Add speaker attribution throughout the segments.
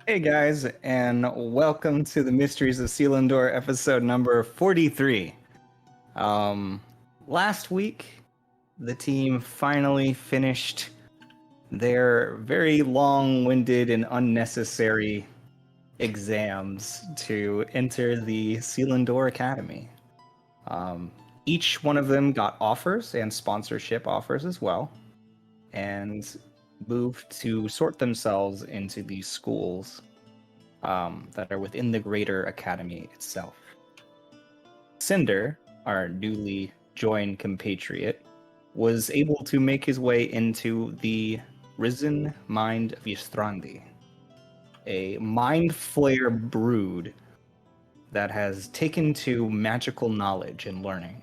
Speaker 1: Hey guys, and welcome to the Mysteries of Selindor episode number 43. Um, Last week, the team finally finished their very long-winded and unnecessary exams to enter the Selindor Academy. Um, each one of them got offers and sponsorship offers as well, and moved to sort themselves into these schools that are within the greater academy itself. Cinder, our newly joined compatriot, was able to make his way into the Risen Mind of Ystrandi, a mind flayer brood that has taken to magical knowledge and learning.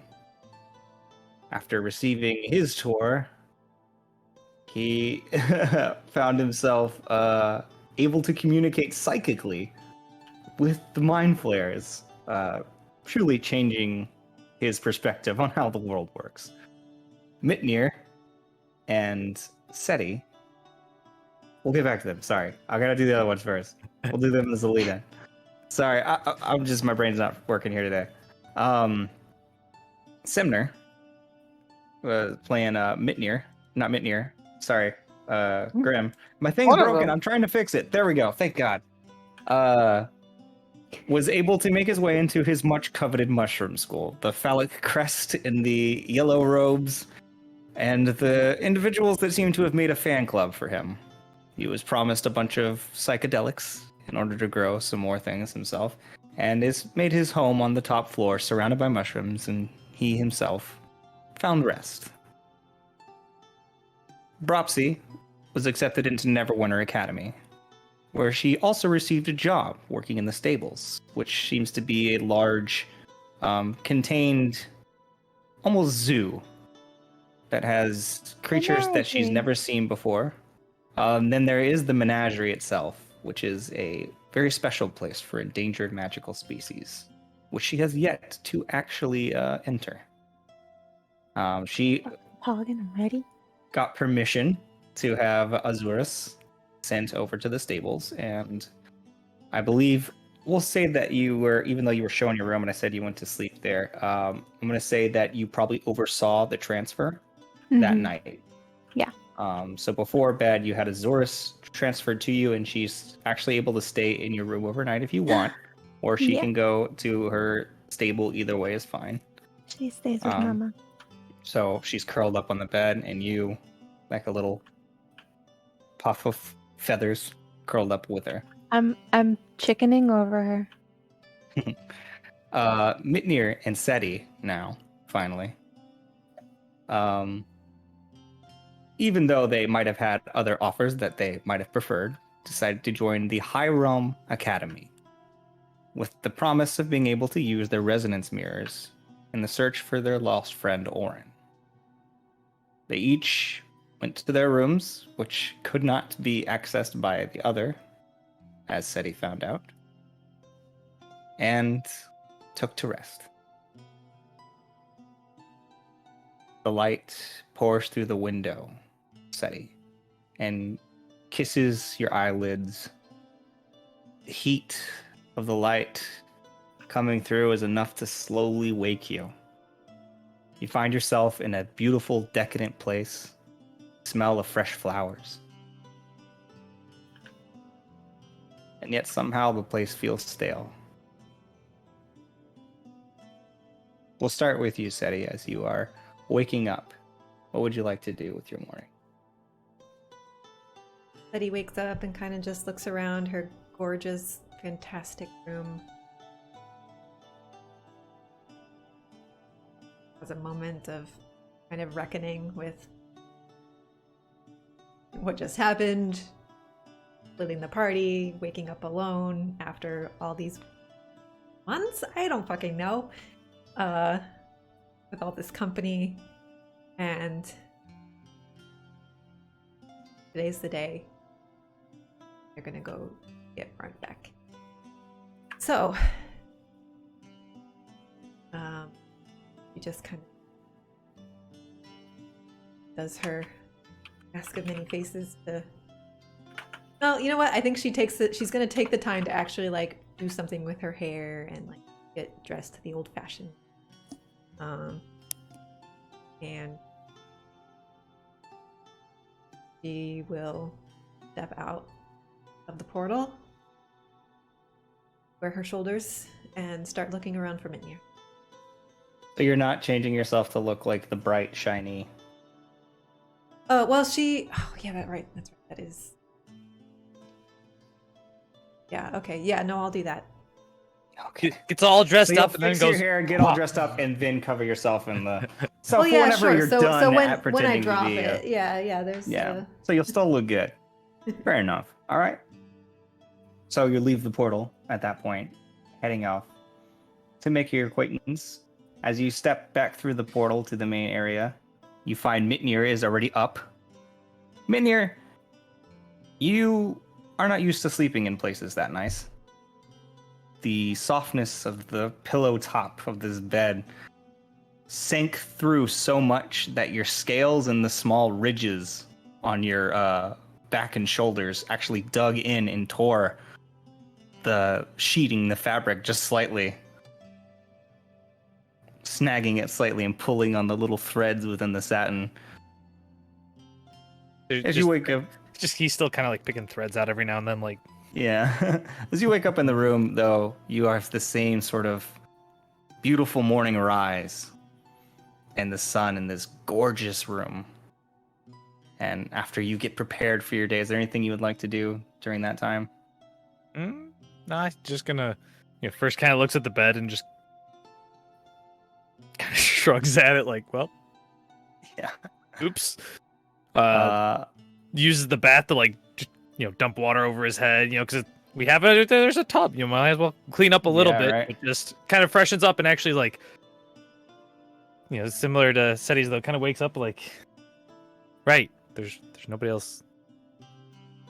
Speaker 1: After receiving his tour, he found himself able to communicate psychically with the mind flares, truly changing his perspective on how the world works. Mitnir and Seti, we'll get back to them. Sorry, I gotta do the other ones first. We'll do them as the lead-in. Sorry, I'm just, my brain's not working here today. Simner was playing Mitnir, not Mitnir. Sorry, Grim. My thing's
Speaker 2: One of
Speaker 1: broken.
Speaker 2: them.
Speaker 1: I'm trying to fix it. There we go. Thank God. Was able to make his way into his much coveted mushroom school. The phallic crest in the yellow robes, and the individuals that seem to have made a fan club for him. He was promised a bunch of psychedelics in order to grow some more things himself, and has made his home on the top floor surrounded by mushrooms, and he himself found rest. Bropsy was accepted into Neverwinter Academy, where she also received a job working in the stables, which seems to be a large, contained, almost zoo that has creatures that she's
Speaker 3: Menagerie.
Speaker 1: never seen before. Then there is the menagerie itself, which is a very special place for endangered magical species, which she has yet to actually enter. She
Speaker 3: Poggin, I'm ready.
Speaker 1: got permission to have Azurus sent over to the stables, and I believe we'll say that you were, even though you were showing your room and I said you went to sleep there, I'm going to say that you probably oversaw the transfer that
Speaker 3: Mhm.
Speaker 1: night.
Speaker 3: Yeah.
Speaker 1: So before bed, you had Azurus transferred to you, and she's actually able to stay in your room overnight if you want, or she
Speaker 3: Yeah.
Speaker 1: can go to her stable. Either way is fine.
Speaker 3: She stays with
Speaker 1: Um,
Speaker 3: Mama.
Speaker 1: So she's curled up on the bed, and you, like a little puff of feathers, curled up with her.
Speaker 3: I'm chickening over her.
Speaker 1: Mitnir and Seti now, finally. Even though they might have had other offers that they might have preferred, decided to join the High Realm Academy, with the promise of being able to use their resonance mirrors in the search for their lost friend Orin. They each went to their rooms, which could not be accessed by the other, as Seti found out, and took to rest. The light pours through the window, Seti, and kisses your eyelids. The heat of the light coming through is enough to slowly wake you. You find yourself in a beautiful, decadent place, smell of fresh flowers. And yet somehow the place feels stale. We'll start with you, Seti, as you are waking up. What would you like to do with your morning?
Speaker 4: Betty wakes up and kind of just looks around her gorgeous, fantastic room. Has a moment of kind of reckoning with what just happened, living the party, waking up alone after all these months? I don't fucking know. With all this company, and today's the day they're gonna go get front back. So, she just kind of does her mask of many faces to Well, you know what? I think she's gonna take the time to actually like do something with her hair and like get dressed the old-fashioned. And she will step out of the portal, square her shoulders, and start looking around for Mitnir.
Speaker 1: So you're not changing yourself to look like the bright, shiny.
Speaker 4: Well, she. Oh, yeah, that's right. That is. Yeah. Okay. Yeah. No, I'll do that.
Speaker 1: Okay.
Speaker 2: Gets all dressed
Speaker 1: So
Speaker 2: up and then
Speaker 1: fix
Speaker 2: goes.
Speaker 1: your hair, get all
Speaker 2: "Wah."
Speaker 1: dressed up, and then cover yourself in the. So
Speaker 4: Well,
Speaker 1: for
Speaker 4: yeah,
Speaker 1: whenever
Speaker 4: sure.
Speaker 1: you're
Speaker 4: So
Speaker 1: done
Speaker 4: when
Speaker 1: at
Speaker 4: when I
Speaker 1: pretending
Speaker 4: drop
Speaker 1: to be,
Speaker 4: it, yeah. There's.
Speaker 1: yeah. So you'll still look good. Fair enough. All right. So you leave the portal at that point, heading off to make your acquaintance. As you step back through the portal to the main area, you find Mitnir is already up. Mitnir, you are not used to sleeping in places that nice. The softness of the pillow top of this bed sank through so much that your scales and the small ridges on your back and shoulders actually dug in and tore the sheeting, the fabric, just slightly. Snagging it slightly and pulling on the little threads within the satin. As you wake up...
Speaker 2: Just he's still kind of like picking threads out every now and then, like.
Speaker 1: Yeah. As you wake up in the room, though, you have the same sort of beautiful morning rise and the sun in this gorgeous room. And after you get prepared for your day, is there anything you would like to do during that time?
Speaker 2: Nah, just gonna, first kind of looks at the bed and just kind of shrugs at it, like, well,
Speaker 1: Yeah.
Speaker 2: oops.
Speaker 1: Uh,
Speaker 2: Uses the bath to like, just, dump water over his head, because we have there's a tub. You might as well clean up a little
Speaker 1: Yeah,
Speaker 2: bit.
Speaker 1: right.
Speaker 2: It just kind of freshens up and actually like, similar to Seti's though, kind of wakes up like, right, there's nobody else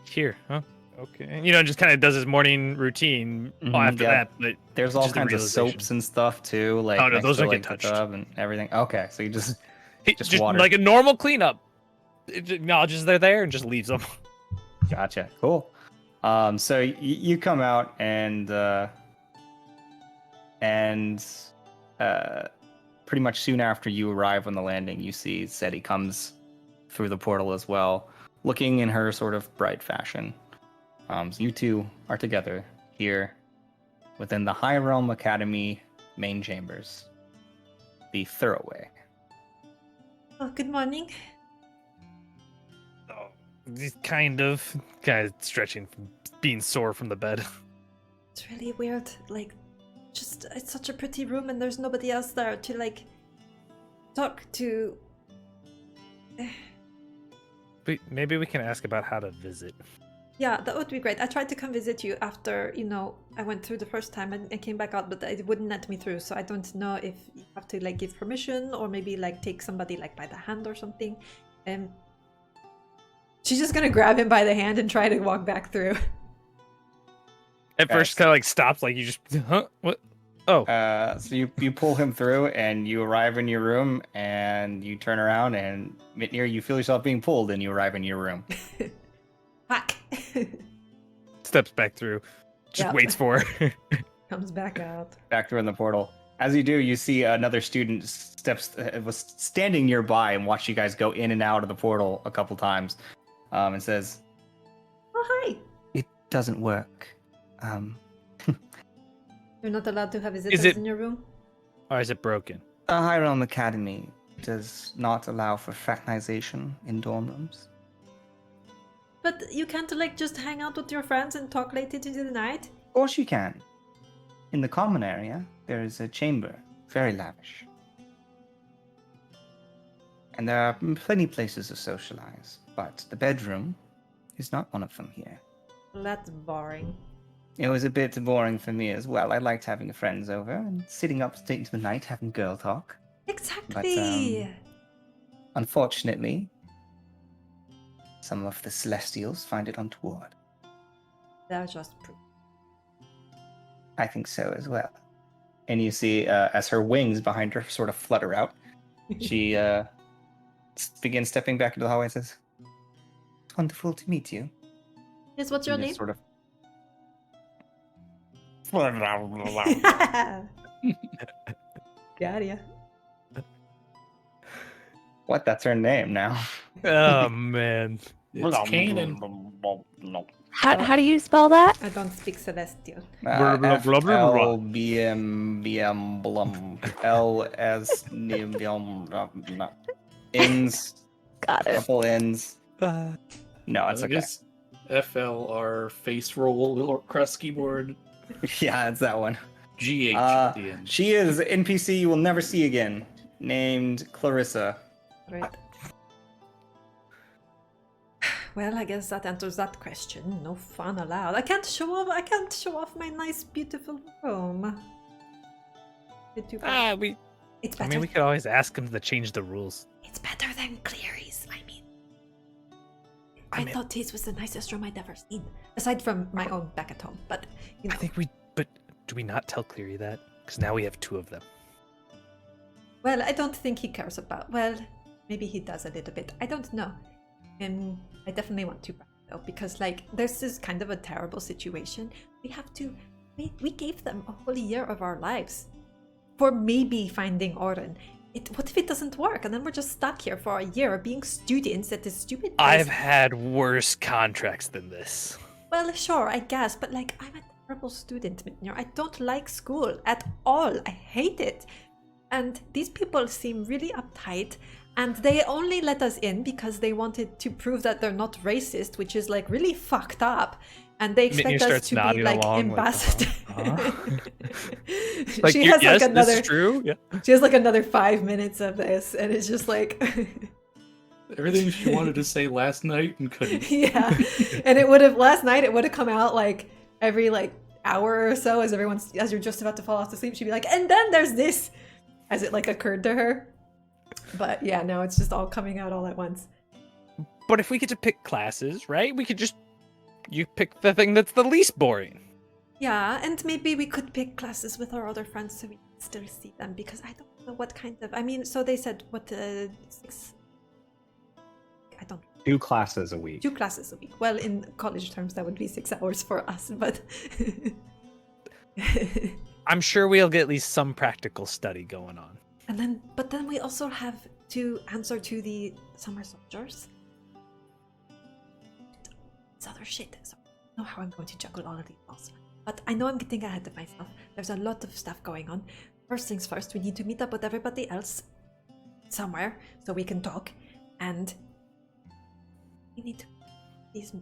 Speaker 2: here, huh? Okay, just kind of does his morning routine after
Speaker 1: yeah.
Speaker 2: that. But
Speaker 1: There's all
Speaker 2: just the
Speaker 1: kinds of
Speaker 2: realization.
Speaker 1: soaps and stuff too. Like,
Speaker 2: Oh, no,
Speaker 1: next
Speaker 2: those
Speaker 1: to,
Speaker 2: don't
Speaker 1: like,
Speaker 2: get
Speaker 1: the
Speaker 2: touched.
Speaker 1: tub and everything. Okay, so you just
Speaker 2: Just
Speaker 1: water.
Speaker 2: like a normal cleanup. It acknowledges they're there and just leaves them.
Speaker 1: Gotcha. Cool. So you come out and pretty much soon after you arrive on the landing, you see Seti comes through the portal as well, looking in her sort of bright fashion. So you two are together here within the High Realm Academy main chambers, the Thoroughway.
Speaker 4: Oh, good morning.
Speaker 2: Oh, he's kind of stretching from being sore from the bed.
Speaker 4: It's really weird. Like, just it's such a pretty room, and there's nobody else there to like talk to.
Speaker 2: Maybe we can ask about how to visit.
Speaker 4: Yeah, that would be great. I tried to come visit you after, I went through the first time and I came back out, but it wouldn't let me through. So I don't know if you have to like give permission or maybe like take somebody like by the hand or something. She's just gonna grab him by the hand and try to walk back through.
Speaker 2: At first, kind of like stops, like you just, huh? What? Oh.
Speaker 1: So you pull him through and you arrive in your room and you turn around and Mitnir, you feel yourself being pulled and you arrive in your room.
Speaker 4: Hack.
Speaker 2: Steps back through. Just
Speaker 4: Yep.
Speaker 2: waits for her.
Speaker 4: Comes back out.
Speaker 1: Back through in the portal. As you do, you see another student was standing nearby and watched you guys go in and out of the portal a couple times, and says,
Speaker 4: Oh, hi.
Speaker 1: "It doesn't work.
Speaker 4: You're not allowed to have visitors in your room?
Speaker 2: Or is it broken?
Speaker 1: The High Realm Academy does not allow for fraternization in dorm rooms."
Speaker 4: But you can't like just hang out with your friends and talk late into the night?
Speaker 1: Of course you can. In the common area, there is a chamber, very lavish. And there are plenty places to socialize, but the bedroom is not one of them here.
Speaker 4: That's boring.
Speaker 1: It was a bit boring for me as well. I liked having friends over and sitting up late into the night having girl talk.
Speaker 4: Exactly.
Speaker 1: Unfortunately, some of the Celestials find it untoward.
Speaker 4: They're just pretty.
Speaker 1: I think so as well. And you see, as her wings behind her sort of flutter out, she begins stepping back into the hallway and says, "It's wonderful to meet you.
Speaker 4: Yes, what's your
Speaker 1: and
Speaker 4: name?
Speaker 1: just sort of.
Speaker 4: Got ya.
Speaker 1: What? That's her name now.
Speaker 2: Oh man.
Speaker 5: It's canon.
Speaker 3: How do you spell that?
Speaker 4: I don't speak Celestial.
Speaker 2: Blah, blah, blah, blah, blah.
Speaker 1: FLBM blum L S ins
Speaker 3: Got it.
Speaker 1: couple ins. No, it's
Speaker 5: I
Speaker 1: okay.
Speaker 5: guess FLR face roll across keyboard.
Speaker 1: Yeah, it's that one.
Speaker 5: GH at the end.
Speaker 1: She is an NPC you will never see again, named Clarissa.
Speaker 4: Right. Well, I guess that answers that question. No fun allowed. I can't show off my nice, beautiful room. It's
Speaker 2: I
Speaker 4: better.
Speaker 2: mean, we could always ask him to change the rules.
Speaker 4: It's better than Cleary's. I thought his was the nicest room I'd ever seen, aside from my own back at home. But you know.
Speaker 2: But do we not tell Cleary that? Because now we have two of them.
Speaker 4: Well, I don't think he cares about. Well, maybe he does a little bit. I don't know. And I definitely want to, though, because this is kind of a terrible situation. We have to. We gave them a whole year of our lives for maybe finding Oren. What if it doesn't work, and then we're just stuck here for a year being students at this stupid place?
Speaker 2: I've had worse contracts than this.
Speaker 4: Well, sure, I guess, but I'm a terrible student, Mitnir. I don't like school at all. I hate it. And these people seem really uptight, and they only let us in because they wanted to prove that they're not racist, which is really fucked up. And they expect us to be ambassadors. She has
Speaker 2: yes,
Speaker 4: another.
Speaker 2: This is true. Yeah.
Speaker 4: She has another 5 minutes of this, and it's just
Speaker 5: Everything she wanted to say last night and couldn't.
Speaker 4: Yeah, and last night it would have come out every hour or so as you're just about to fall off to sleep. She'd be like, and then there's this, as it occurred to her. But yeah, no, it's just all coming out all at once.
Speaker 2: But if we get to pick classes, right? We could just you pick the thing that's the least boring.
Speaker 4: Yeah, and maybe we could pick classes with our other friends so we can still see them, because I don't know what kind of. I mean, so they said 6. I don't.
Speaker 1: 2 classes a week.
Speaker 4: 2 classes a week. Well, in college terms, that would be 6 hours for us, but.
Speaker 2: I'm sure we'll get at least some practical study going on.
Speaker 4: But then we also have to answer to the summer soldiers. It's other shit. So I don't know how I'm going to juggle all of these balls. But I know I'm getting ahead of myself. There's a lot of stuff going on. First things first, we need to meet up with everybody else somewhere so we can talk. And we need to these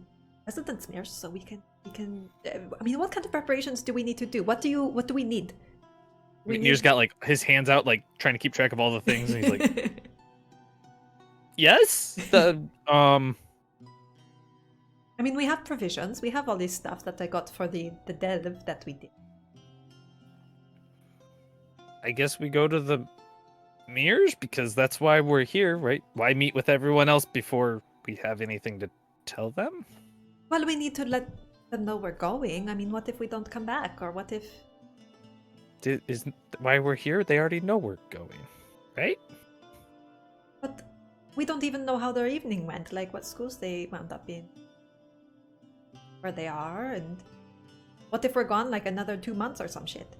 Speaker 4: resident smears so we can. I mean, what kind of preparations do we need to do? What do we need?
Speaker 2: He's got his hands out, trying to keep track of all the things, and he's like, "Yes,
Speaker 4: I mean, we have provisions. We have all this stuff that I got for the delve that we did.
Speaker 2: I guess we go to the mirrors because that's why we're here, right? Why meet with everyone else before we have anything to tell them?
Speaker 4: Well, we need to let them know we're going. I mean, what if we don't come back, or what if?
Speaker 2: Isn't why we're here? They already know we're going, right?
Speaker 4: But we don't even know how their evening went. What schools they wound up in, where they are, and what if we're gone another 2 months or some shit?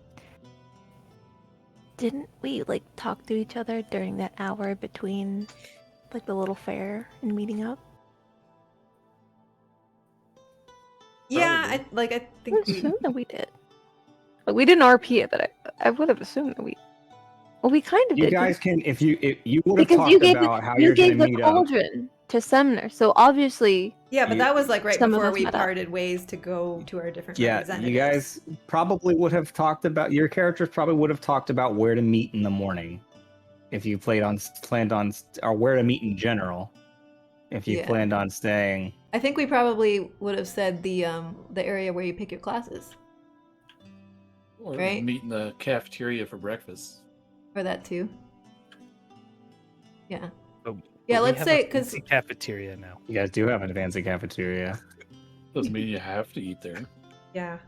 Speaker 3: Didn't we talk to each other during that hour between the little fair and meeting up?
Speaker 4: Yeah, I
Speaker 3: I
Speaker 4: think
Speaker 3: would assume that we did. We didn't RP it, but I would have assumed that we. Well, we kind of
Speaker 1: You
Speaker 3: did.
Speaker 1: guys can, if you would have
Speaker 3: because
Speaker 1: talked
Speaker 3: you gave
Speaker 1: about how
Speaker 3: you
Speaker 1: you're going
Speaker 3: gave
Speaker 1: to
Speaker 3: the
Speaker 1: meet up.
Speaker 3: cauldron to Sumner, so obviously.
Speaker 4: Yeah, but that was right
Speaker 3: Some of
Speaker 4: before
Speaker 3: us
Speaker 4: we
Speaker 3: met up.
Speaker 4: parted ways to go to our different
Speaker 1: Yeah,
Speaker 4: representatives.
Speaker 1: you guys probably would have talked about, your characters probably would have talked about where to meet in the morning, if you planned on, or where to meet in general, if you
Speaker 4: Yeah.
Speaker 1: planned on staying.
Speaker 4: I think we probably would have said the area where you pick your classes,
Speaker 5: Or
Speaker 4: Right.
Speaker 5: meet in the cafeteria for breakfast.
Speaker 4: or that too. Yeah.
Speaker 2: But
Speaker 4: Yeah,
Speaker 2: we
Speaker 4: let's
Speaker 2: have
Speaker 4: say
Speaker 2: a
Speaker 4: because
Speaker 2: fancy cafeteria now.
Speaker 1: You guys do have an fancy cafeteria.
Speaker 5: Doesn't mean you have to eat there.
Speaker 4: yeah,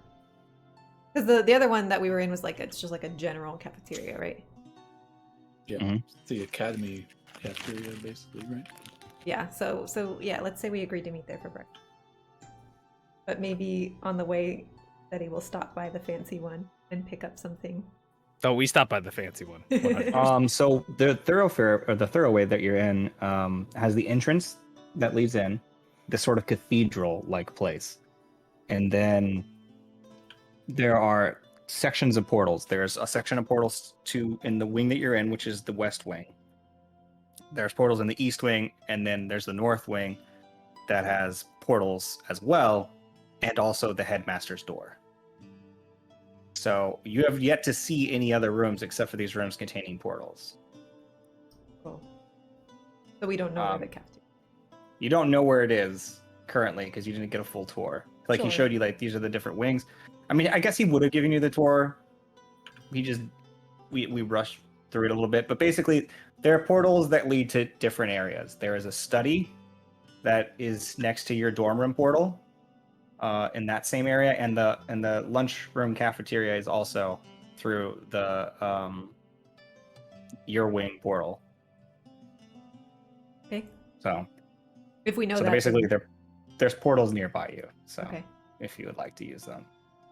Speaker 4: because the other one that we were in was it's just a general cafeteria, right?
Speaker 5: Yeah,
Speaker 1: Mhm.
Speaker 5: it's the academy cafeteria, basically, right?
Speaker 4: Yeah. So yeah, let's say we agreed to meet there for breakfast. But maybe on the way, that he will stop by the fancy one and pick up something.
Speaker 2: Oh, we stopped by the fancy one. 100%.
Speaker 1: So the thoroughfare or the thoroughway that you're in has the entrance that leads in, this sort of cathedral-like place, and then there are sections of portals. There's a section of portals in the wing that you're in, which is the west wing. There's portals in the east wing, and then there's the north wing that has portals as well, and also the headmaster's door. So you have yet to see any other rooms except for these rooms containing portals.
Speaker 4: Cool. So we don't know where the cafeteria.
Speaker 1: You don't know where it is currently because you didn't get a full tour. Like he
Speaker 4: Sure.
Speaker 1: showed you, like these are the different wings. I mean, I guess he would have given you the tour. We rushed through it a little bit, but basically there are portals that lead to different areas. There is a study that is next to your dorm room portal. In that same area, and the lunchroom cafeteria is also through the your wing portal.
Speaker 4: Okay.
Speaker 1: So
Speaker 4: If we know
Speaker 1: so
Speaker 4: that.
Speaker 1: basically there's portals nearby you. So
Speaker 4: Okay.
Speaker 1: if you would like to use them.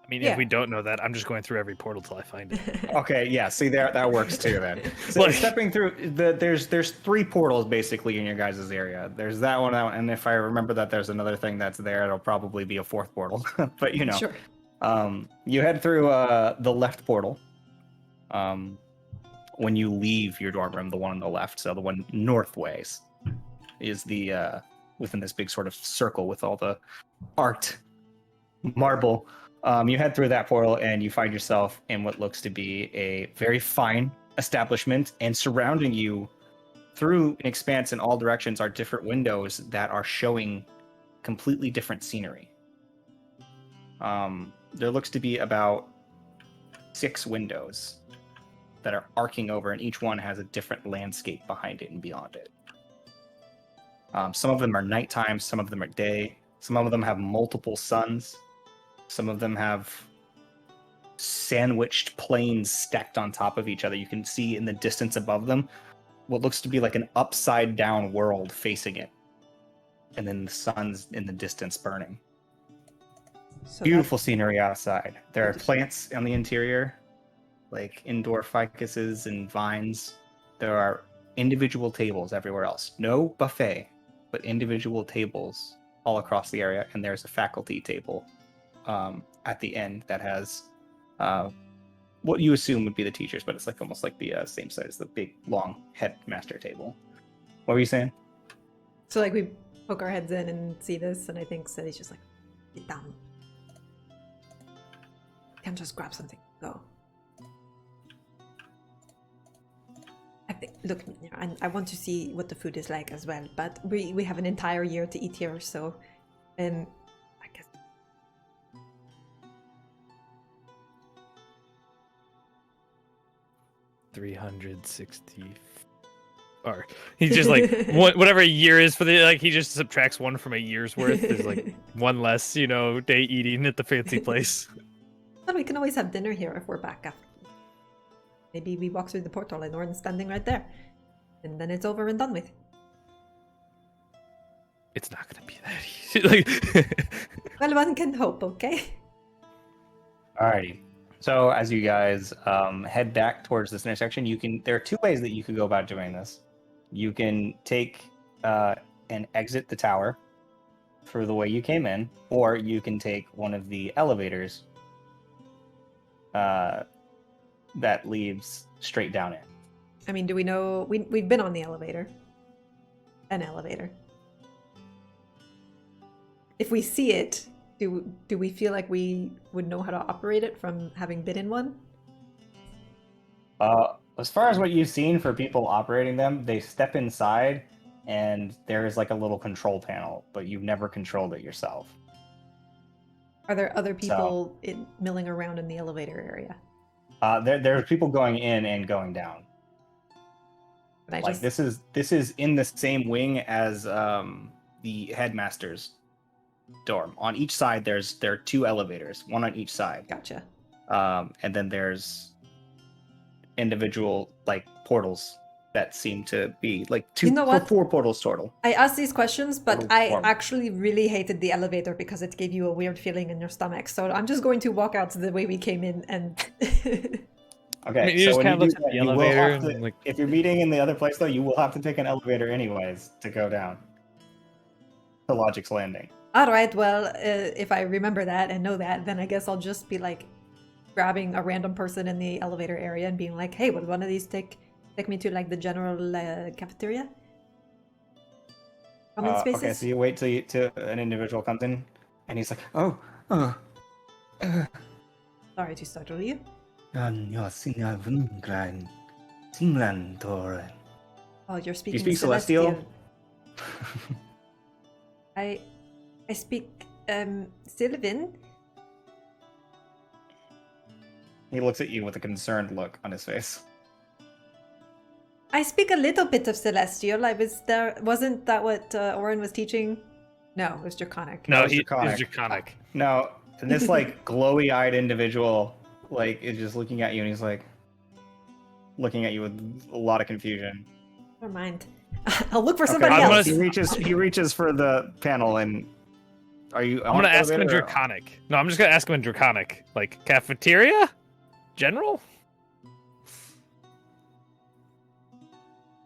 Speaker 2: I mean,
Speaker 4: Yeah.
Speaker 2: if we don't know that, I'm just going through every portal till I find it.
Speaker 1: Okay, yeah. See, that works too. Then so
Speaker 2: Like-
Speaker 1: stepping through there's 3 portals basically in your guys' area. There's that one, and if I remember that there's another thing that's there, it'll probably be a 4th portal. But you know.
Speaker 4: Sure.
Speaker 1: You head through the left portal. When you leave your dorm room, the one on the left, so the one northways, is the within this big sort of circle with all the art marble. You head through that portal and you find yourself in what looks to be a very fine establishment, and surrounding you through an expanse in all directions are different windows that are showing completely different scenery. There looks to be about 6 windows that are arcing over, and each one has a different landscape behind it and beyond it. Some of them are nighttime, some of them are day, some of them have multiple suns, some of them have sandwiched planes stacked on top of each other. You can see in the distance above them what looks to be like an upside down world facing it, and then the sun's in the distance burning.
Speaker 4: So
Speaker 1: Beautiful scenery outside. There are plants on the interior, like indoor ficuses and vines. There are individual tables everywhere else. No buffet, but individual tables all across the area. And there's a faculty table at the end that has what you assume would be the teachers, but it's like almost like the same size as the big, long headmaster table. What were you saying?
Speaker 4: So like we poke our heads in and see this, and I think Sally's just like, get down. Can't just grab something. Go. I think. Look, I want to see what the food is like as well. But we have an entire year to eat here, so, I guess.
Speaker 2: $360. Or he's just like whatever a year is for the he just subtracts 1 from a year's worth. There's like 1 less, day eating at the fancy place.
Speaker 4: But we can always have dinner here if we're back after. Maybe we walk through the portal and Norton's standing right there, and then it's over and done with.
Speaker 2: It's not gonna be that easy.
Speaker 4: Well, one can hope. Okay.
Speaker 1: Alrighty. So as you guys head back towards this intersection, there are 2 ways that you could go about doing this. You can take and exit the tower through the way you came in, or you can take one of the elevators that leads straight down in.
Speaker 4: I mean, do we know we've been on the elevator? An elevator. If we see it, do we feel like we would know how to operate it from having been in one?
Speaker 1: As far as what you've seen for people operating them, they step inside and there is like a little control panel, but you've never controlled it yourself.
Speaker 4: Are there other people milling around in the elevator area?
Speaker 1: There's people going in and going down.
Speaker 4: But
Speaker 1: This is in the same wing as the headmaster's dorm. On each side, there are 2 elevators, one on each side.
Speaker 4: Gotcha.
Speaker 1: And then there's individual portals that seem to be like
Speaker 4: You know what?
Speaker 1: 4 portals total.
Speaker 4: I asked these questions, but
Speaker 1: Total
Speaker 4: I
Speaker 1: form.
Speaker 4: actually really hated the elevator because it gave you a weird feeling in your stomach. So I'm just going to walk out the way we came in and.
Speaker 1: Okay,
Speaker 2: I mean, you
Speaker 1: so
Speaker 2: just
Speaker 1: when
Speaker 2: kind
Speaker 1: you
Speaker 2: of
Speaker 1: do
Speaker 2: looked at
Speaker 1: that,
Speaker 2: the
Speaker 1: you will
Speaker 2: elevator
Speaker 1: have to.
Speaker 2: and like,
Speaker 1: If you're meeting in the other place, though, you will have to take an elevator anyways to go down to Logic's Landing.
Speaker 4: All right, well, if I remember that and know that, then I guess I'll just be like grabbing a random person in the elevator area and being like, "Hey, would one of these take me to like the general cafeteria?" Common spaces.
Speaker 1: Okay, so you wait till an individual comes in, and he's like, "Oh,
Speaker 4: Sorry to startle you.
Speaker 1: Selindor."
Speaker 4: Oh, you're speaking
Speaker 1: speak Celestial?
Speaker 4: I speak Sylvan.
Speaker 1: He looks at you with a concerned look on his face.
Speaker 4: I speak a little bit of Celestial. I was there. Wasn't that what Oren was teaching? No, it was Draconic.
Speaker 2: no,
Speaker 1: was
Speaker 2: he's
Speaker 1: Draconic.
Speaker 2: draconic.
Speaker 1: No, and this like glowy-eyed individual like is just looking at you, and he's like looking at you with a lot of confusion.
Speaker 4: Never mind. I'll look for
Speaker 1: Okay,
Speaker 4: somebody
Speaker 2: I'm
Speaker 4: else.
Speaker 2: gonna-
Speaker 1: He reaches for the panel, and are you?
Speaker 2: I'm gonna ask him in draconic. No, I'm just gonna ask him in draconic. Like cafeteria, general.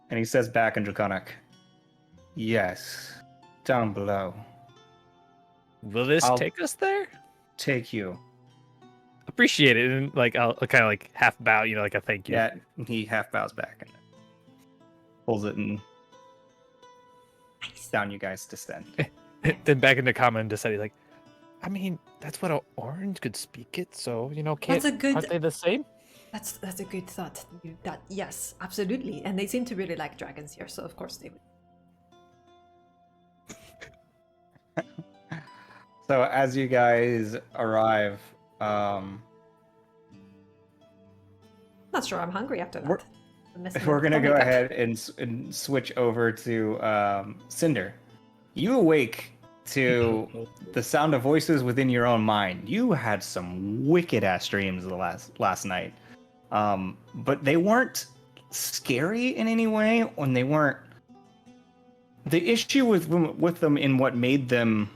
Speaker 1: And he says back in draconic, "Yes, down below.
Speaker 2: Will this
Speaker 1: I'll-
Speaker 2: take us there?
Speaker 1: Take you."
Speaker 2: Appreciate it, and like I'll kind of like half bow, you know, like a thank you.
Speaker 1: Yeah, he half bows back and pulls it, and down you guys descend.
Speaker 2: Then back into common and decided like, I mean, that's what an orange could speak it, so you know, can't
Speaker 4: That's a good-
Speaker 2: aren't they the same?
Speaker 4: That's a good thought. That yes, absolutely. And they seem to really like dragons here, so of course they would.
Speaker 1: So as you guys arrive,
Speaker 4: Not sure I'm hungry after
Speaker 1: We're-
Speaker 4: that. I'm messing
Speaker 1: we're
Speaker 4: up
Speaker 1: gonna go
Speaker 4: stomach up.
Speaker 1: ahead and switch over to Cinder. You awake to the sound of voices within your own mind. You had some wicked ass dreams the last night, but they weren't scary in any way, and they weren't. The issue with them in what made them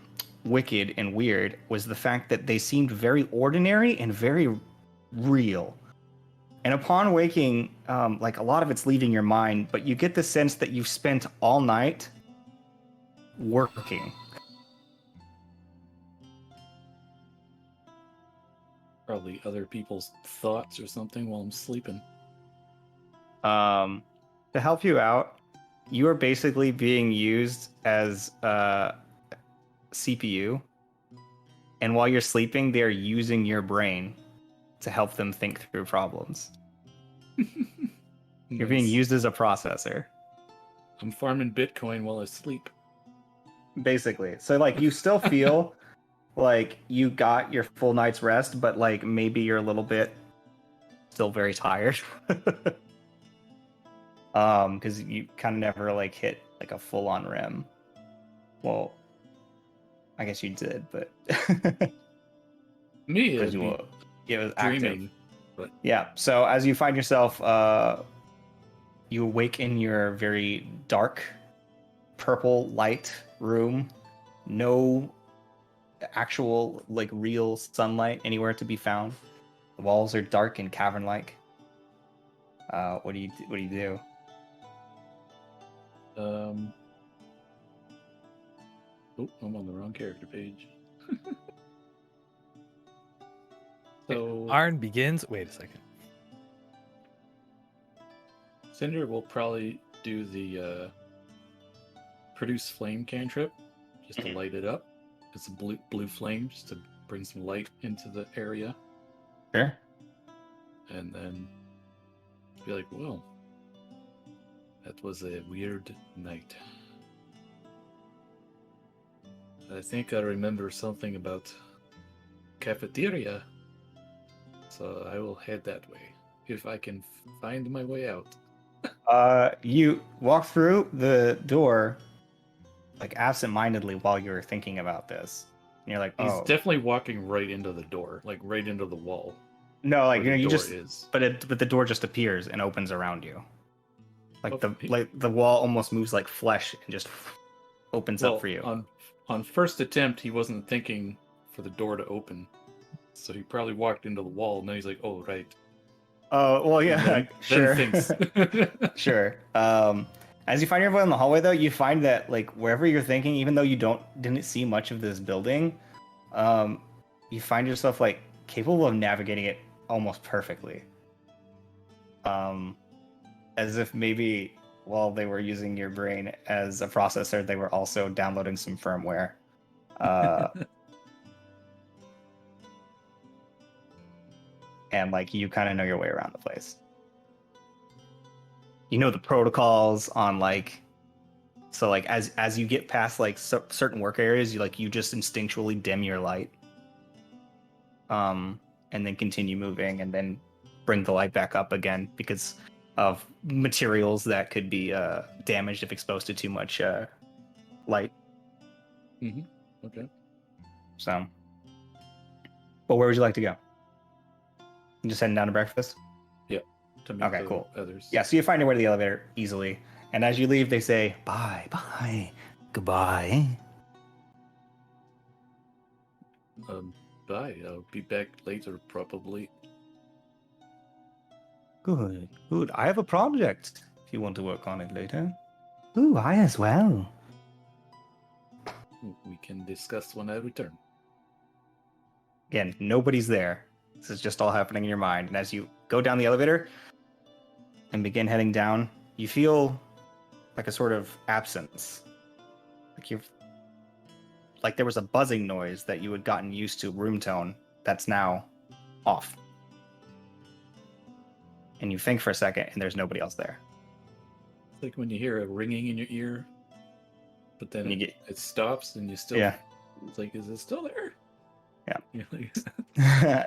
Speaker 1: wicked and weird was the fact that they seemed very ordinary and very real. And upon waking, like a lot of it's leaving your mind, but you get the sense that you've spent all night working.
Speaker 5: Probably other people's thoughts or something while I'm sleeping.
Speaker 1: To help you out, you are basically being used as CPU. And while you're sleeping, they're using your brain to help them think through problems. You're being
Speaker 5: Nice.
Speaker 1: used as a processor.
Speaker 5: I'm farming Bitcoin while I sleep.
Speaker 1: Basically. So like you still feel like you got your full night's rest, but like maybe you're a little bit still very tired. Because you kind of never like hit like a full on REM. Well, I guess you did, but
Speaker 5: Me,
Speaker 1: because
Speaker 5: it'd
Speaker 1: you
Speaker 5: be
Speaker 1: were, it was active.
Speaker 5: dreaming. But
Speaker 1: Yeah. So as you find yourself, you awake in your very dark, purple light room. No actual, like, real sunlight anywhere to be found. The walls are dark and cavern-like. What do you do?
Speaker 5: oh, I'm on the wrong character page. So
Speaker 2: Arn begins. Wait a second.
Speaker 5: Cinder will probably do the produce flame cantrip just to light it up. It's a blue flame just to bring some light into the area,
Speaker 1: Sure.
Speaker 5: and then be like, "Well, that was a weird night. I think I remember something about cafeteria, so I will head that way if I can find my way out."
Speaker 1: You walk through the door, like absent-mindedly, while you're thinking about this. And you're like,
Speaker 5: He's
Speaker 1: "Oh,
Speaker 5: definitely walking right into the door, like right into the wall.
Speaker 1: no!" Like
Speaker 5: where the
Speaker 1: you
Speaker 5: door
Speaker 1: just,
Speaker 5: is.
Speaker 1: but the door just appears and opens around you. Like
Speaker 5: Okay.
Speaker 1: the wall almost moves like flesh and just opens
Speaker 5: Well,
Speaker 1: up for you.
Speaker 5: on first attempt, he wasn't thinking for the door to open, so he probably walked into the wall, and then he's like, "Oh, right."
Speaker 1: Oh well,
Speaker 5: And
Speaker 1: yeah,
Speaker 5: then
Speaker 1: sure,
Speaker 5: thinks.
Speaker 1: sure. As you find your way in the hallway, though, you find that like wherever you're thinking, even though you didn't see much of this building, um, you find yourself like capable of navigating it almost perfectly. As if maybe while they were using your brain as a processor, they were also downloading some firmware. And like you kind of know your way around the place. You know the protocols on like, so like as you get past like certain work areas, you just instinctually dim your light, and then continue moving, and then bring the light back up again because of materials that could be damaged if exposed to too much light.
Speaker 5: Okay.
Speaker 1: So, but where would you like to go? You just heading down to breakfast?
Speaker 5: Yeah. To meet
Speaker 1: Okay,
Speaker 5: the
Speaker 1: cool.
Speaker 5: others.
Speaker 1: Yeah, so you find your way to the elevator easily, and as you leave, they say bye, bye, goodbye.
Speaker 5: Bye. I'll be back later, probably.
Speaker 1: Good, good. I have a project if you want to work on it later. Ooh, I as well.
Speaker 5: We can discuss when I return.
Speaker 1: Again, nobody's there. This is just all happening in your mind. And as you go down the elevator and begin heading down, you feel like a sort of absence. Like there was a buzzing noise that you had gotten used to, room tone, that's now off. And you think for a second, and there's nobody else there.
Speaker 5: It's like when you hear a ringing in your ear, but then
Speaker 1: And you
Speaker 5: it stops, and you still.
Speaker 1: Yeah.
Speaker 5: It's like, is it still there?
Speaker 1: Yeah.
Speaker 5: You're like,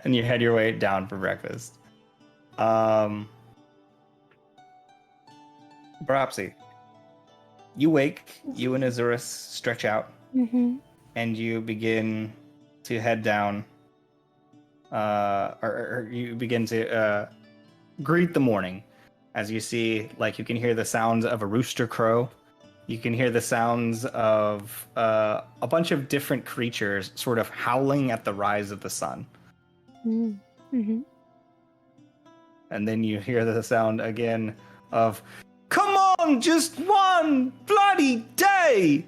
Speaker 1: And you head your way down for breakfast. Bropsy, you wake, you and Azurus stretch out,
Speaker 3: Mm-hmm.
Speaker 1: and you begin to head down, or you begin to greet the morning as you see, like, you can hear the sounds of a rooster crow. You can hear the sounds of a bunch of different creatures sort of howling at the rise of the sun.
Speaker 3: Mm-hmm.
Speaker 1: And then you hear the sound again of, "Come on, just one bloody day!"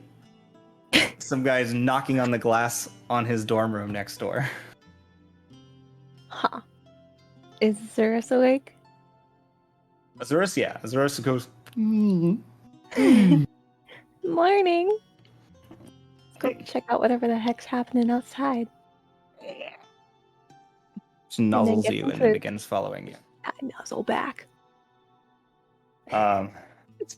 Speaker 1: Some guy's knocking on the glass on his dorm room next door.
Speaker 3: Huh. Is Zurus awake?
Speaker 1: Azurus, yeah. Azurus goes,
Speaker 3: Morning. Let's go
Speaker 1: Hey.
Speaker 3: check out whatever the heck's happening outside.
Speaker 1: Just nuzzles
Speaker 3: get
Speaker 1: you
Speaker 3: some
Speaker 1: and then
Speaker 3: food.
Speaker 1: begins following you.
Speaker 3: I nuzzle back.
Speaker 1: So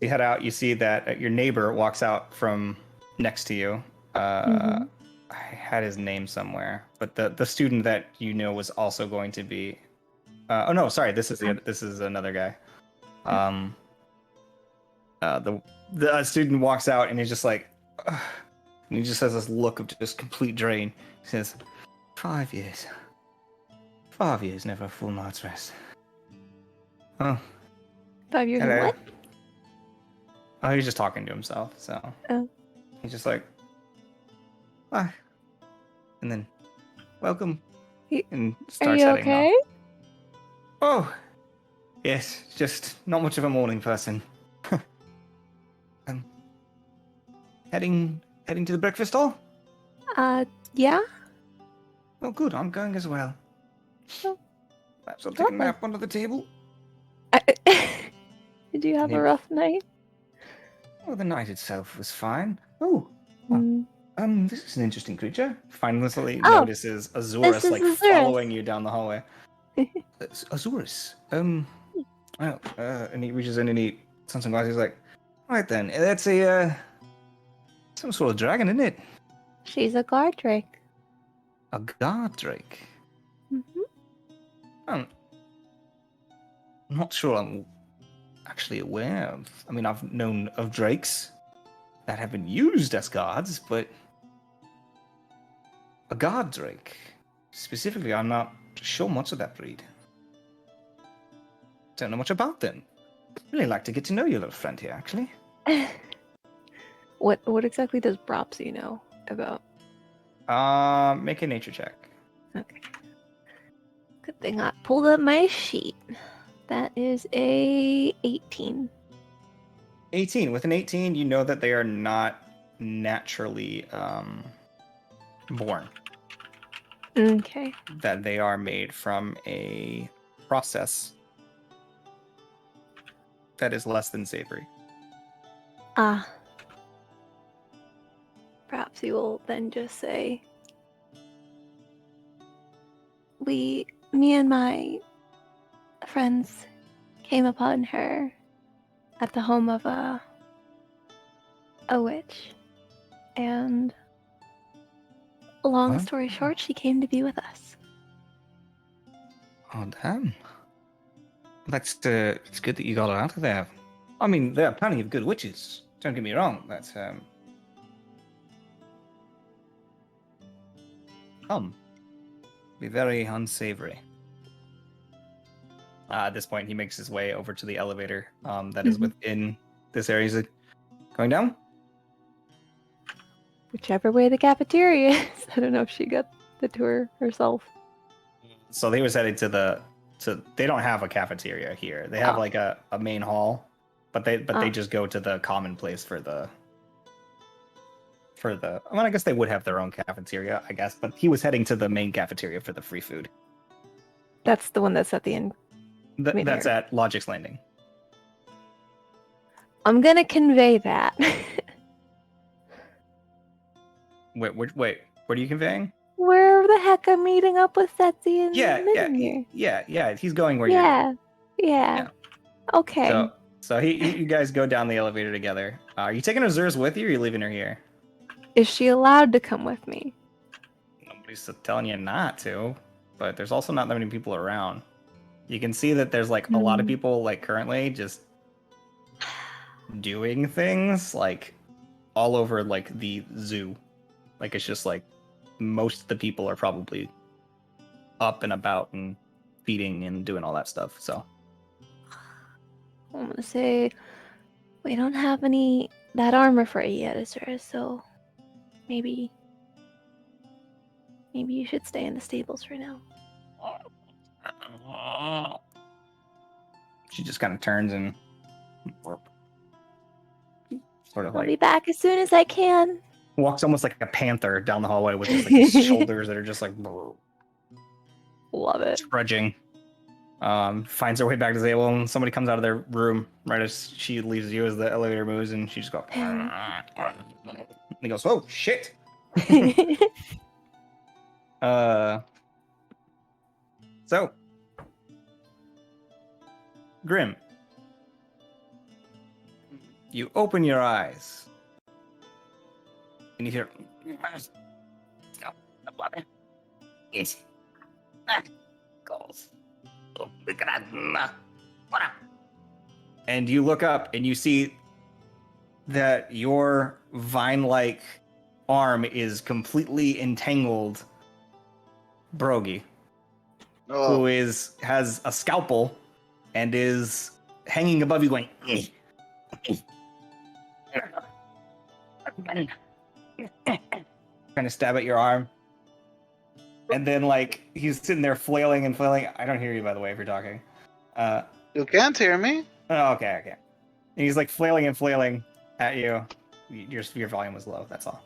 Speaker 1: you head out, you see that your neighbor walks out from next to you. I had his name somewhere, but the student that you know was also going to be. Oh no, sorry, this is another guy. The student walks out and he's just like, "Ugh," and he just has this look of just complete drain. He says, 5 years. 5 years, never a full night's rest. Oh,
Speaker 3: 5 years
Speaker 1: hello.
Speaker 3: of what?
Speaker 1: Oh, he's just talking to himself, so.
Speaker 3: Oh.
Speaker 1: He's just like, "Hi." And then, "Welcome." And
Speaker 3: Are
Speaker 1: starts
Speaker 3: you
Speaker 1: heading
Speaker 3: okay?
Speaker 1: off. Oh, yes, just not much of a morning person. Heading to the breakfast hall?
Speaker 3: Yeah?
Speaker 1: Oh, good, I'm going as well.
Speaker 3: Oh,
Speaker 1: Perhaps I'll take a
Speaker 3: lovely.
Speaker 1: nap under the table.
Speaker 3: Did you have a
Speaker 1: Maybe.
Speaker 3: rough night?
Speaker 1: Oh, the night itself was fine. Oh,
Speaker 3: Mm.
Speaker 1: this is an interesting creature. Finally
Speaker 3: Oh,
Speaker 1: notices Azurus,
Speaker 3: is
Speaker 1: like,
Speaker 3: Azurus.
Speaker 1: following you down the hallway. Azurus, well, and he reaches in and he turns some glasses. He's like, "Right then, that's some sort of dragon, isn't it?
Speaker 3: She's a guard drake.
Speaker 1: A guard drake.
Speaker 3: Mm-hmm.
Speaker 1: I'm not sure I'm actually aware of. I mean, I've known of drakes that have been used as guards, but a guard drake specifically, I'm not sure much of that breed. Don't know much about them. Really like to get to know your little friend here, actually.
Speaker 3: What exactly does Bropsy know about?
Speaker 1: Make a nature check.
Speaker 3: Okay. Good thing I pulled up my sheet. That is a 18.
Speaker 1: 18. With an 18, you know that they are not naturally born.
Speaker 3: Okay.
Speaker 1: That they are made from a process that is less than savory.
Speaker 3: Ah. Perhaps he will then just say, me and my friends came upon her at the home of a witch. And long
Speaker 1: What?
Speaker 3: story short, she came to be with us.
Speaker 1: Oh, damn. It's good that you got her out of there. I mean, there are plenty of good witches. Don't get me wrong. That's be very unsavory. At this point, he makes his way over to the elevator that is within this area. He's like, going down?
Speaker 3: Whichever way the cafeteria is. I don't know if she got the tour herself.
Speaker 1: So they was headed to they don't have a cafeteria here. They have
Speaker 3: Oh.
Speaker 1: like a main hall, but they
Speaker 3: Oh.
Speaker 1: just go to the common place for the I mean, I guess they would have their own cafeteria, I guess, but he was heading to the main cafeteria for the free food.
Speaker 3: That's the one that's at the end. Wait,
Speaker 1: That's
Speaker 3: there.
Speaker 1: at Logic's Landing.
Speaker 3: I'm gonna convey that.
Speaker 1: Wait, what are you conveying?
Speaker 3: Where the heck I'm meeting up with Setzi and
Speaker 1: Yeah,
Speaker 3: Mitten here?
Speaker 1: yeah. He's going where you're
Speaker 3: Yeah.
Speaker 1: going.
Speaker 3: Yeah. Okay.
Speaker 1: So you guys go down the elevator together. Are you taking Azur's with you, or are you leaving her here?
Speaker 3: Is she allowed to come with me?
Speaker 1: Nobody's telling you not to, but there's also not that many people around. You can see that there's like a lot of people like currently just doing things like all over like the zoo. Like it's just like most of the people are probably up and about and feeding and doing all that stuff. So
Speaker 3: I'm gonna say we don't have any that armor for you yet, Azura, so maybe you should stay in the stables for now.
Speaker 1: she just kind of turns and sort of
Speaker 3: I'll be
Speaker 1: like
Speaker 3: back as soon as I can.
Speaker 1: walks almost like a panther down the hallway with just like his shoulders that are just like
Speaker 3: Love it.
Speaker 1: trudging. Finds her way back to the table, and somebody comes out of their room right as she leaves you as the elevator moves, and she just goes. And he goes, "Oh shit!" So, Grim, you open your eyes, and you hear. Yes. Goes. And you look up and you see that your vine-like arm is completely entangled. Brogy, who has a scalpel and is hanging above you, going. Trying to stab at your arm. And then, like, he's sitting there flailing and flailing. I don't hear you, by the way, if you're talking.
Speaker 6: You can't hear me?
Speaker 1: Oh, okay. And he's, like, flailing and flailing at you. Your volume was low, that's all.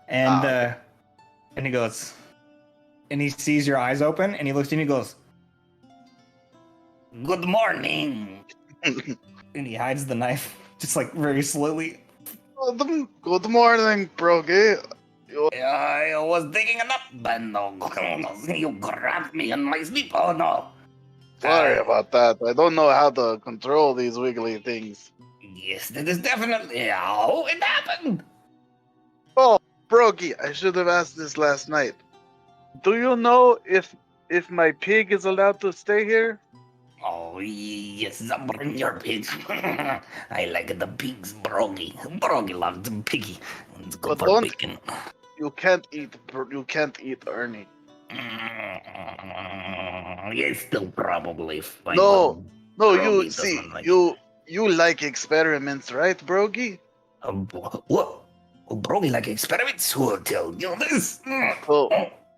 Speaker 1: And,
Speaker 6: okay.
Speaker 1: And he goes... And he sees your eyes open, and he looks at you and he goes... Good morning! And he hides the knife, just, like, very slowly.
Speaker 6: Good morning, Brogy.
Speaker 1: I was taking a nap, and you grabbed me in my sleep. Oh no!
Speaker 6: Sorry about that. I don't know how to control these wiggly things.
Speaker 1: Yes, that is definitely how it happened.
Speaker 6: Oh, Brogy, I should have asked this last night. Do you know if my pig is allowed to stay here?
Speaker 1: Oh yes, bring your pig. I like the pigs, Brogy. Brogy loves the piggy. It's good
Speaker 6: But
Speaker 1: for bacon.
Speaker 6: You can't eat Ernie.
Speaker 1: Yes, still probably fine.
Speaker 6: No,
Speaker 1: Brogy
Speaker 6: you
Speaker 1: doesn't
Speaker 6: see,
Speaker 1: like
Speaker 6: you You like experiments, right, Brogy?
Speaker 1: What? Probably like experiments. Who will tell you this?
Speaker 6: Well,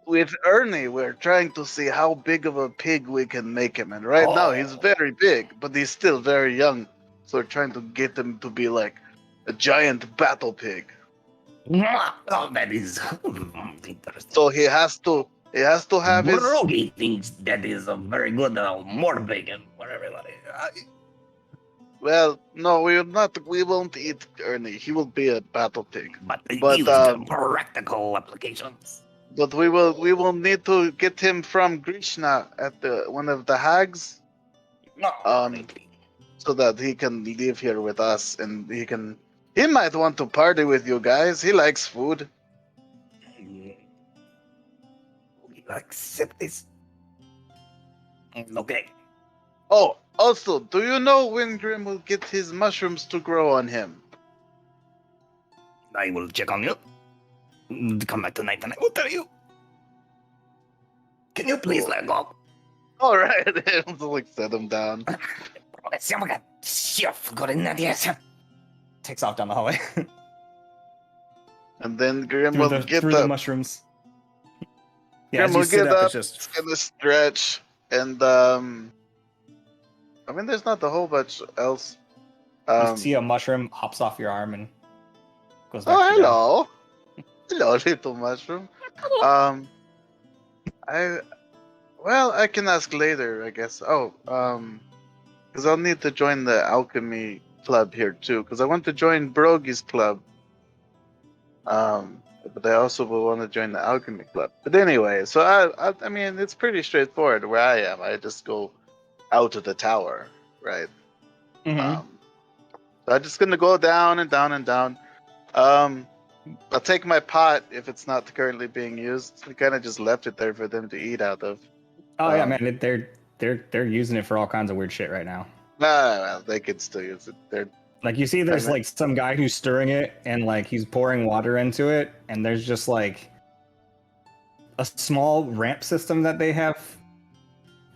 Speaker 6: with Ernie, we're trying to see how big of a pig we can make him. And right now, he's very big, but he's still very young. So we're trying to get him to be like a giant battle pig.
Speaker 1: Oh, that is interesting.
Speaker 6: So he has to have his.
Speaker 1: Brogy thinks that is a very good, more bacon for everybody.
Speaker 6: Well, no, we will not. We won't eat Ernie. He will be a battle pig.
Speaker 1: But
Speaker 6: But,
Speaker 1: used to practical applications.
Speaker 6: But we will need to get him from Grishna at one of the hags,
Speaker 1: No,
Speaker 6: so that he can live here with us, and he might want to party with you guys. He likes food.
Speaker 1: Accept this. Okay.
Speaker 6: Oh, also, do you know when Grim will get his mushrooms to grow on him?
Speaker 1: I will check on you. Come back tonight and I will tell you. Can you please let go?
Speaker 6: All right, I'll like set him down.
Speaker 1: Takes off down the hallway.
Speaker 6: And then Grim will get
Speaker 1: through the
Speaker 6: up.
Speaker 1: mushrooms. Yeah,
Speaker 6: Grim
Speaker 1: as you
Speaker 6: will
Speaker 1: sit
Speaker 6: get
Speaker 1: up,
Speaker 6: up,
Speaker 1: it's just
Speaker 6: gonna stretch, and I mean, there's not a whole bunch else.
Speaker 1: you see a mushroom hops off your arm and goes back.
Speaker 6: Oh,
Speaker 1: to your arm.
Speaker 6: hello. Hello, little mushroom. I can ask later, I guess. Oh, because I'll need to join the alchemy club here too, because I want to join Brogy's club. But I also will want to join the alchemy club. But anyway, so I mean, it's pretty straightforward where I am. I just go out of the tower, right?
Speaker 1: Mhm.
Speaker 6: So I'm just gonna go down and down and down. I'll take my pot if it's not currently being used. We kind of just left it there for them to eat out of.
Speaker 1: Oh yeah, man, they're using it for all kinds of weird shit right now.
Speaker 6: Well, they could still use it. They're
Speaker 1: Like you see, there's like some guy who's stirring it, and like he's pouring water into it, and there's just like a small ramp system that they have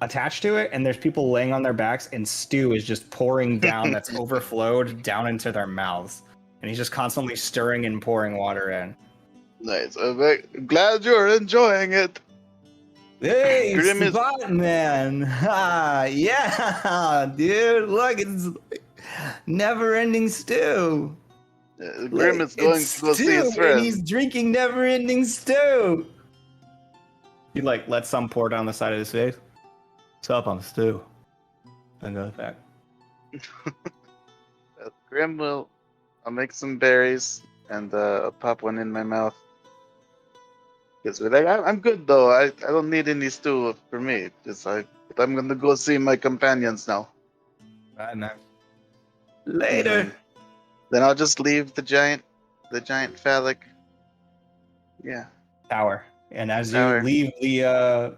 Speaker 1: attached to it, and there's people laying on their backs, and stew is just pouring down that's overflowed down into their mouths, and he's just constantly stirring and pouring water in.
Speaker 6: nice. I'm very glad you're enjoying it.
Speaker 1: Hey,
Speaker 6: Grim is-
Speaker 1: spot man! Ha, yeah, dude, look, it's never-ending stew.
Speaker 6: Grim is going to go see his
Speaker 1: And
Speaker 6: friend.
Speaker 1: he's drinking never-ending stew. He like lets some pour down the side of his face. What's up on stew? Then goes back.
Speaker 6: Grim will. I'll make some berries and I'll pop one in my mouth. Because I'm good though. I don't need any stew for me. I'm gonna go see my companions now.
Speaker 1: Right now. Later.
Speaker 6: Then I'll just leave the giant phallic. Yeah.
Speaker 1: Tower. And as
Speaker 6: Tower.
Speaker 1: you leave the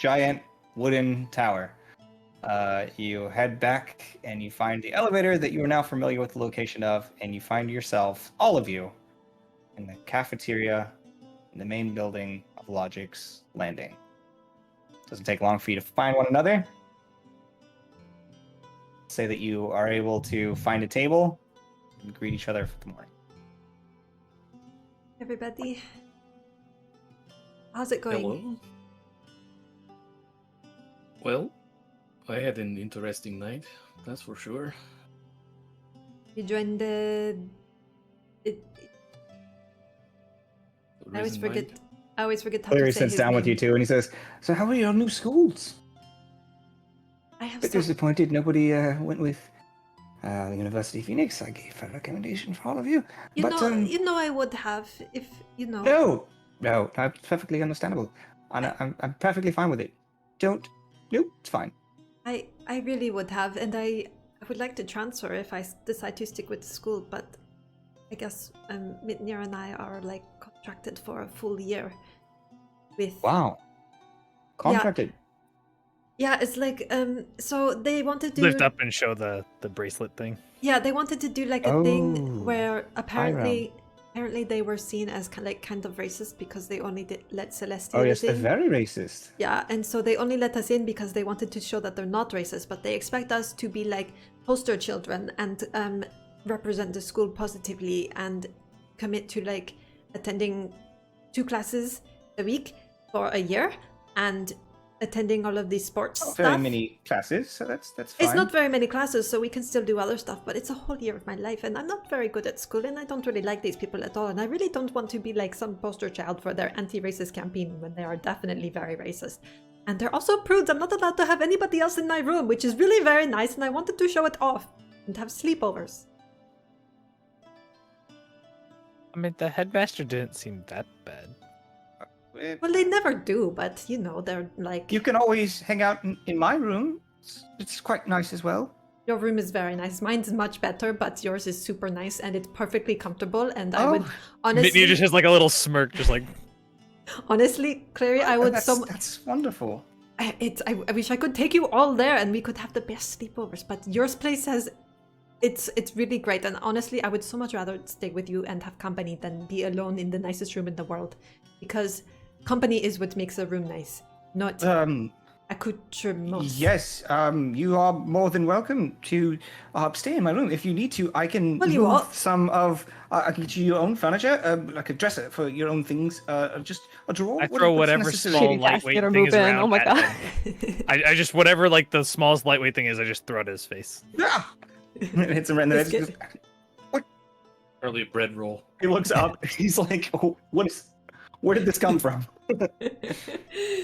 Speaker 1: giant wooden tower, you head back and you find the elevator that you are now familiar with the location of, and you find yourself, all of you, in the cafeteria in the main building of Logic's Landing. Doesn't take long for you to find one another. Say that you are able to find a table and greet each other for the morning.
Speaker 4: Everybody, how's it going?
Speaker 5: Hello. Well, I had an interesting night, that's for sure.
Speaker 4: You joined the. I always
Speaker 5: Risen
Speaker 4: forget.
Speaker 5: Mind.
Speaker 4: I always forget how
Speaker 1: Larry
Speaker 4: to say
Speaker 1: sits
Speaker 4: his
Speaker 1: down with
Speaker 4: name.
Speaker 1: you two and he says, "So how are your new schools?"
Speaker 4: I have
Speaker 1: Bit
Speaker 4: some.
Speaker 1: disappointed nobody went with the University of Phoenix. I gave a recommendation for all of you.
Speaker 4: You
Speaker 1: but,
Speaker 4: know, I would have if you know.
Speaker 1: No, that's perfectly understandable. I'm perfectly fine with it. Nope, it's fine.
Speaker 4: I really would have, and I would like to transfer if I decide to stick with the school, but I guess Mitnir and I are like contracted for a full year. With
Speaker 1: Wow. Contracted.
Speaker 4: yeah, it's like so they wanted to
Speaker 2: Lift up and show the bracelet thing.
Speaker 4: Yeah, they wanted to do like a thing
Speaker 1: Oh,
Speaker 4: where apparently apparently they were seen as kind of racist because they only let
Speaker 1: Oh
Speaker 4: Celestials
Speaker 1: yes, they're
Speaker 4: in.
Speaker 1: very racist.
Speaker 4: Yeah, and so they only let us in because they wanted to show that they're not racist, but they expect us to be like poster children and represent the school positively and commit to like attending 2 classes a week for a year and attending all of these sports
Speaker 1: Not
Speaker 4: stuff.
Speaker 1: very many classes, so that's fine.
Speaker 4: It's not very many classes, so we can still do other stuff, but it's a whole year of my life, and I'm not very good at school, and I don't really like these people at all, and I really don't want to be like some poster child for their anti-racist campaign when they are definitely very racist. And they're also prudes. I'm not allowed to have anybody else in my room, which is really very nice, and I wanted to show it off and have sleepovers.
Speaker 2: I mean, the headmaster didn't seem that bad.
Speaker 4: Well, they never do, but you know, they're like...
Speaker 1: You can always hang out in my room. It's quite nice as well.
Speaker 4: Your room is very nice. Mine's much better, but yours is super nice and it's perfectly comfortable. And I would honestly...
Speaker 2: Mitni just has like a little smirk, just like...
Speaker 4: Honestly, Clary, I would
Speaker 1: That's wonderful.
Speaker 4: I wish I could take you all there and we could have the best sleepovers, but yours place has... It's really great, and honestly, I would so much rather stay with you and have company than be alone in the nicest room in the world. Because company is what makes a room nice, not accoutrements.
Speaker 1: Yes, you are more than welcome to stay in my room. If you need to, I can
Speaker 4: Well, you
Speaker 1: move
Speaker 4: are.
Speaker 1: some of... I can get you your own furniture, like a dresser for your own things, just a drawer.
Speaker 2: I throw
Speaker 1: what's
Speaker 2: whatever
Speaker 1: necessary?
Speaker 2: small
Speaker 3: Shitty
Speaker 2: lightweight
Speaker 3: basket or
Speaker 2: thing is
Speaker 3: move in.
Speaker 2: around.
Speaker 3: Oh my
Speaker 2: at
Speaker 3: god.
Speaker 2: him. I just, whatever like the smallest lightweight thing is, I just throw it at his face.
Speaker 1: Ah! It hits him right in the head.
Speaker 4: Biscuit.
Speaker 1: He goes,
Speaker 5: Early bread roll.
Speaker 1: He looks up. He's like, oh, where did this come from?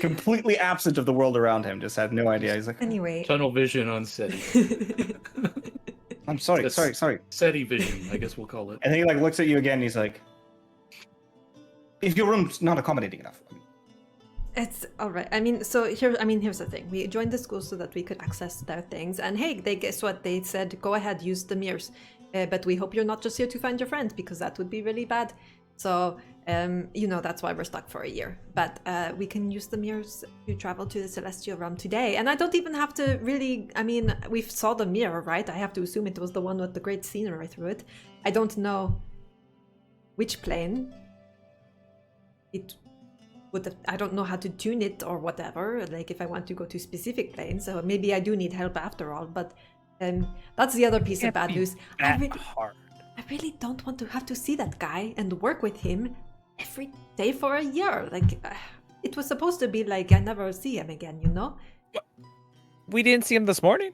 Speaker 1: Completely absent of the world around him. Just had no idea. He's like,
Speaker 4: Anyway.
Speaker 5: Tunnel vision on SETI.
Speaker 1: I'm sorry.
Speaker 5: That's- SETI vision, I guess we'll call it.
Speaker 1: And then he like looks at you again. And he's like, if your room's not accommodating enough.
Speaker 4: It's all right. Here's the thing. We joined the school so that we could access their things. And hey, guess what? They said, go ahead, use the mirrors. But we hope you're not just here to find your friends, because that would be really bad. So, that's why we're stuck for a year. But we can use the mirrors to travel to the Celestial Realm today. And I don't even have to really... we saw the mirror, right? I have to assume it was the one with the great scenery through it. I don't know which plane it... I don't know how to tune it or whatever, like if I want to go to specific planes, so maybe I do need help after all, but that's the other piece of bad news. I really don't want to have to see that guy and work with him every day for a year. Like, it was supposed to be like I never see him again, you know?
Speaker 2: We didn't see him this morning.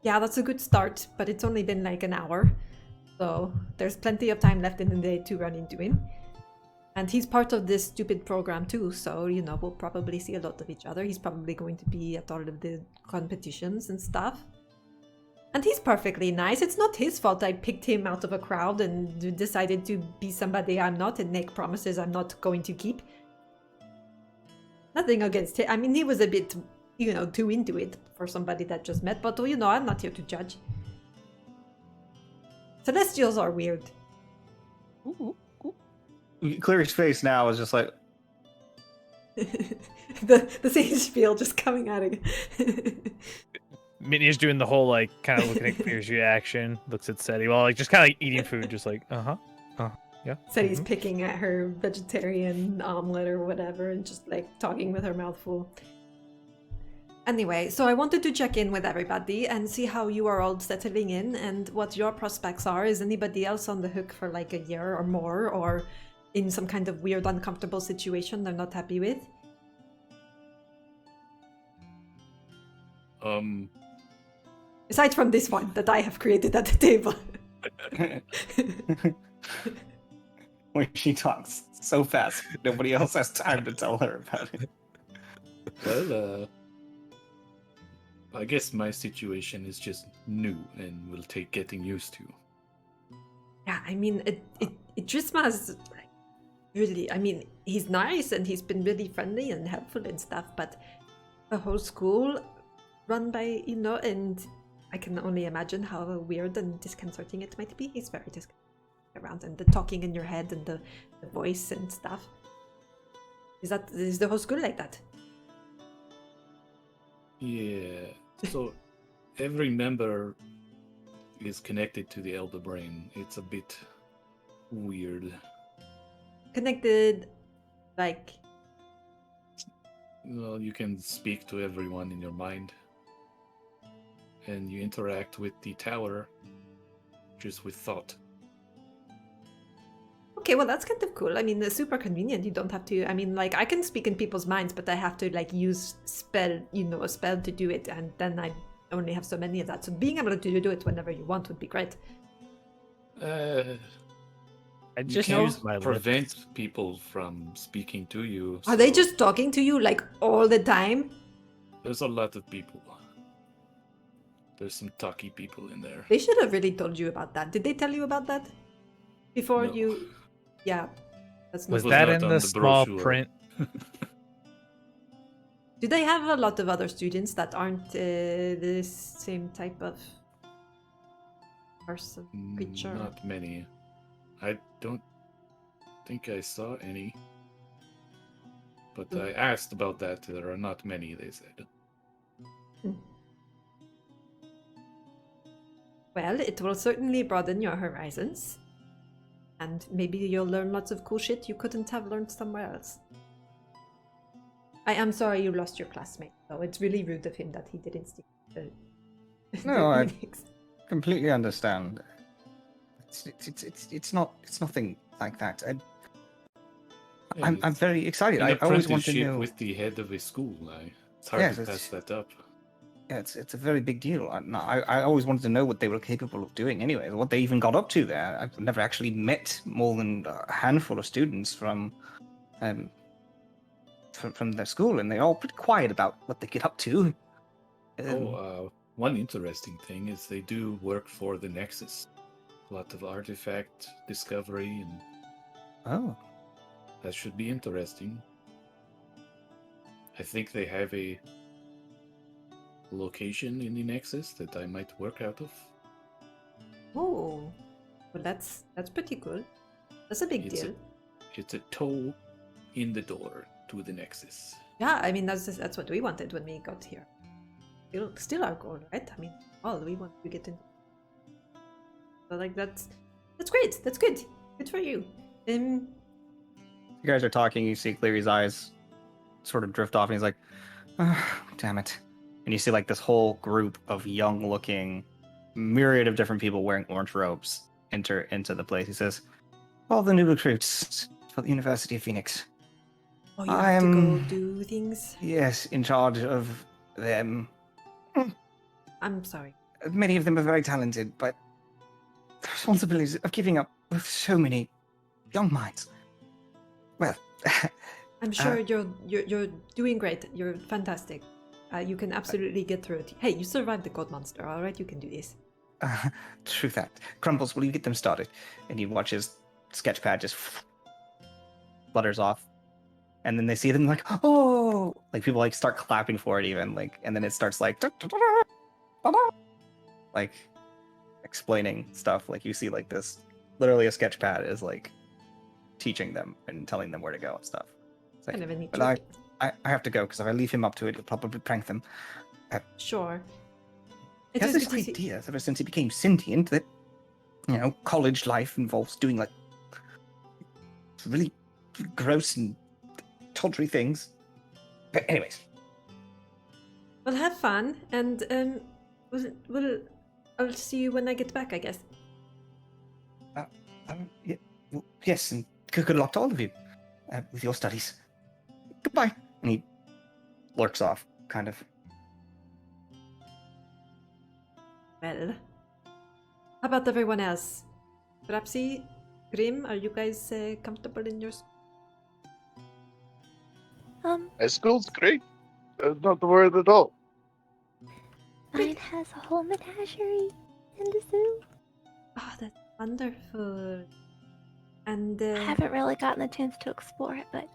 Speaker 4: Yeah, that's a good start, but it's only been like an hour, so there's plenty of time left in the day to run into him. And he's part of this stupid program too, so, we'll probably see a lot of each other. He's probably going to be at all of the competitions and stuff. And he's perfectly nice. It's not his fault I picked him out of a crowd and decided to be somebody I'm not and make promises I'm not going to keep. Nothing against him. He was a bit, too into it for somebody that just met, but, I'm not here to judge. Celestials are weird.
Speaker 2: Ooh.
Speaker 1: Cleary's face now is just like,
Speaker 4: the same spiel just coming out again.
Speaker 2: Mitni is doing the whole like kind of looking at Clear's reaction, looks at SETI while like just kind of like eating food, just like yeah.
Speaker 4: Seti's picking at her vegetarian omelet or whatever and just like talking with her mouth full. Anyway, so I wanted to check in with everybody and see how you are all settling in and what your prospects are. Is anybody else on the hook for like a year or more, or in some kind of weird, uncomfortable situation they're not happy with? Aside from this one that I have created at the table.
Speaker 1: when she talks so fast, nobody else has time to tell her about it.
Speaker 5: Well, I guess my situation is just new and will take getting used to.
Speaker 4: Yeah, Trisma's really, he's nice and he's been really friendly and helpful and stuff, but a whole school run by, and I can only imagine how weird and disconcerting it might be. He's very disconcerting around, and the talking in your head and the voice and stuff. Is the whole school like that?
Speaker 5: Yeah, so every member is connected to the Elder Brain. It's a bit weird.
Speaker 4: Connected, like,
Speaker 5: Well, you can speak to everyone in your mind, and you interact with the tower just with thought.
Speaker 4: okay, well, that's kind of cool. I mean, it's super convenient. You don't have to. I mean, like, I can speak in people's minds, but I have to like use a spell to do it, and then I only have so many of that. So being able to do it whenever you want would be great.
Speaker 2: I
Speaker 5: You
Speaker 2: just
Speaker 5: can't
Speaker 2: use my
Speaker 5: prevent
Speaker 2: lips.
Speaker 5: people from speaking to you.
Speaker 4: Are they
Speaker 5: so
Speaker 4: just talking to you like all the time?
Speaker 5: There's a lot of people. There's some talky people in there.
Speaker 4: They should have really told you about that. Did they tell you about that before
Speaker 5: No.
Speaker 4: you? Yeah, that's not.
Speaker 2: Was
Speaker 5: was
Speaker 2: that
Speaker 5: not
Speaker 2: in
Speaker 5: on
Speaker 2: the
Speaker 5: the
Speaker 2: small
Speaker 5: brochure.
Speaker 2: print?
Speaker 4: Do they have a lot of other students that aren't this same type of person, creature?
Speaker 5: Not many. I don't think I saw any. But I asked about that. There are not many, they said.
Speaker 4: Well, it will certainly broaden your horizons. And maybe you'll learn lots of cool shit you couldn't have learned somewhere else. I am sorry you lost your classmate, though. It's really rude of him that he didn't stick to the
Speaker 1: No, I-
Speaker 4: Phoenix.
Speaker 1: Completely understand. It's nothing like that. I'm very excited.
Speaker 5: An
Speaker 1: I always want to
Speaker 5: apprenticeship
Speaker 1: know.
Speaker 5: with the head of a school. It's hard
Speaker 1: Yes,
Speaker 5: to
Speaker 1: it's-
Speaker 5: pass that up.
Speaker 1: Yeah, it's a very big deal. I always wanted to know what they were capable of doing. Anyway, what they even got up to there. I've never actually met more than a handful of students from their school, and they're all pretty quiet about what they get up to.
Speaker 5: One interesting thing is they do work for the Nexus. A lot of artifact discovery, and
Speaker 1: Oh,
Speaker 5: that should be interesting. I think they have a location in the Nexus that I might work out of.
Speaker 4: Oh, well, that's pretty cool. That's a big
Speaker 5: It's
Speaker 4: deal.
Speaker 5: It's a toe in the door to the Nexus.
Speaker 4: Yeah, I mean that's what we wanted when we got here. Still our goal, right? I mean, all we want to get in. So like that's great. That's good. Good for you.
Speaker 1: you guys are talking. You see Cleary's eyes sort of drift off, and he's like, oh, "Damn it!" And you see like this whole group of young-looking, myriad of different people wearing orange robes enter into the place. He says, "All the new recruits for the University of Phoenix.
Speaker 4: Oh, you
Speaker 1: I
Speaker 4: have to go
Speaker 1: am-
Speaker 4: do things.
Speaker 1: Yes, in charge of them.
Speaker 4: I'm sorry.
Speaker 1: Many of them are very talented, but the responsibilities of keeping up with so many young minds. Well,
Speaker 4: I'm sure you're doing great. You're fantastic. You can absolutely get through it. Hey, you survived the cold monster. All right, you can do this.
Speaker 1: true that. Crumbles, will you get them started? And you watch his sketchpad just flutters off. And then they see them like, oh, like people like start clapping for it even, like, and then it starts like, like explaining stuff. Like you see like this, literally a sketchpad is like teaching them and telling them where to go and stuff. It's like,
Speaker 4: Kind of a neat
Speaker 1: but I,
Speaker 4: trick.
Speaker 1: I have to go because if I leave him up to it, he'll probably prank them.
Speaker 4: Sure.
Speaker 1: He
Speaker 4: It
Speaker 1: has
Speaker 4: is
Speaker 1: this
Speaker 4: good to see.
Speaker 1: idea ever since he became sentient that, college life involves doing like really gross and tawdry things. But anyways,
Speaker 4: Well, have fun, and I'll see you when I get back, I guess.
Speaker 1: yes, and good luck to all of you with your studies. Goodbye. And he lurks off, kind of.
Speaker 4: Well, how about everyone else? Rapsy, Grim, are you guys comfortable in your?
Speaker 6: My school's great. Not worried at all.
Speaker 3: Mine has a whole menagerie and a zoo.
Speaker 4: Oh, that's wonderful. And
Speaker 3: I haven't really gotten the chance to explore it, but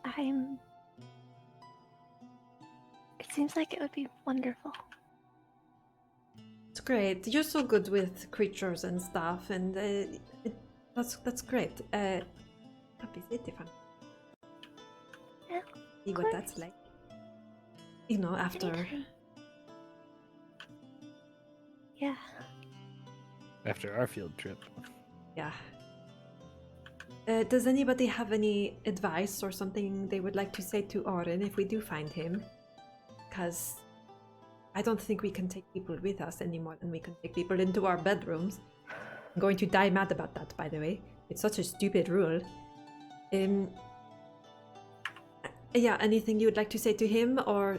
Speaker 3: it seems like it would be wonderful.
Speaker 4: it's great. You're so good with creatures and stuff, and that's great. I'll visit if I'm.
Speaker 3: Yeah,
Speaker 4: See what that's
Speaker 3: course.
Speaker 4: like. After.
Speaker 3: Anytime. Yeah.
Speaker 2: After our field trip.
Speaker 4: Yeah. Does anybody have any advice or something they would like to say to Orin if we do find him? Because I don't think we can take people with us any more than we can take people into our bedrooms. I'm going to die mad about that, by the way. It's such a stupid rule. Yeah, anything you would like to say to him, or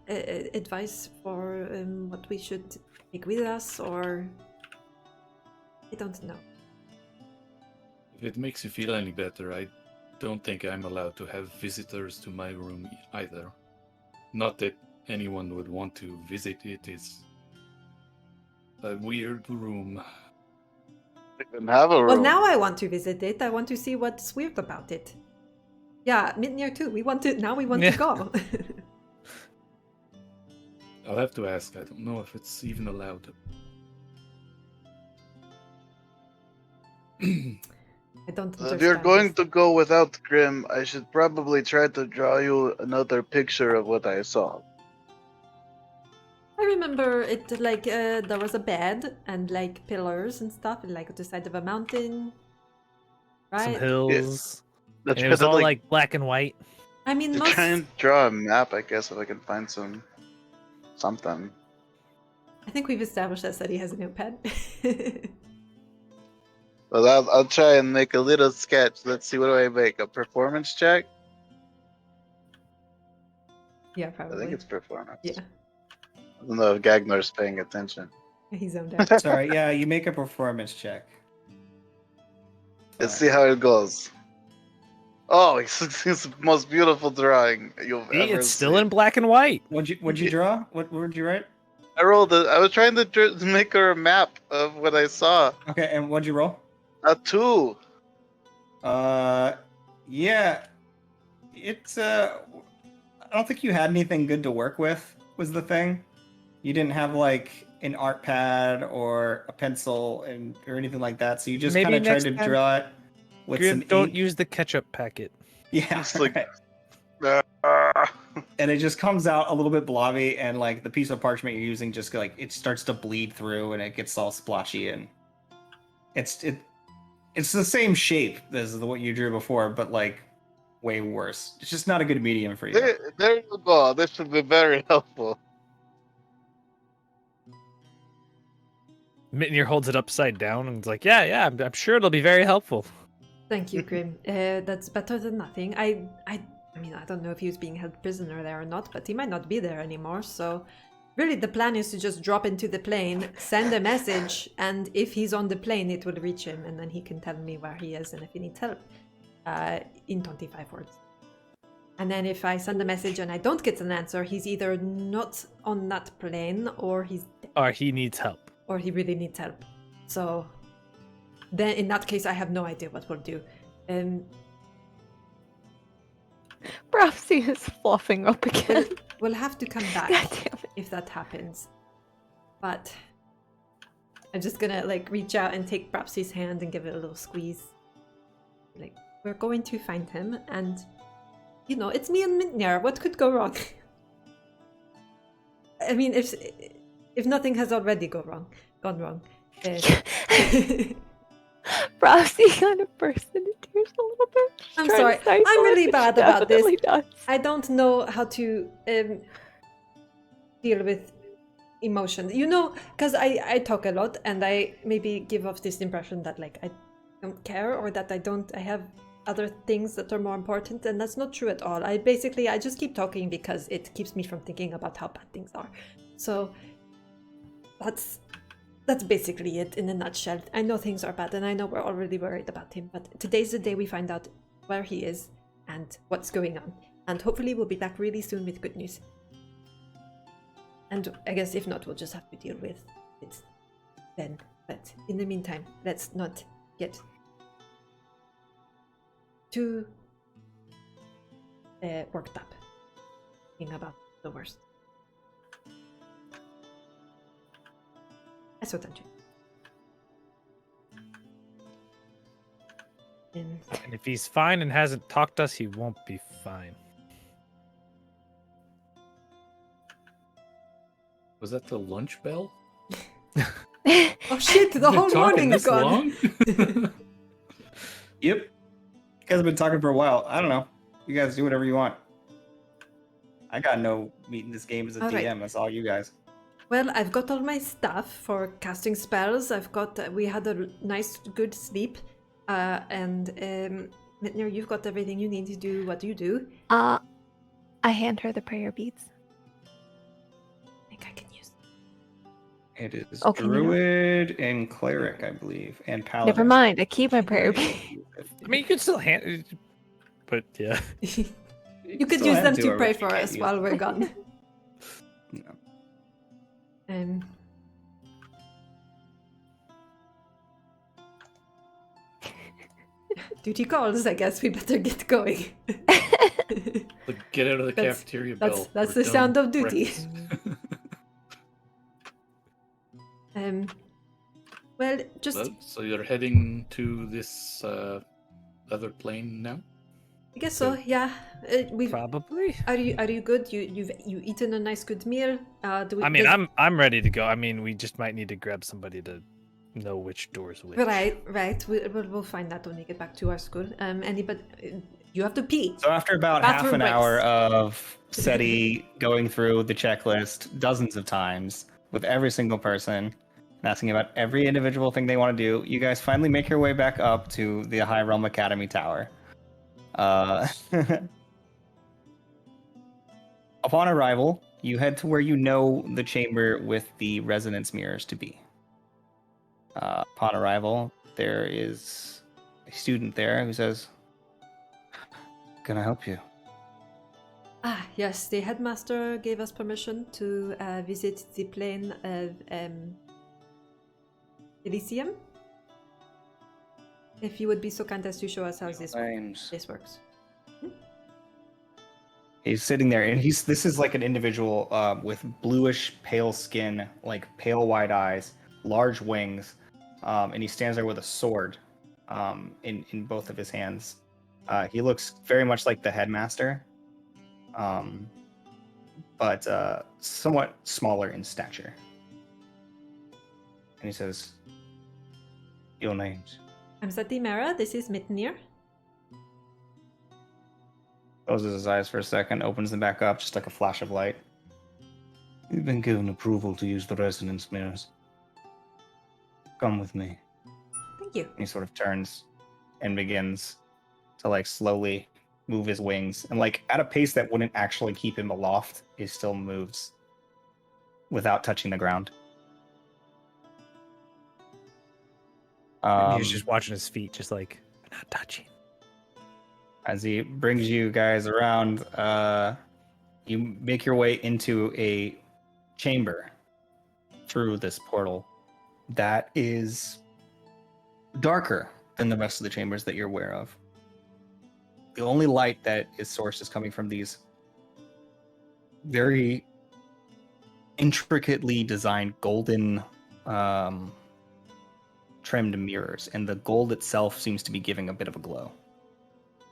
Speaker 4: advice for what we should take with us, or I don't know.
Speaker 5: If it makes you feel any better, I don't think I'm allowed to have visitors to my room either. Not that anyone would want to visit it. It's a weird room.
Speaker 6: Even have a room.
Speaker 4: Well, now I want to visit it. I want to see what's weird about it. Yeah, Midnier too. We want to
Speaker 2: Yeah.
Speaker 4: go.
Speaker 5: I'll have to ask. I don't know if it's even allowed.
Speaker 4: I don't
Speaker 6: If
Speaker 4: understand
Speaker 6: you're going
Speaker 4: this.
Speaker 6: to go without Grim, I should probably try to draw you another picture of what I saw.
Speaker 4: I remember it like there was a bed and like pillars and stuff, and like at the side of a mountain,
Speaker 2: Some
Speaker 4: right?
Speaker 2: hills.
Speaker 6: I'll
Speaker 2: And it
Speaker 6: try
Speaker 2: was
Speaker 6: to,
Speaker 2: all like black and white.
Speaker 4: I mean,
Speaker 6: to
Speaker 4: most
Speaker 6: try and draw a map, I guess, if I can find something.
Speaker 4: I think we've established that he has a notepad.
Speaker 6: Well, I'll try and make a little sketch. Let's see, what do I make? A performance check?
Speaker 4: Yeah,
Speaker 6: I
Speaker 4: probably.
Speaker 6: think it's performance.
Speaker 4: Yeah,
Speaker 6: I don't know if Gagnor's paying attention.
Speaker 4: he's zoned out.
Speaker 1: Sorry, yeah, you make a performance check.
Speaker 6: Let's see how it goes. Oh, it's the most beautiful drawing you've
Speaker 2: See,
Speaker 6: ever
Speaker 2: it's still
Speaker 6: seen.
Speaker 2: in black and white.
Speaker 1: What'd you draw? What would you write?
Speaker 6: I rolled it. I was trying to make her a map of what I saw.
Speaker 1: Okay, and what'd you roll?
Speaker 6: A 2.
Speaker 1: Yeah, it's I don't think you had anything good to work with. Was the thing? You didn't have like an art pad or a pencil or anything like that. So you just
Speaker 2: Maybe
Speaker 1: kind of tried
Speaker 2: next
Speaker 1: to
Speaker 2: time,
Speaker 1: draw it with some
Speaker 2: Don't
Speaker 1: ink.
Speaker 2: use the ketchup packet.
Speaker 1: Yeah,
Speaker 6: It's like-
Speaker 1: right. And it just comes out a little bit blobby, and like the piece of parchment you're using just like it starts to bleed through, and it gets all splotchy, and it's the same shape as what you drew before, but like way worse. It's just not a good medium for you.
Speaker 6: There you go. This should be very helpful.
Speaker 2: Mitnier holds it upside down and is like, yeah, I'm sure it'll be very helpful.
Speaker 4: Thank you, Grim. That's better than nothing. I mean, I don't know if he was being held prisoner there or not, but he might not be there anymore. So, really, the plan is to just drop into the plane, send a message, and if he's on the plane, it will reach him, and then he can tell me where he is and if he needs help. In 25 words. And then if I send a message and I don't get an answer, he's either not on that plane or he's dead.
Speaker 2: Or he needs help.
Speaker 4: Or he really needs help. So then in that case, I have no idea what we'll do.
Speaker 3: Brapsy is fluffing up again.
Speaker 4: We'll have to come back
Speaker 3: God damn it.
Speaker 4: if that happens. But I'm just gonna like reach out and take Brapsy's hand and give it a little squeeze. Like, we're going to find him, and you know, it's me and Mintnir. What could go wrong? I mean, if nothing has already gone wrong.
Speaker 3: Brapsy kind of burst into tears a little bit. She's
Speaker 4: I'm
Speaker 3: trying
Speaker 4: sorry.
Speaker 3: to stifle
Speaker 4: I'm really
Speaker 3: it, but
Speaker 4: bad
Speaker 3: she
Speaker 4: about this.
Speaker 3: definitely does.
Speaker 4: I don't know how to deal with emotion. You know, because I talk a lot, and I maybe give off this impression that like I don't care, or that I have other things that are more important, and that's not true at all. I just keep talking because it keeps me from thinking about how bad things are. So that's basically it in a nutshell. I know things are bad, and I know we're already worried about him, but today's the day we find out where he is and what's going on, and hopefully we'll be back really soon with good news. And I guess if not, we'll just have to deal with it then. But in the meantime, let's not get too worked up thinking about the worst. That's what I'm doing.
Speaker 2: And if he's fine and hasn't talked to us, he won't be fine.
Speaker 5: Was that the lunch bell?
Speaker 4: Oh shit, the whole
Speaker 5: Been talking
Speaker 4: morning's
Speaker 5: this
Speaker 4: gone.
Speaker 5: long?
Speaker 1: Yep. guys have been talking for a while. I don't know. You guys do whatever you want. I got no meat in this game as a
Speaker 4: All
Speaker 1: DM.
Speaker 4: right.
Speaker 1: That's all you guys.
Speaker 4: Well, I've got all my stuff for casting spells. I've got. We had a nice, good sleep, and Mitnir, you've got everything you need to do what you do.
Speaker 3: I hand her the prayer beads.
Speaker 4: I think I can use.
Speaker 1: It is
Speaker 3: Oh, can you not?
Speaker 1: druid and cleric, I believe, and paladin.
Speaker 3: Never mind. I keep my prayer beads.
Speaker 2: I mean, you could still hand, but yeah.
Speaker 4: You could
Speaker 1: still
Speaker 4: use
Speaker 1: have
Speaker 4: them
Speaker 1: to,
Speaker 4: to
Speaker 1: or
Speaker 4: pray
Speaker 1: you
Speaker 4: for
Speaker 1: can't
Speaker 4: us
Speaker 1: use
Speaker 4: while
Speaker 1: them.
Speaker 4: we're gone.
Speaker 1: No.
Speaker 4: Um. Duty calls. I guess we better get going.
Speaker 5: Like, get out of the
Speaker 4: That's-
Speaker 5: cafeteria,
Speaker 4: that's-
Speaker 5: Bill.
Speaker 4: that's
Speaker 5: We're
Speaker 4: the sound
Speaker 5: done
Speaker 4: of duty.
Speaker 5: breakfast.
Speaker 4: Well, just
Speaker 5: Well, so you're heading to this other plane now?
Speaker 4: I guess so. Yeah. We've.
Speaker 2: Probably.
Speaker 4: Are you good? You've eaten a nice good meal. Do we,
Speaker 2: I mean,
Speaker 4: does-
Speaker 2: I'm ready to go. I mean, we just might need to grab somebody to know which door's which.
Speaker 4: Right. We'll find that when we get back to our school. Anybody, you have to pee.
Speaker 1: So after about half
Speaker 4: Bathroom
Speaker 1: an
Speaker 4: breaks.
Speaker 1: hour of SETI going through the checklist dozens of times with every single person and asking about every individual thing they want to do, you guys finally make your way back up to the High Realm Academy Tower. Upon arrival, you head to where you know the chamber with the resonance mirrors to be. Upon arrival, there is a student there who says, "Can I help you?"
Speaker 4: Ah, yes. The headmaster gave us permission to visit the plane of Elysium. If you would be so kind as to show us how this works.
Speaker 1: He's sitting there, and this is like an individual with bluish pale skin, like pale white eyes, large wings, and he stands there with a sword in both of his hands. He looks very much like the headmaster, but somewhat smaller in stature. And he says, "Your names?"
Speaker 4: I'm Satimera. This is Mitnir.
Speaker 1: Closes his eyes for a second, opens them back up, just like a flash of light. "You've been given approval to use the resonance mirrors. Come with me."
Speaker 4: Thank you.
Speaker 1: And he sort of turns and begins to like slowly move his wings, and like at a pace that wouldn't actually keep him aloft, he still moves without touching the ground.
Speaker 2: He's just watching his feet, just like, "I'm not touching."
Speaker 1: As he brings you guys around, you make your way into a chamber through this portal that is darker than the rest of the chambers that you're aware of. The only light that is sourced is coming from these very intricately designed golden trimmed mirrors, and the gold itself seems to be giving a bit of a glow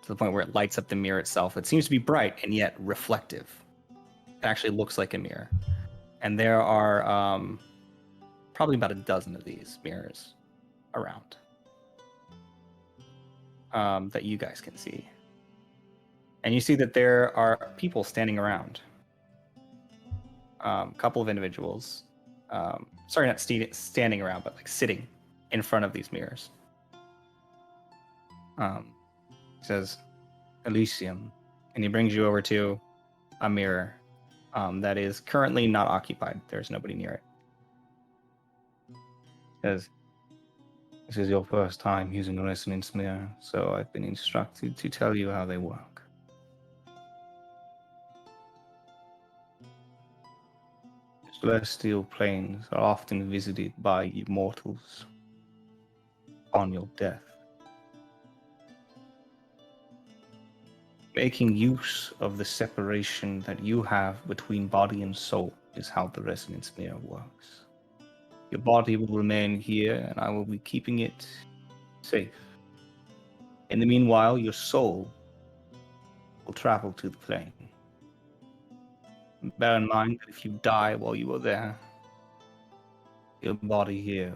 Speaker 1: to the point where it lights up the mirror itself. It seems to be bright and yet reflective. It actually looks like a mirror. And there are probably about a dozen of these mirrors around that you guys can see. And you see that there are people standing around. A couple of individuals. Sorry, not standing around, but like sitting in front of these mirrors. He says, "Elysium," and he brings you over to a mirror that is currently not occupied. There's nobody near it. He says, "This is your first time using a resonance mirror, so I've been instructed to tell you how they work. Celestial planes are often visited by immortals on your death. Making use of the separation that you have between body and soul is how the resonance mirror works. Your body will remain here, and I will be keeping it safe. In the meanwhile, your soul will travel to the plane. Bear in mind that if you die while you are there, your body here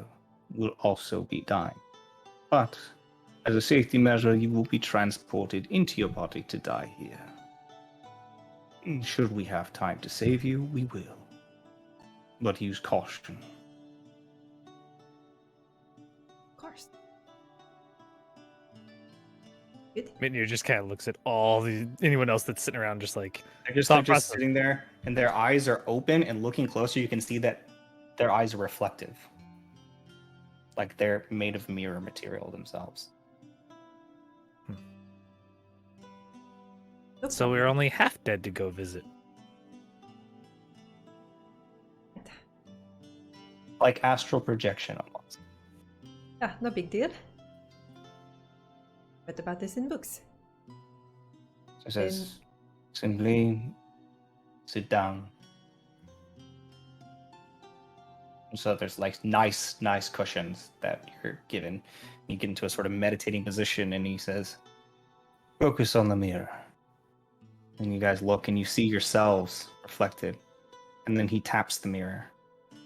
Speaker 1: will also be dying. But As a safety measure, you will be transported into your body to die here. Should we have time to save you, we will. But use caution.
Speaker 4: Of course.
Speaker 2: Mitnir just kind of looks at anyone else that's sitting around, just like
Speaker 1: They're just
Speaker 2: thought process.
Speaker 1: sitting there, and their eyes are open, and looking closer, you can see that their eyes are reflective. Like they're made of mirror material themselves.
Speaker 2: So we're only half dead to go visit.
Speaker 1: Like astral projection almost.
Speaker 4: Yeah, no big deal. What about this in books?
Speaker 1: So it says, simply sit down. So there's like nice cushions that you're given. You get into a sort of meditating position, and he says, focus on the mirror. And you guys look, and you see yourselves reflected. And then he taps the mirror,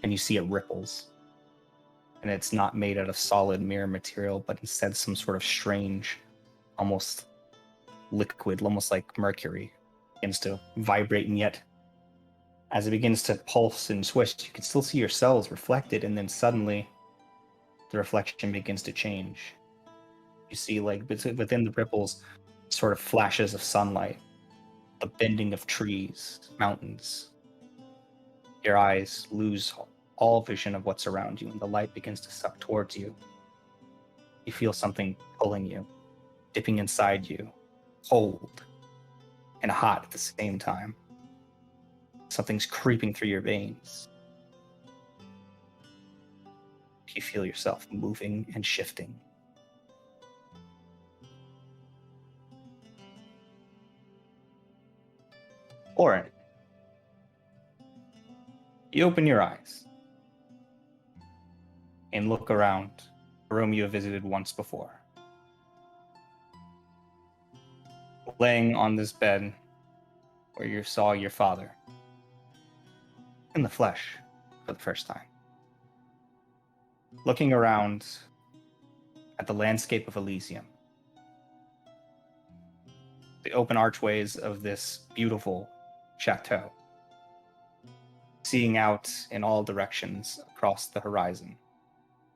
Speaker 1: and you see it ripples. And it's not made out of solid mirror material, but instead some sort of strange, almost liquid, almost like mercury, begins to vibrate, and yet as it begins to pulse and twist, you can still see yourselves reflected, and then suddenly the reflection begins to change. You see, like, within the ripples, sort of flashes of sunlight, the bending of trees, mountains. Your eyes lose all vision of what's around you, and the light begins to suck towards you. You feel something pulling you, dipping inside you, cold and hot at the same time. Something's creeping through your veins. You feel yourself moving and shifting. Oren, you open your eyes and look around a room you have visited once before. Laying on this bed where you saw your father in the flesh for the first time. Looking around at the landscape of Elysium. The open archways of this beautiful chateau. Seeing out in all directions across the horizon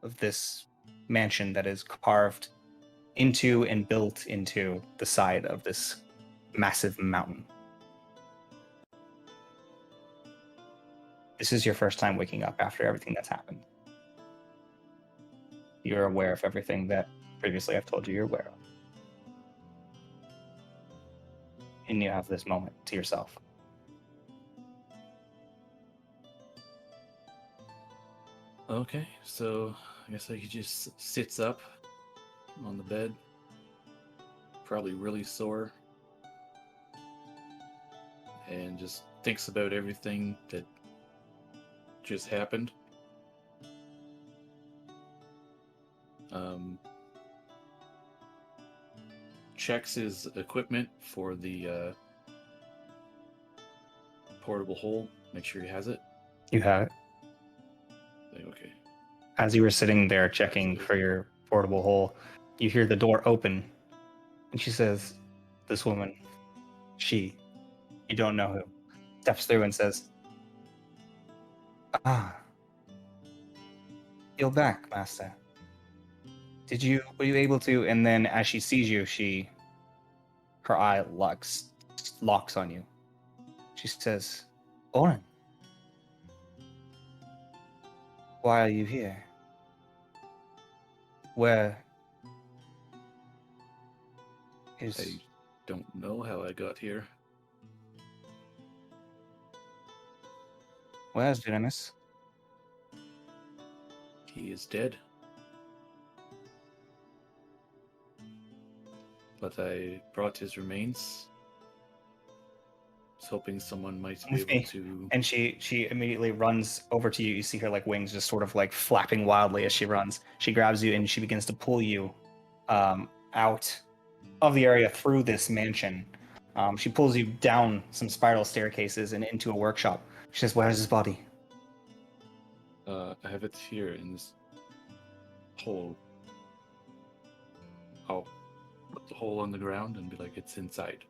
Speaker 1: of this mansion that is carved into and built into the side of this massive mountain. This is your first time waking up after everything that's happened. You're aware of everything that previously I've told you you're aware of. And you have this moment to yourself.
Speaker 5: Okay, so I guess he just sits up on the bed, probably really sore, and just thinks about everything that just happened. Checks his equipment for the portable hole, make sure he has it.
Speaker 1: You have it.
Speaker 5: Okay.
Speaker 1: As you were sitting there checking for your portable hole, you hear the door open, and she says, this woman, you don't know who, steps through and says, you're back, master. Were you able to? And then as she sees you, her eye locks on you. She says, Oren, why are you here? Where is...
Speaker 5: I don't know how I got here.
Speaker 1: Where's Didymus?
Speaker 5: He is dead. But I brought his remains. I was hoping someone might be able to...
Speaker 1: And she immediately runs over to you. You see her like wings just sort of like flapping wildly as she runs. She grabs you and she begins to pull you out of the area through this mansion. She pulls you down some spiral staircases and into a workshop. She says, where's his body?
Speaker 5: I have it here in this hole I'll put the hole in the ground and be like, it's inside.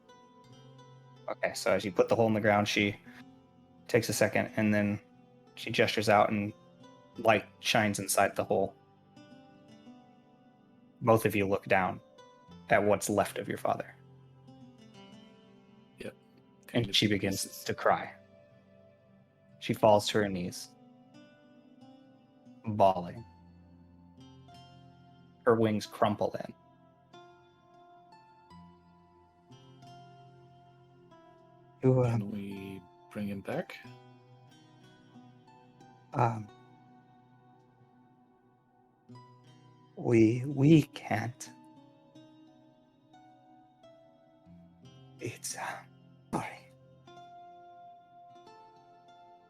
Speaker 1: Okay, so as you put the hole in the ground, she takes a second and then she gestures out and light shines inside the hole. Both of you look down at what's left of your father.
Speaker 5: Yep.
Speaker 1: And she begins
Speaker 5: pieces.
Speaker 1: to cry. She falls to her knees, bawling. Her wings crumple in.
Speaker 5: Can we bring him back?
Speaker 1: We can't. It's sorry.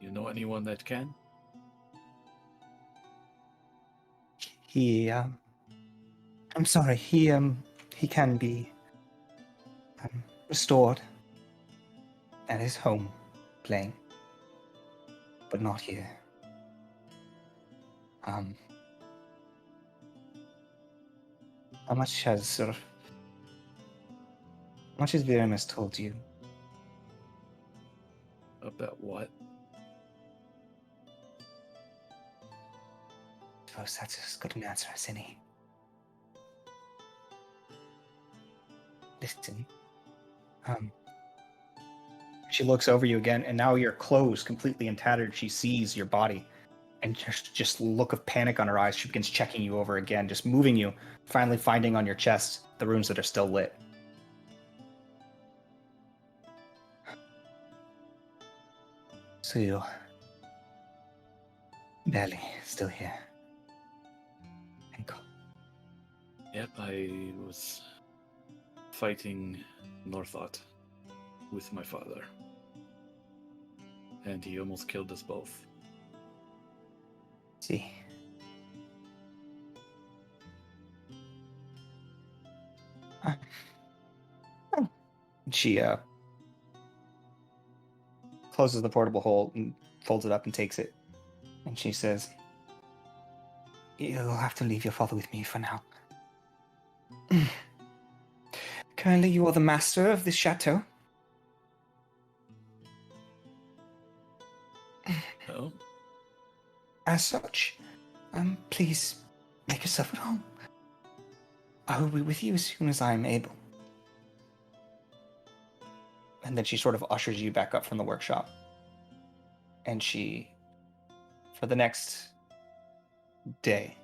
Speaker 5: You know anyone that can?
Speaker 1: He I'm sorry. He can be restored at his home playing, but not here. How much has how much has Viramus told you?
Speaker 5: About what?
Speaker 1: Oh, that's as good an answer as any. Listen. She looks over you again, and now your clothes completely and tattered. She sees your body, and just look of panic on her eyes. She begins checking you over again, just moving you, finally finding on your chest the runes that are still lit. So you barely still here.
Speaker 5: Yep, I was fighting Northot with my father. And he almost killed us both.
Speaker 1: See. She closes the portable hole and folds it up and takes it. And she says, "You'll have to leave your father with me for now. Currently, you are the master of this chateau."
Speaker 5: Oh?
Speaker 1: As such, please make yourself at home. I will be with you as soon as I am able. And then she sort of ushers you back up from the workshop. And she, for the next day,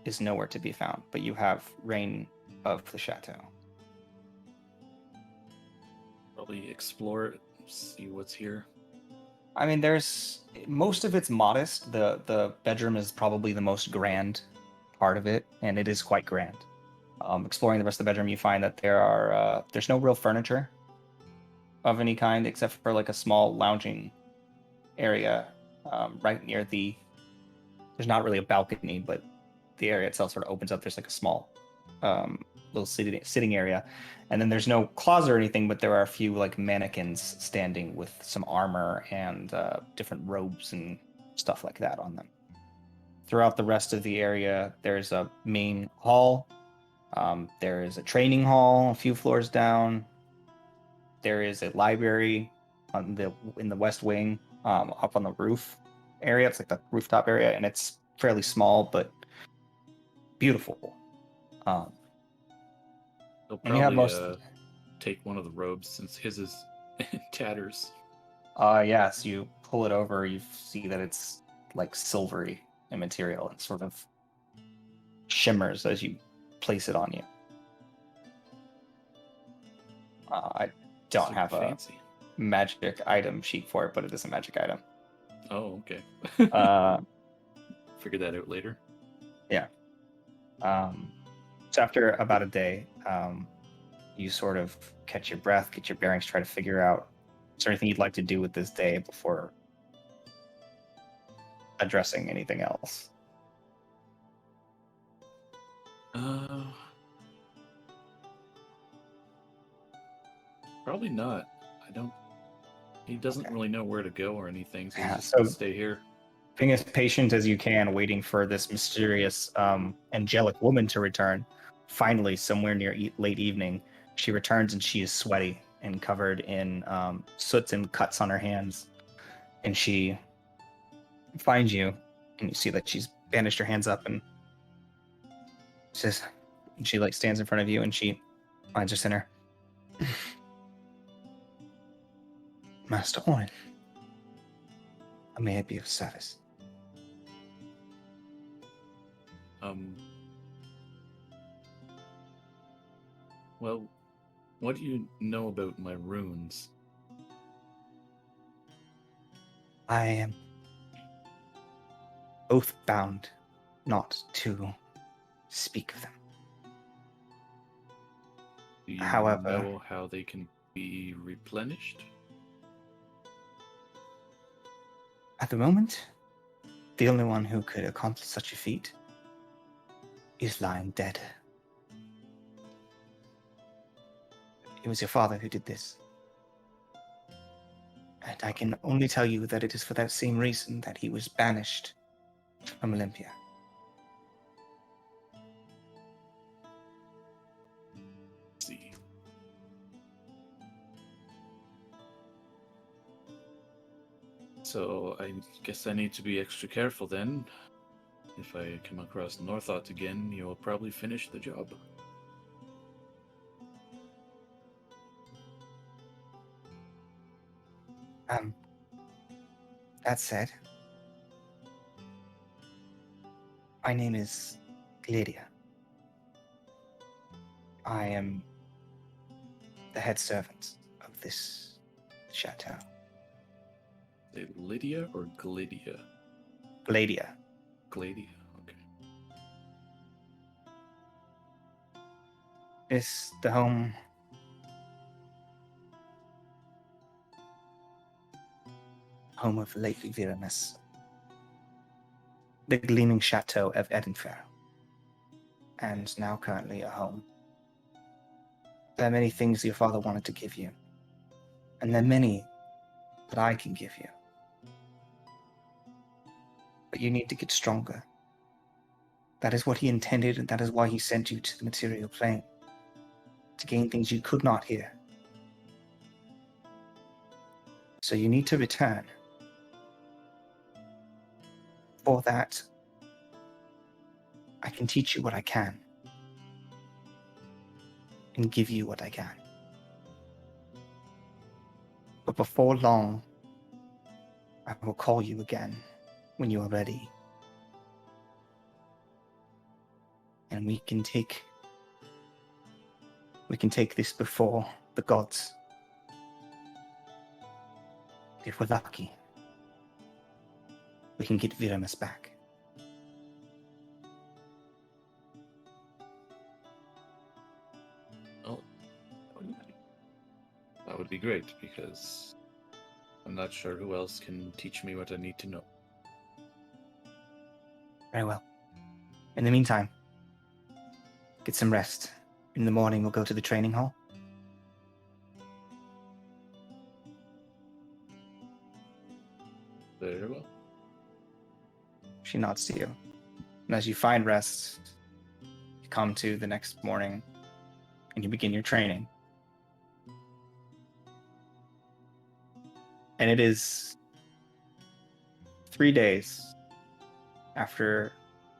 Speaker 1: is nowhere to be found, but you have reign of the chateau.
Speaker 5: Probably explore it, see what's here.
Speaker 1: I mean, there's most of it's modest. The bedroom is probably the most grand part of it, and it is quite grand. Exploring the rest of the bedroom, you find that there's no real furniture of any kind except for like a small lounging area right near the. There's not really a balcony, but the area itself sort of opens up. There's like a small little sitting area, and then there's no closet or anything, but there are a few like mannequins standing with some armor and different robes and stuff like that on them. Throughout the rest of the area, there's a main hall. There is a training hall a few floors down. There is a library in the west wing, up on the roof area. It's like the rooftop area, and it's fairly small but beautiful.
Speaker 5: They'll
Speaker 1: And you have
Speaker 5: probably take one of the robes since his is in tatters.
Speaker 1: Yes, you pull it over, you see that it's like silvery in material and sort of shimmers as you place it on you. I don't
Speaker 5: Super
Speaker 1: have a
Speaker 5: fancy.
Speaker 1: magic item sheet for it, but it is a magic item.
Speaker 5: Oh, okay.
Speaker 1: Uh,
Speaker 5: Figure that out later.
Speaker 1: yeah. So after about a day, you sort of catch your breath, get your bearings, try to figure out, is there anything you'd like to do with this day before addressing anything else?
Speaker 5: Probably not. I don't. He doesn't
Speaker 1: Okay.
Speaker 5: really know where to go or anything, so
Speaker 1: Yeah,
Speaker 5: he's just
Speaker 1: so-
Speaker 5: gonna stay here.
Speaker 1: Being as patient as you can, waiting for this mysterious angelic woman to return. Finally, somewhere near late evening, she returns and she is sweaty and covered in soot and cuts on her hands. And she finds you, and you see that she's bandaged her hands up and says, and she like stands in front of you and she finds her center. Master Orin, may I be of service?
Speaker 5: Well, what do you know about my runes?
Speaker 1: I am oath bound not to speak of them.
Speaker 5: Do you
Speaker 1: However-
Speaker 5: know how they can be replenished?
Speaker 1: At the moment, the only one who could accomplish such a feat is lying dead. It was your father who did this. And I can only tell you that it is for that same reason that he was banished from Olympia.
Speaker 5: Let's see. So I guess I need to be extra careful then. If I come across Northot again, you'll probably finish the job.
Speaker 1: That said, my name is Gladia. I am the head servant of this chateau.
Speaker 5: Is it Lydia or Glydia?
Speaker 1: Gladia.
Speaker 5: Gladia, okay.
Speaker 1: Is the home of Lady Viramis, the gleaming chateau of Edinfair, and now currently a home. There are many things your father wanted to give you, and there are many that I can give you. But you need to get stronger. That is what he intended, and that is why he sent you to the material plane, to gain things you could not hear. So you need to return. For that, I can teach you what I can, and give you what I can. But before long, I will call you again when you are ready. And we can take this before the gods. If we're lucky, we can get Viramis back.
Speaker 5: Oh, that would be great, because I'm not sure who else can teach me what I need to know.
Speaker 1: Very well. In the meantime, get some rest. In the morning, we'll go to the training hall.
Speaker 5: Very well.
Speaker 1: She nods to you. And as you find rest, you come to the next morning and you begin your training. And it is 3 days after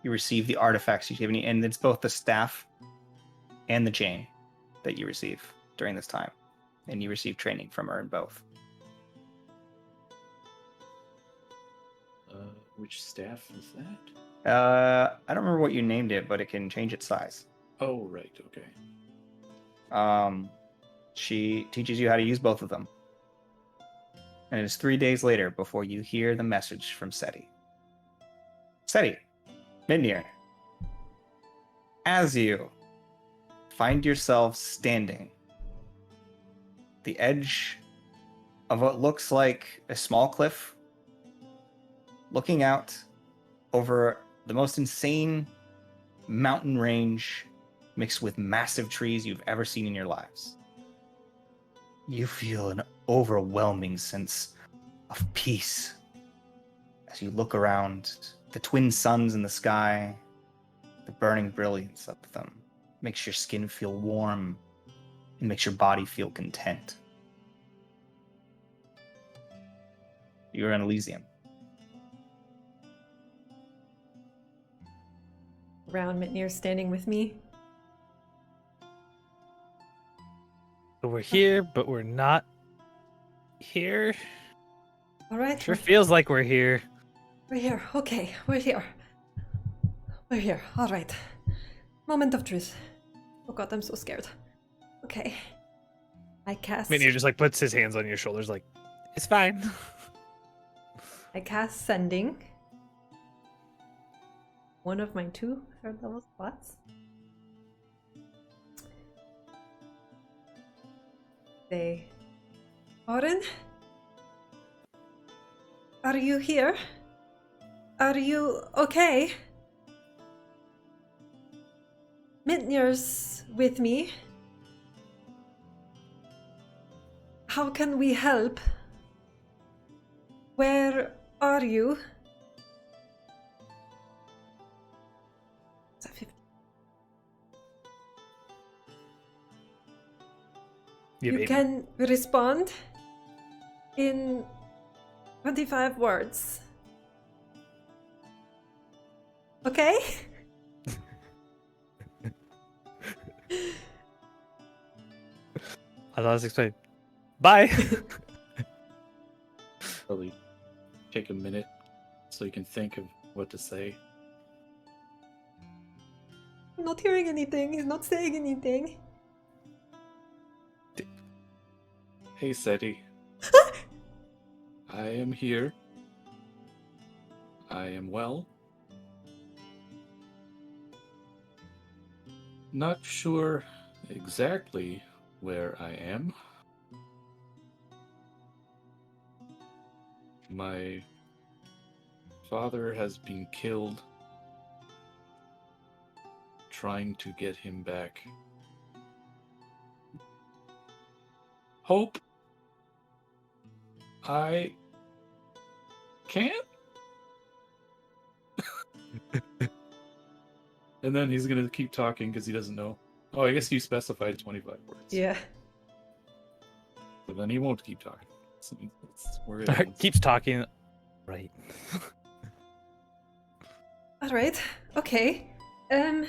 Speaker 1: you receive the artifacts you've given you, and it's both the staff and the chain that you receive during this time. And you receive training from her in both.
Speaker 5: Which staff is that?
Speaker 1: I don't remember what you named it, but it can change its size.
Speaker 5: Oh, right, okay.
Speaker 1: She teaches you how to use both of them. And it is 3 days later before you hear the message from Seti. Seti, Midnir, as you find yourself standing at the edge of what looks like a small cliff, looking out over the most insane mountain range mixed with massive trees you've ever seen in your lives. You feel an overwhelming sense of peace as you look around, the twin suns in the sky, the burning brilliance of them makes your skin feel warm and makes your body feel content. You're in Elysium.
Speaker 4: Round Mitnir standing with me.
Speaker 2: So we're here, but we're not here.
Speaker 4: All right.
Speaker 2: Sure feels like we're here.
Speaker 4: We're here. Okay, we're here. We're here. All right. Moment of truth. Oh god, I'm so scared. Okay. I cast.
Speaker 2: Minnie just like puts his hands on your shoulders, like, it's fine.
Speaker 4: I cast Sending. One of my 2 third level spots. Say, Orin? Are you here? Are you okay? Mitnir's with me. How can we help? Where are you? Is that 50?
Speaker 2: Yeah,
Speaker 4: You
Speaker 2: baby.
Speaker 4: can respond in 25 words. Okay?
Speaker 2: I thought I was explaining. Bye.
Speaker 5: Probably take a minute so you can think of what to say.
Speaker 4: I'm not hearing anything. He's not saying anything.
Speaker 5: Hey, Seti. I am here. I am well. Not sure exactly where I am. My father has been killed trying to get him back. Hope I can't. And then he's gonna keep talking because he doesn't know. Oh, I guess you specified 25 words.
Speaker 4: Yeah.
Speaker 5: So then he won't keep talking. So that's where it ends.
Speaker 2: Keeps talking. Right.
Speaker 4: Alright. Okay.
Speaker 1: And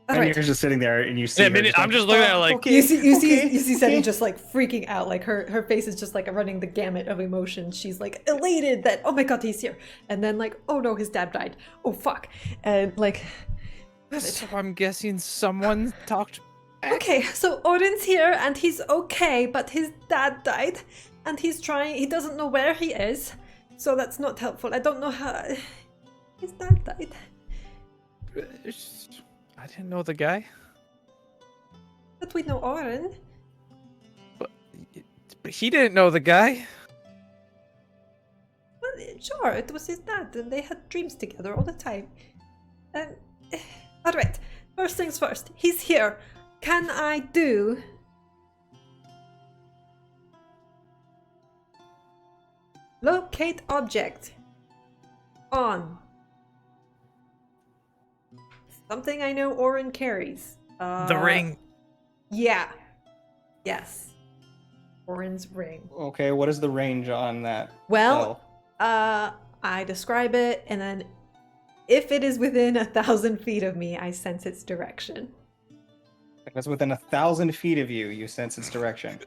Speaker 4: Alright.
Speaker 1: you're just sitting there and you see.
Speaker 2: Yeah,
Speaker 1: her
Speaker 2: Minnie,
Speaker 1: just
Speaker 2: I'm
Speaker 1: like,
Speaker 2: just looking at her
Speaker 1: "Oh,
Speaker 2: like,
Speaker 1: okay,
Speaker 4: You see
Speaker 1: okay,
Speaker 4: Seti
Speaker 1: okay."
Speaker 4: just like freaking out. Like her face is just like running the gamut of emotions. She's like elated that, oh my god, he's here. And then like, oh no, his dad died. Oh fuck. And like,
Speaker 2: so I'm guessing someone talked.
Speaker 4: okay, so Odin's here and he's okay, but his dad died and he doesn't know where he is. So that's not helpful. I don't know how his dad died.
Speaker 2: I didn't know the guy.
Speaker 4: But we know Orin.
Speaker 2: But he didn't know the guy.
Speaker 4: Well, sure, it was his dad and they had dreams together all the time. Alright, first things first. He's here. Can I do... Locate object. On. Something I know Orin carries.
Speaker 2: The ring.
Speaker 4: Yeah. Yes. Orin's ring.
Speaker 1: Okay, what is the range on that?
Speaker 4: Well,
Speaker 1: spell?
Speaker 4: I describe it, and then if it is within 1,000 feet of me, I sense its direction.
Speaker 1: If it's within 1,000 feet of you, you sense its direction.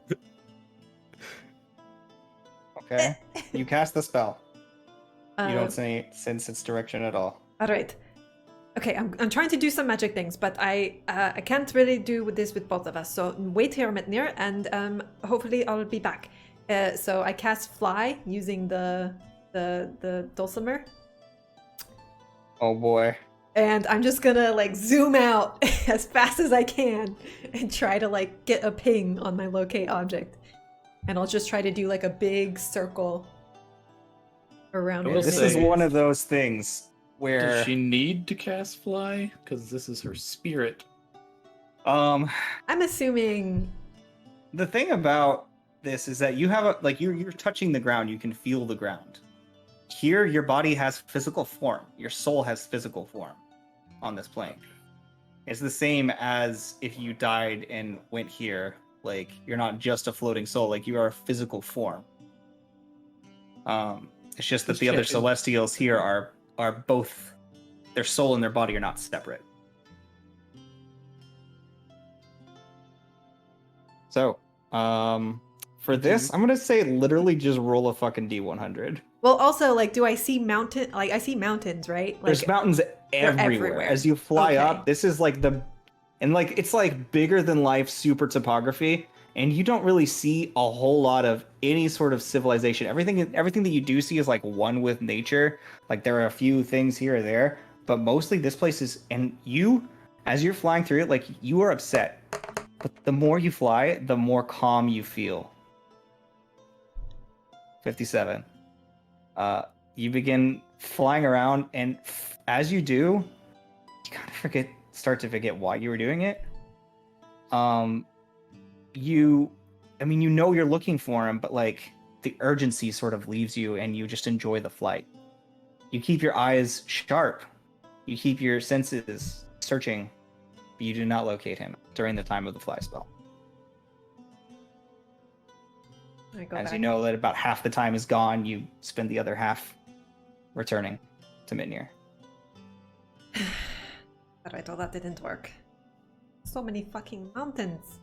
Speaker 1: Okay, you cast the spell. You don't sense its direction at all.
Speaker 4: All right. Okay, I'm trying to do some magic things, but I can't really do this with both of us. So wait here, Mitnir, and hopefully I'll be back. So I cast Fly using the dulcimer,
Speaker 1: Oh boy.
Speaker 4: and I'm just gonna like zoom out as fast as I can and try to like get a ping on my locate object, and I'll just try to do like a big circle around
Speaker 5: I
Speaker 4: it.
Speaker 5: will
Speaker 1: This
Speaker 5: say-
Speaker 1: is one of those things where
Speaker 5: Does she need to cast Fly? Because this is her spirit.
Speaker 4: I'm assuming.
Speaker 1: the thing about this is that you have a like you're touching the ground, you can feel the ground. here your body has physical form. Your soul has physical form on this plane. It's the same as if you died and went here. Like, you're not just a floating soul. Like, you are a physical form. It's just that
Speaker 5: Just
Speaker 1: the other
Speaker 5: checking.
Speaker 1: Celestials here are both, their soul and their body are not separate. So, for this, I'm gonna say literally just roll a fucking D100.
Speaker 4: Well, also, like, do I see mountain? Like, I see mountains, right? Like,
Speaker 1: There's mountains everywhere.
Speaker 4: everywhere.
Speaker 1: As you fly
Speaker 4: Okay.
Speaker 1: up, this is like it's like bigger than life super topography, and you don't really see a whole lot of any sort of civilization. Everything that you do see is like one with nature. Like, there are a few things here or there, but mostly this place is, and you, as you're flying through it, like, you are upset. But the more you fly, the more calm you feel. 57. You begin flying around, and as you do, you kind of start to forget why you were doing it. You know you're looking for him, but like the urgency sort of leaves you, and you just enjoy the flight. You keep your eyes sharp. You keep your senses searching, but you do not locate him during the time of the fly spell.
Speaker 4: I go
Speaker 1: As
Speaker 4: back.
Speaker 1: you know that about half the time is gone, you spend the other half returning to Midnir.
Speaker 4: Alright, well, that didn't work. So many fucking mountains.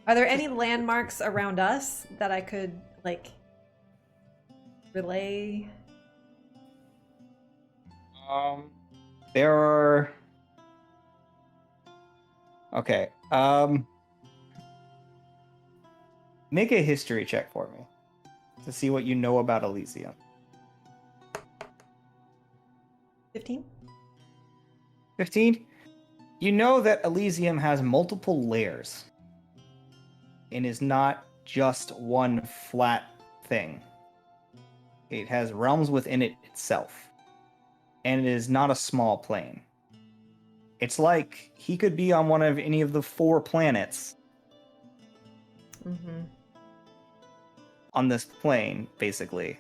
Speaker 4: Are there any landmarks around us that I could, like, relay?
Speaker 1: There are. Okay. Make a history check for me to see what you know about Elysium.
Speaker 4: 15?
Speaker 1: 15. You know that Elysium has multiple layers and is not just one flat thing. It has realms within it itself, and it is not a small plane. It's like he could be on one of any of the 4 planets
Speaker 4: Mm-hmm.
Speaker 1: on this plane, basically,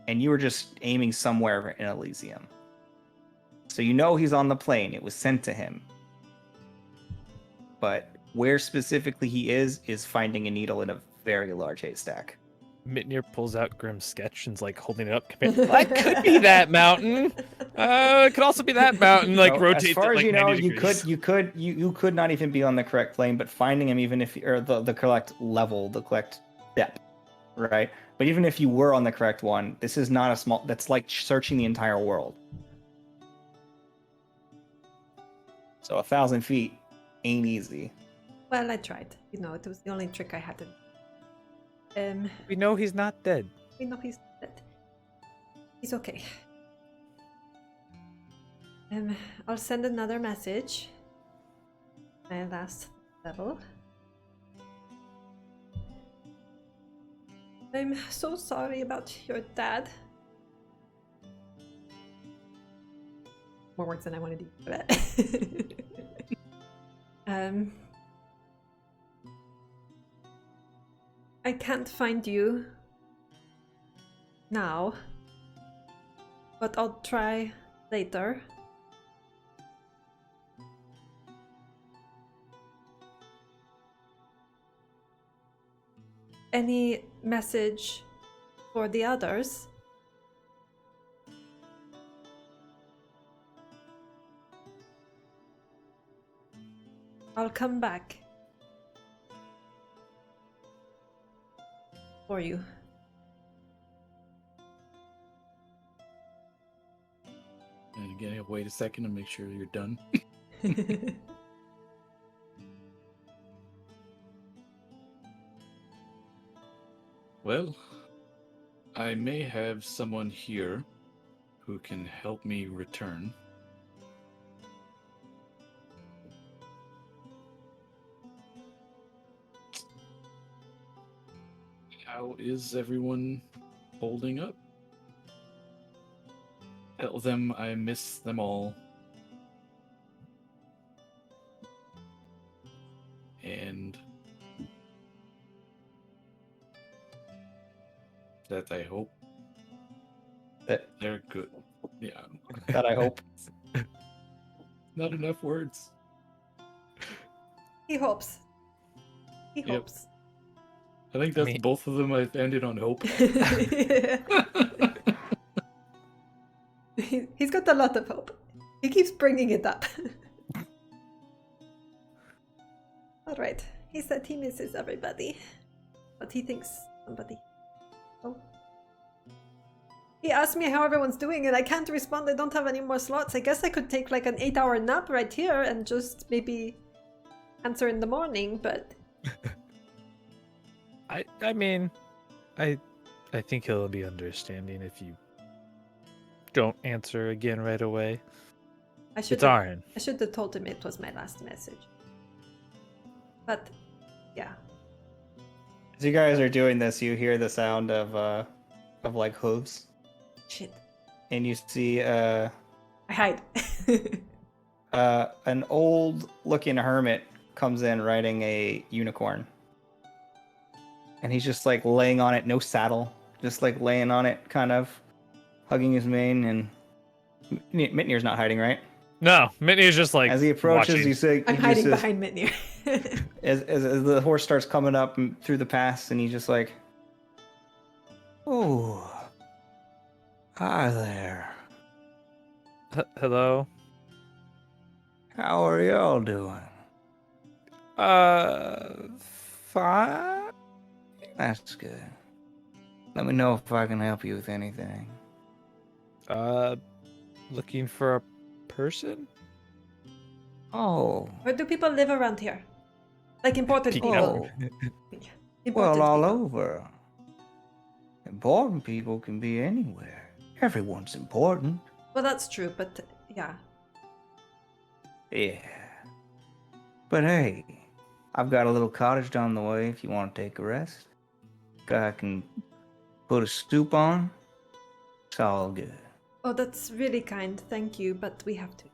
Speaker 1: and you were just aiming somewhere in Elysium. So you know he's on the plane. It was sent to him. But where specifically he is finding a needle in a very large haystack.
Speaker 2: Mitnir pulls out Grimm's sketch and's like holding it up. That could be that mountain. It could also be that mountain. Like,
Speaker 1: So,
Speaker 2: rotates
Speaker 1: as far
Speaker 2: it,
Speaker 1: as
Speaker 2: like,
Speaker 1: you know,
Speaker 2: 90 degrees.
Speaker 1: you could not even be on the correct plane, but finding him, even if or the correct level, the correct depth, right? But even if you were on the correct one, this is not a small. That's like searching the entire world. So 1,000 feet ain't easy.
Speaker 4: Well, I tried. You know, it was the only trick I had to.
Speaker 2: We know he's not dead.
Speaker 4: We know he's dead. He's okay. I'll send another message. My last level. I'm so sorry about your dad. More words than I wanted to use for that. I can't find you now, but I'll try later. Any message for the others? I'll come back for you.
Speaker 5: And again, wait a second to make sure you're done. Well, I may have someone here who can help me return. How is everyone holding up? Tell them I miss them all. And That I hope
Speaker 1: That
Speaker 5: they're good. Yeah.
Speaker 1: that I hope.
Speaker 5: Not enough words.
Speaker 4: He hopes. He
Speaker 5: Yep.
Speaker 4: hopes.
Speaker 5: I think that's
Speaker 2: mean-
Speaker 5: both of them. I've ended on hope.
Speaker 4: He's got a lot of hope. He keeps bringing it up. All right. He said he misses everybody, but he thinks somebody. Oh. He asked me how everyone's doing, and I can't respond. I don't have any more slots. I guess I could take like an 8-hour nap right here and just maybe answer in the morning. But
Speaker 2: I mean, I think he'll be understanding if you don't answer again right away.
Speaker 4: I should
Speaker 2: It's Aaron.
Speaker 4: I should have told him it was my last message. But yeah.
Speaker 1: As you guys are doing this, you hear the sound of like hooves,
Speaker 4: Shit.
Speaker 1: and you see
Speaker 4: I hide.
Speaker 1: an old-looking hermit comes in riding a unicorn, and he's just like laying on it, no saddle, just like laying on it, kind of hugging his mane. And Mitnir's not hiding, right?
Speaker 2: No, Mitney's just like
Speaker 1: As he approaches,
Speaker 2: watching.
Speaker 1: you say,
Speaker 4: I'm
Speaker 1: he
Speaker 4: hiding
Speaker 1: just says-
Speaker 4: behind Mitnir.
Speaker 1: as the horse starts coming up through the pass, and he's just like, "Oh, hi there.
Speaker 2: Hello.
Speaker 1: How are y'all doing?"
Speaker 2: Fine.
Speaker 1: That's good. Let me know if I can help you with anything.
Speaker 2: Looking for a person?
Speaker 1: Oh,
Speaker 4: Where do people live around here? Like important
Speaker 2: Peeking
Speaker 4: people.
Speaker 1: oh,
Speaker 4: Important
Speaker 1: well, all
Speaker 4: people.
Speaker 1: over. Important people can be anywhere. Everyone's important.
Speaker 4: Well, that's true, but yeah.
Speaker 1: Yeah. But hey, I've got a little cottage down the way if you want to take a rest. I can put a stoop on. It's all good.
Speaker 4: Oh, that's really kind. Thank you, but we have to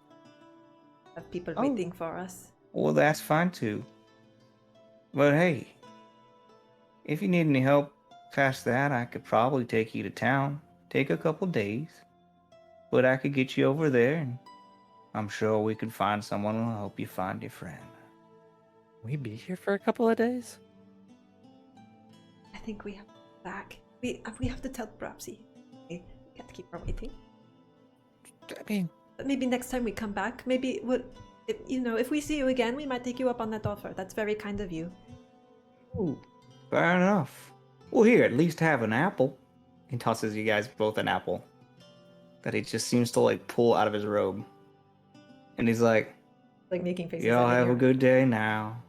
Speaker 4: have people
Speaker 1: Oh.
Speaker 4: waiting for us.
Speaker 1: Well, that's fine too. But hey, if you need any help past that, I could probably take you to town. Take a couple days. But I could get you over there, and I'm sure we could find someone who'll help you find your friend.
Speaker 2: We be here for a couple of days?
Speaker 4: I think we have to go back. We have to tell Brapsy. We can't keep her waiting.
Speaker 2: I mean,
Speaker 4: But maybe next time we come back, maybe if we see you again, we might take you up on that offer. That's very kind of you.
Speaker 1: Ooh, fair enough. Well, here, at least have an apple. He tosses you guys both an apple that he just seems to like pull out of his robe. And he's like,
Speaker 4: Like making faces.
Speaker 1: y'all
Speaker 4: at
Speaker 1: have a
Speaker 4: you.
Speaker 1: good day now.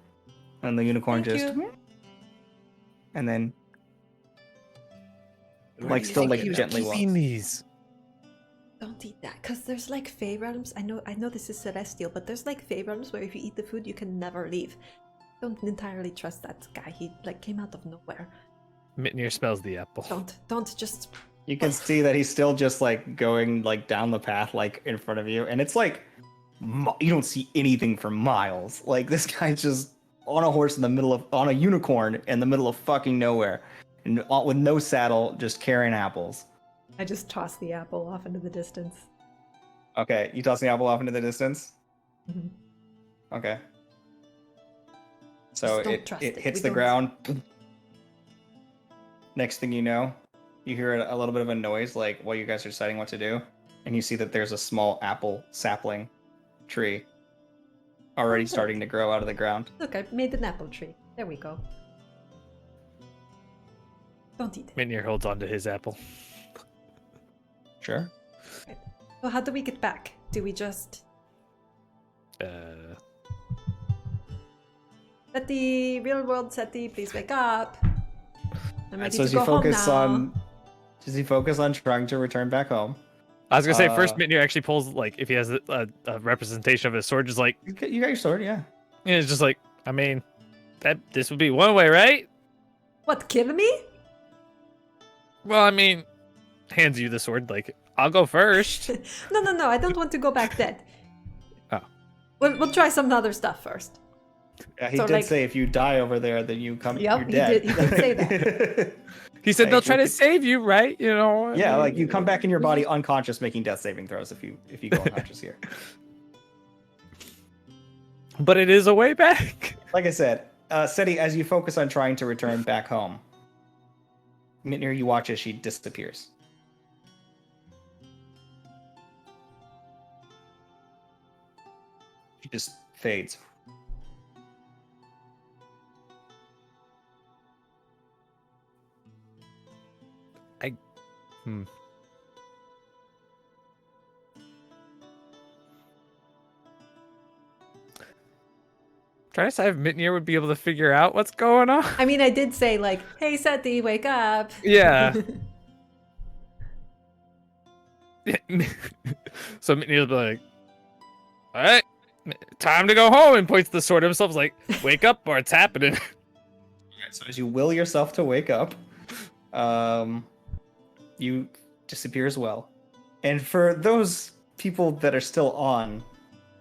Speaker 1: And the unicorn
Speaker 4: Thank
Speaker 1: just,
Speaker 4: you.
Speaker 1: and then
Speaker 5: Where
Speaker 1: like
Speaker 5: do you
Speaker 1: still
Speaker 5: think
Speaker 1: like
Speaker 5: he was
Speaker 1: gently
Speaker 2: keeping
Speaker 1: walks.
Speaker 2: these.
Speaker 4: Don't eat that, cause there's like Fey realms. I know this is celestial, but there's like Fey realms where if you eat the food, you can never leave. Don't entirely trust that guy. He like came out of nowhere.
Speaker 2: Mitnir smells the apple.
Speaker 4: Don't just.
Speaker 1: You can see that he's still just like going like down the path like in front of you, and it's like you don't see anything for miles. Like this guy's just on a horse in the middle of on a unicorn in the middle of fucking nowhere, and with no saddle, just carrying apples.
Speaker 4: I just toss the apple off into the distance.
Speaker 1: Okay, you toss the apple off into the distance.
Speaker 4: Mhm.
Speaker 1: Okay. So
Speaker 4: Just don't
Speaker 1: it
Speaker 4: trust
Speaker 1: it
Speaker 4: it.
Speaker 1: hits
Speaker 4: We
Speaker 1: the
Speaker 4: don't-
Speaker 1: ground. Next thing you know, you hear a little bit of a noise like while you guys are deciding what to do, and you see that there's a small apple sapling tree already starting to grow out of the ground.
Speaker 4: Look, I made an apple tree. There we go. Don't eat it.
Speaker 2: Mitnir holds onto his apple.
Speaker 1: Sure.
Speaker 4: So how do we get back? Do we just let the real world Seti please wake up? I'm ready
Speaker 1: So
Speaker 4: to
Speaker 1: as you
Speaker 4: go home
Speaker 1: focus
Speaker 4: now.
Speaker 1: on, does he focus on trying to return back home?
Speaker 2: I was gonna say first
Speaker 1: Uh,
Speaker 2: Mitnir actually pulls like if he has a representation of his sword, just like
Speaker 1: You got your sword, yeah.
Speaker 2: it's just like I mean that this would be one way, right?
Speaker 4: What, kill me?
Speaker 2: Well, I mean, hands you the sword like I'll go first.
Speaker 4: No, I don't want to go back dead.
Speaker 2: Oh.
Speaker 4: We'll try some other stuff first.
Speaker 1: He
Speaker 4: So,
Speaker 1: did
Speaker 4: like-
Speaker 1: say if you die over there, then you come.
Speaker 4: Yep,
Speaker 1: you're
Speaker 4: he
Speaker 1: dead.
Speaker 4: did say that.
Speaker 2: He said
Speaker 1: Like,
Speaker 2: they'll try to
Speaker 1: look at-
Speaker 2: save you, right? You know. I
Speaker 1: Yeah,
Speaker 2: mean,
Speaker 1: like you come back in your body unconscious, making death saving throws if you go unconscious here.
Speaker 2: But it is a way back.
Speaker 1: Like I said, Seti, as you focus on trying to return back home, Mitnir, you watch as she disappears. She just fades.
Speaker 2: Trying to say if Mitnir would be able to figure out what's going on.
Speaker 4: I mean, I did say like, "Hey, Seti, wake up."
Speaker 2: Yeah. So Mitnir'll be like, all right, time to go home, and points the sword at himself, like, wake up or it's happening.
Speaker 1: So as you will yourself to wake up, you disappear as well. And for those people that are still on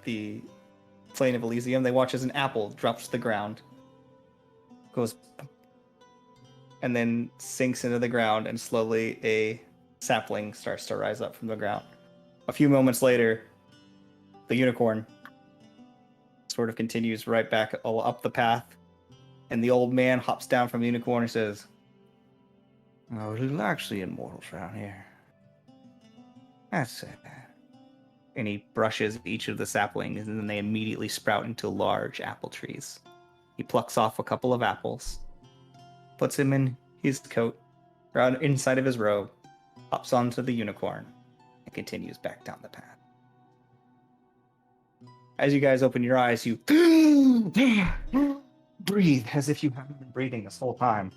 Speaker 1: the Plane of Elysium, they watch as an apple drops to the ground, goes, and then sinks into the ground, and slowly a sapling starts to rise up from the ground. A few moments later, the unicorn sort of continues right back up the path, and the old man hops down from the unicorn and says, "Oh, relax the immortals around here. That's it." And he brushes each of the saplings, and then they immediately sprout into large apple trees. He plucks off a couple of apples, puts them in his coat, around inside of his robe, hops onto the unicorn, and continues back down the path. As you guys open your eyes, you breathe as if you haven't been breathing this whole time.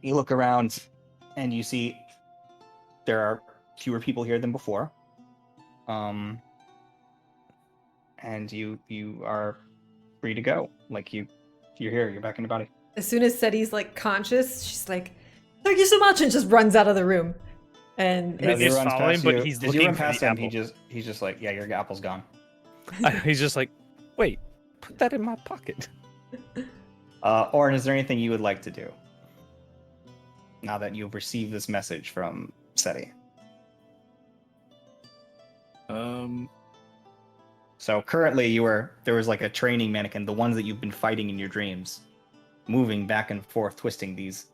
Speaker 1: You look around, and you see there are fewer people here than before. And you are free to go. Like you're here. You're back in your body.
Speaker 4: As soon as Seti's like conscious, she's like, "Thank you so much," and just runs out of the room. And
Speaker 2: As
Speaker 1: he
Speaker 2: he's
Speaker 1: runs
Speaker 2: following,
Speaker 1: past
Speaker 2: but
Speaker 1: you-
Speaker 2: he's
Speaker 1: as you
Speaker 2: looking
Speaker 1: run
Speaker 2: for the
Speaker 1: past him,
Speaker 2: apple.
Speaker 1: he's just like, "Yeah, your apple's gone."
Speaker 2: He's just like, wait, put that in my pocket.
Speaker 1: Orin, is there anything you would like to do now that you've received this message from Seti? So currently, there was like a training mannequin, the ones that you've been fighting in your dreams, moving back and forth, twisting these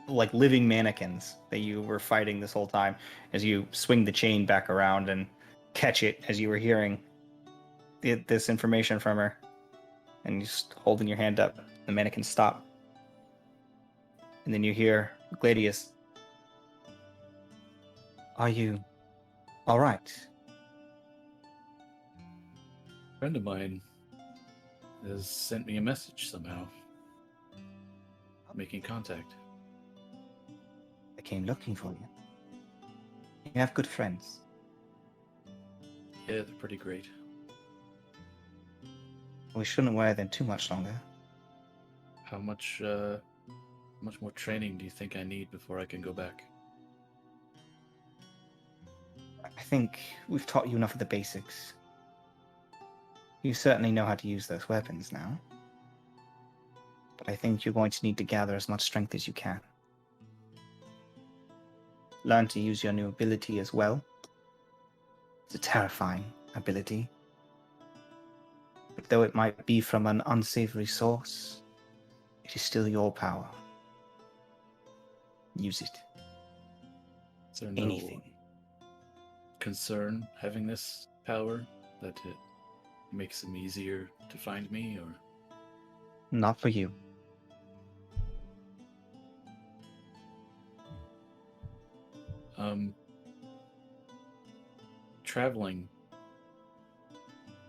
Speaker 1: like living mannequins that you were fighting this whole time. As you swing the chain back around and catch it, as you were hearing this information from her, and you just holding your hand up, the mannequin stop, and then you hear Gladius. "Are you all right?"
Speaker 5: A friend of mine has sent me a message somehow, making contact.
Speaker 1: "I came looking for you. You have good friends."
Speaker 5: Yeah, they're pretty great.
Speaker 1: "We shouldn't wear them too much longer."
Speaker 5: How much more training do you think I need before I can go back?
Speaker 1: "I think we've taught you enough of the basics. You certainly know how to use those weapons now. But I think you're going to need to gather as much strength as you can. Learn to use your new ability as well. It's a terrifying ability. But though it might be from an unsavory source, it is still your power. Use it.
Speaker 5: Is there no
Speaker 1: Anything.
Speaker 5: concern having this power, that it makes them easier to find me, or
Speaker 1: Not for you.
Speaker 5: traveling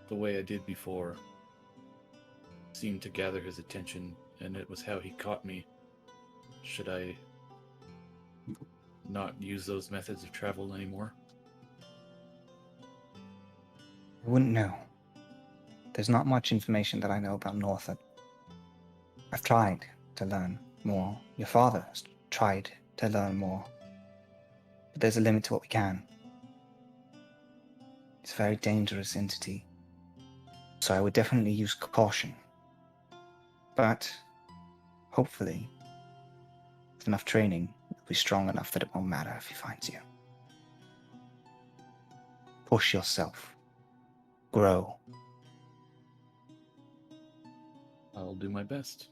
Speaker 5: the way I did before seemed to gather his attention, and it was how he caught me. Should I not use those methods of travel anymore?
Speaker 1: I wouldn't know. There's not much information that I know about Northern. I've tried to learn more. Your father has tried to learn more. But there's a limit to what we can. It's a very dangerous entity. So I would definitely use caution But hopefully, with enough training, you'll be strong enough that it won't matter if he finds you. Push yourself. Grow.
Speaker 5: I'll do my best.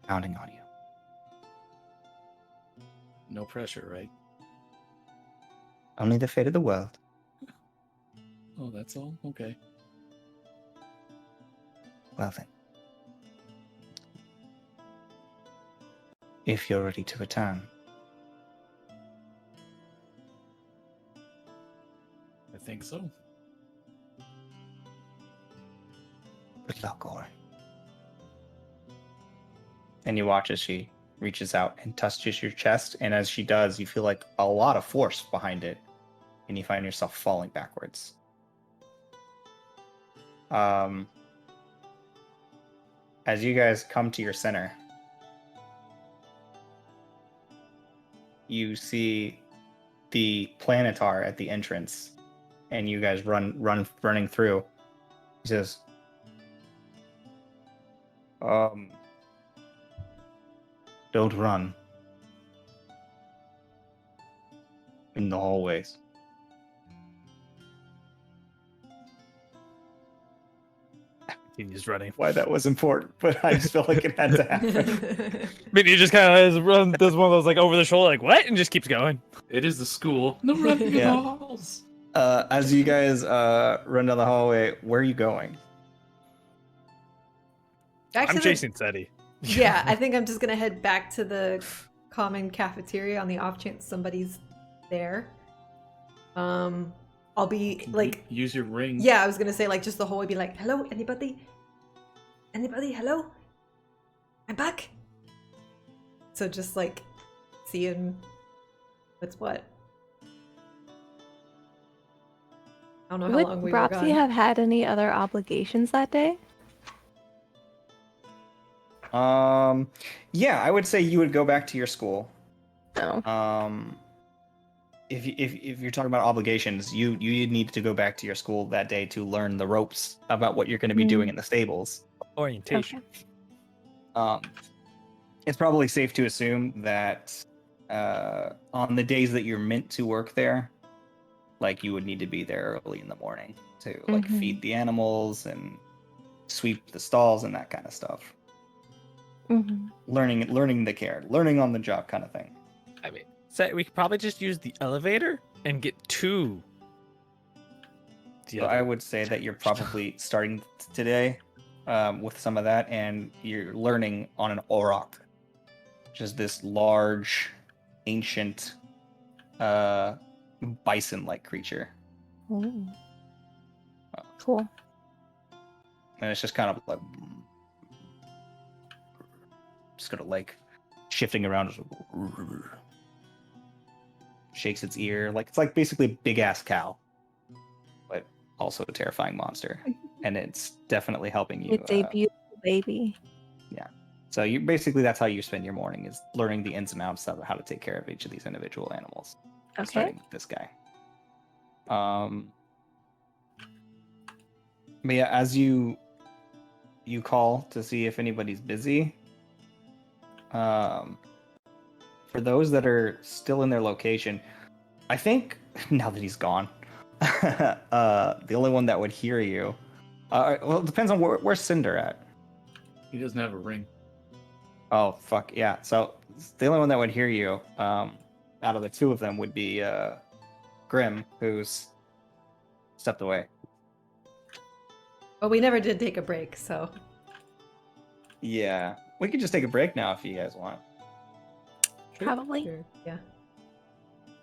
Speaker 1: Counting on you.
Speaker 5: No pressure, right?
Speaker 1: Only the fate of the world.
Speaker 5: Oh, that's all? Okay.
Speaker 1: Well then. If you're ready to return,
Speaker 5: I think so.
Speaker 1: good luck, Orin. And you watch as she reaches out and touches your chest, and as she does, you feel like a lot of force behind it, and you find yourself falling backwards. As you guys come to your center, you see the planetar at the entrance, and you guys running through. He says, don't run. In the hallways.
Speaker 2: Continues running.
Speaker 1: Why that was important, but I just felt like it had to happen.
Speaker 2: I mean, he just kind of does one of those like over the shoulder, like what, and just keeps going.
Speaker 5: It is the school. No running
Speaker 1: Yeah.
Speaker 5: in the halls.
Speaker 1: As you guys run down the hallway, where are you going?
Speaker 2: I'm chasing Teddy.
Speaker 4: Yeah, I think I'm just gonna head back to the common cafeteria on the off chance somebody's there. I'll be
Speaker 5: Can
Speaker 4: like,
Speaker 5: you use your ring.
Speaker 4: yeah, I was gonna say like just the whole way, be like, hello, anybody, hello, I'm back. So just like seeing what's what. I don't know how
Speaker 3: Would
Speaker 4: long we were
Speaker 3: Roxy
Speaker 4: gone.
Speaker 3: have had any other obligations that day?
Speaker 1: Yeah, I would say you would go back to your school.
Speaker 3: No.
Speaker 1: If you're talking about obligations, you need to go back to your school that day to learn the ropes about what you're going to be doing in the stables.
Speaker 2: Orientation.
Speaker 1: It's probably safe to assume that on the days that you're meant to work there, like you would need to be there early in the morning to like
Speaker 3: Mhm.
Speaker 1: feed the animals and sweep the stalls and that kind of stuff.
Speaker 3: Hmm.
Speaker 1: Learning the care, learning on the job kind of thing.
Speaker 2: I mean, so we could probably just use the elevator and get to.
Speaker 1: So I would say that you're probably starting today with some of that, and you're learning on an auroch, which is this large, ancient, bison-like creature.
Speaker 3: Ooh. Cool.
Speaker 1: And it's just kind of like like shifting around, just shakes its ear, like it's like basically a big ass cow, but also a terrifying monster, and it's definitely helping you.
Speaker 3: It's a beautiful baby.
Speaker 1: So you basically, that's how you spend your morning, is learning the ins and outs of how to take care of each of these individual animals.
Speaker 3: Okay.
Speaker 1: Starting with this guy. But yeah, as you call to see if anybody's busy. For those that are still in their location, I think now that he's gone, the only one that would hear you. Well, it depends on where's Cinder at.
Speaker 5: He doesn't have a ring.
Speaker 1: Oh fuck yeah! So the only one that would hear you, out of the two of them, would be Grim, who's stepped away.
Speaker 4: But we never did take a break, so
Speaker 1: Yeah, we could just take a break now if you guys want.
Speaker 3: Probably.
Speaker 4: sure. Yeah.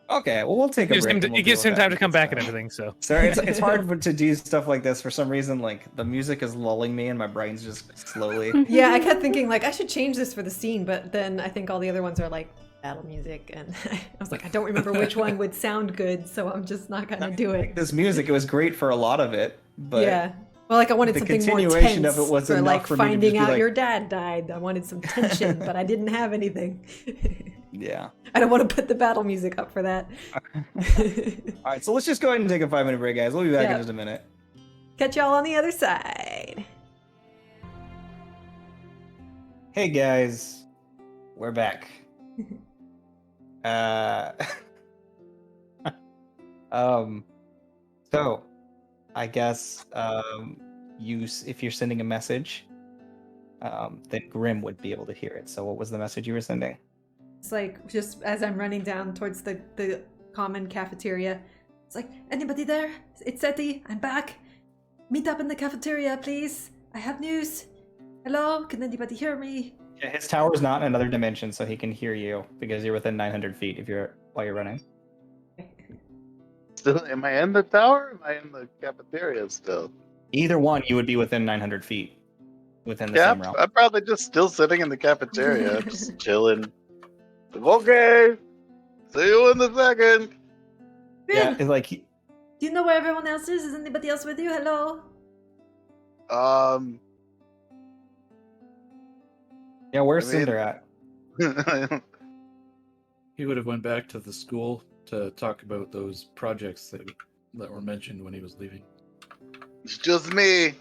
Speaker 1: Okay, well we'll take a break. and we'll
Speaker 2: It gives
Speaker 1: deal
Speaker 2: him
Speaker 1: with
Speaker 2: time
Speaker 1: that
Speaker 2: to come
Speaker 1: next
Speaker 2: back and
Speaker 1: time.
Speaker 2: everything. So
Speaker 1: So it's hard to do stuff like this for some reason. Like the music is lulling me, and my brain's just slowly.
Speaker 4: Yeah, I kept thinking like I should change this for the scene, but then I think all the other ones are like battle music, and I was like, I don't remember which one would sound good, so I'm just not gonna do it.
Speaker 1: This music, it was great for a lot of it, but
Speaker 4: Yeah. Well, like I wanted
Speaker 1: the
Speaker 4: something more
Speaker 1: continuation
Speaker 4: tense
Speaker 1: of it was
Speaker 4: for
Speaker 1: enough
Speaker 4: like
Speaker 1: for me to
Speaker 4: finding
Speaker 1: just be
Speaker 4: out
Speaker 1: like-
Speaker 4: your dad died. I wanted some tension, but I didn't have anything.
Speaker 1: yeah.
Speaker 4: I don't want to put the battle music up for that.
Speaker 1: All right, so let's just go ahead and take a 5-minute break, guys. We'll be back in
Speaker 4: Yeah.
Speaker 1: just a minute.
Speaker 4: Catch y'all on the other side.
Speaker 1: Hey guys, we're back. So I guess if you're sending a message, then Grim would be able to hear it. So what was the message you were sending?
Speaker 4: It's like just as I'm running down towards the common cafeteria. It's like, anybody there? It's Seti. I'm back. Meet up in the cafeteria, please. I have news. Hello? Can anybody hear me?
Speaker 1: Yeah, his tower's not in another dimension, so he can hear you because you're within 900 feet while you're running.
Speaker 6: Still, am I in the tower? Or am I in the cafeteria still?
Speaker 1: Either one, you would be within 900 feet within the
Speaker 6: Yeah,
Speaker 1: same realm.
Speaker 6: I'm probably just still sitting in the cafeteria, just chilling. Okay, see you in a second.
Speaker 1: Yeah,
Speaker 4: Grim,
Speaker 1: it's like
Speaker 4: do you know where everyone else is? Is anybody else with you? Hello?
Speaker 1: yeah, where's
Speaker 6: I mean-
Speaker 1: Cinder at?
Speaker 5: He would have went back to the school to talk about those projects that were mentioned when he was leaving.
Speaker 6: It's just me.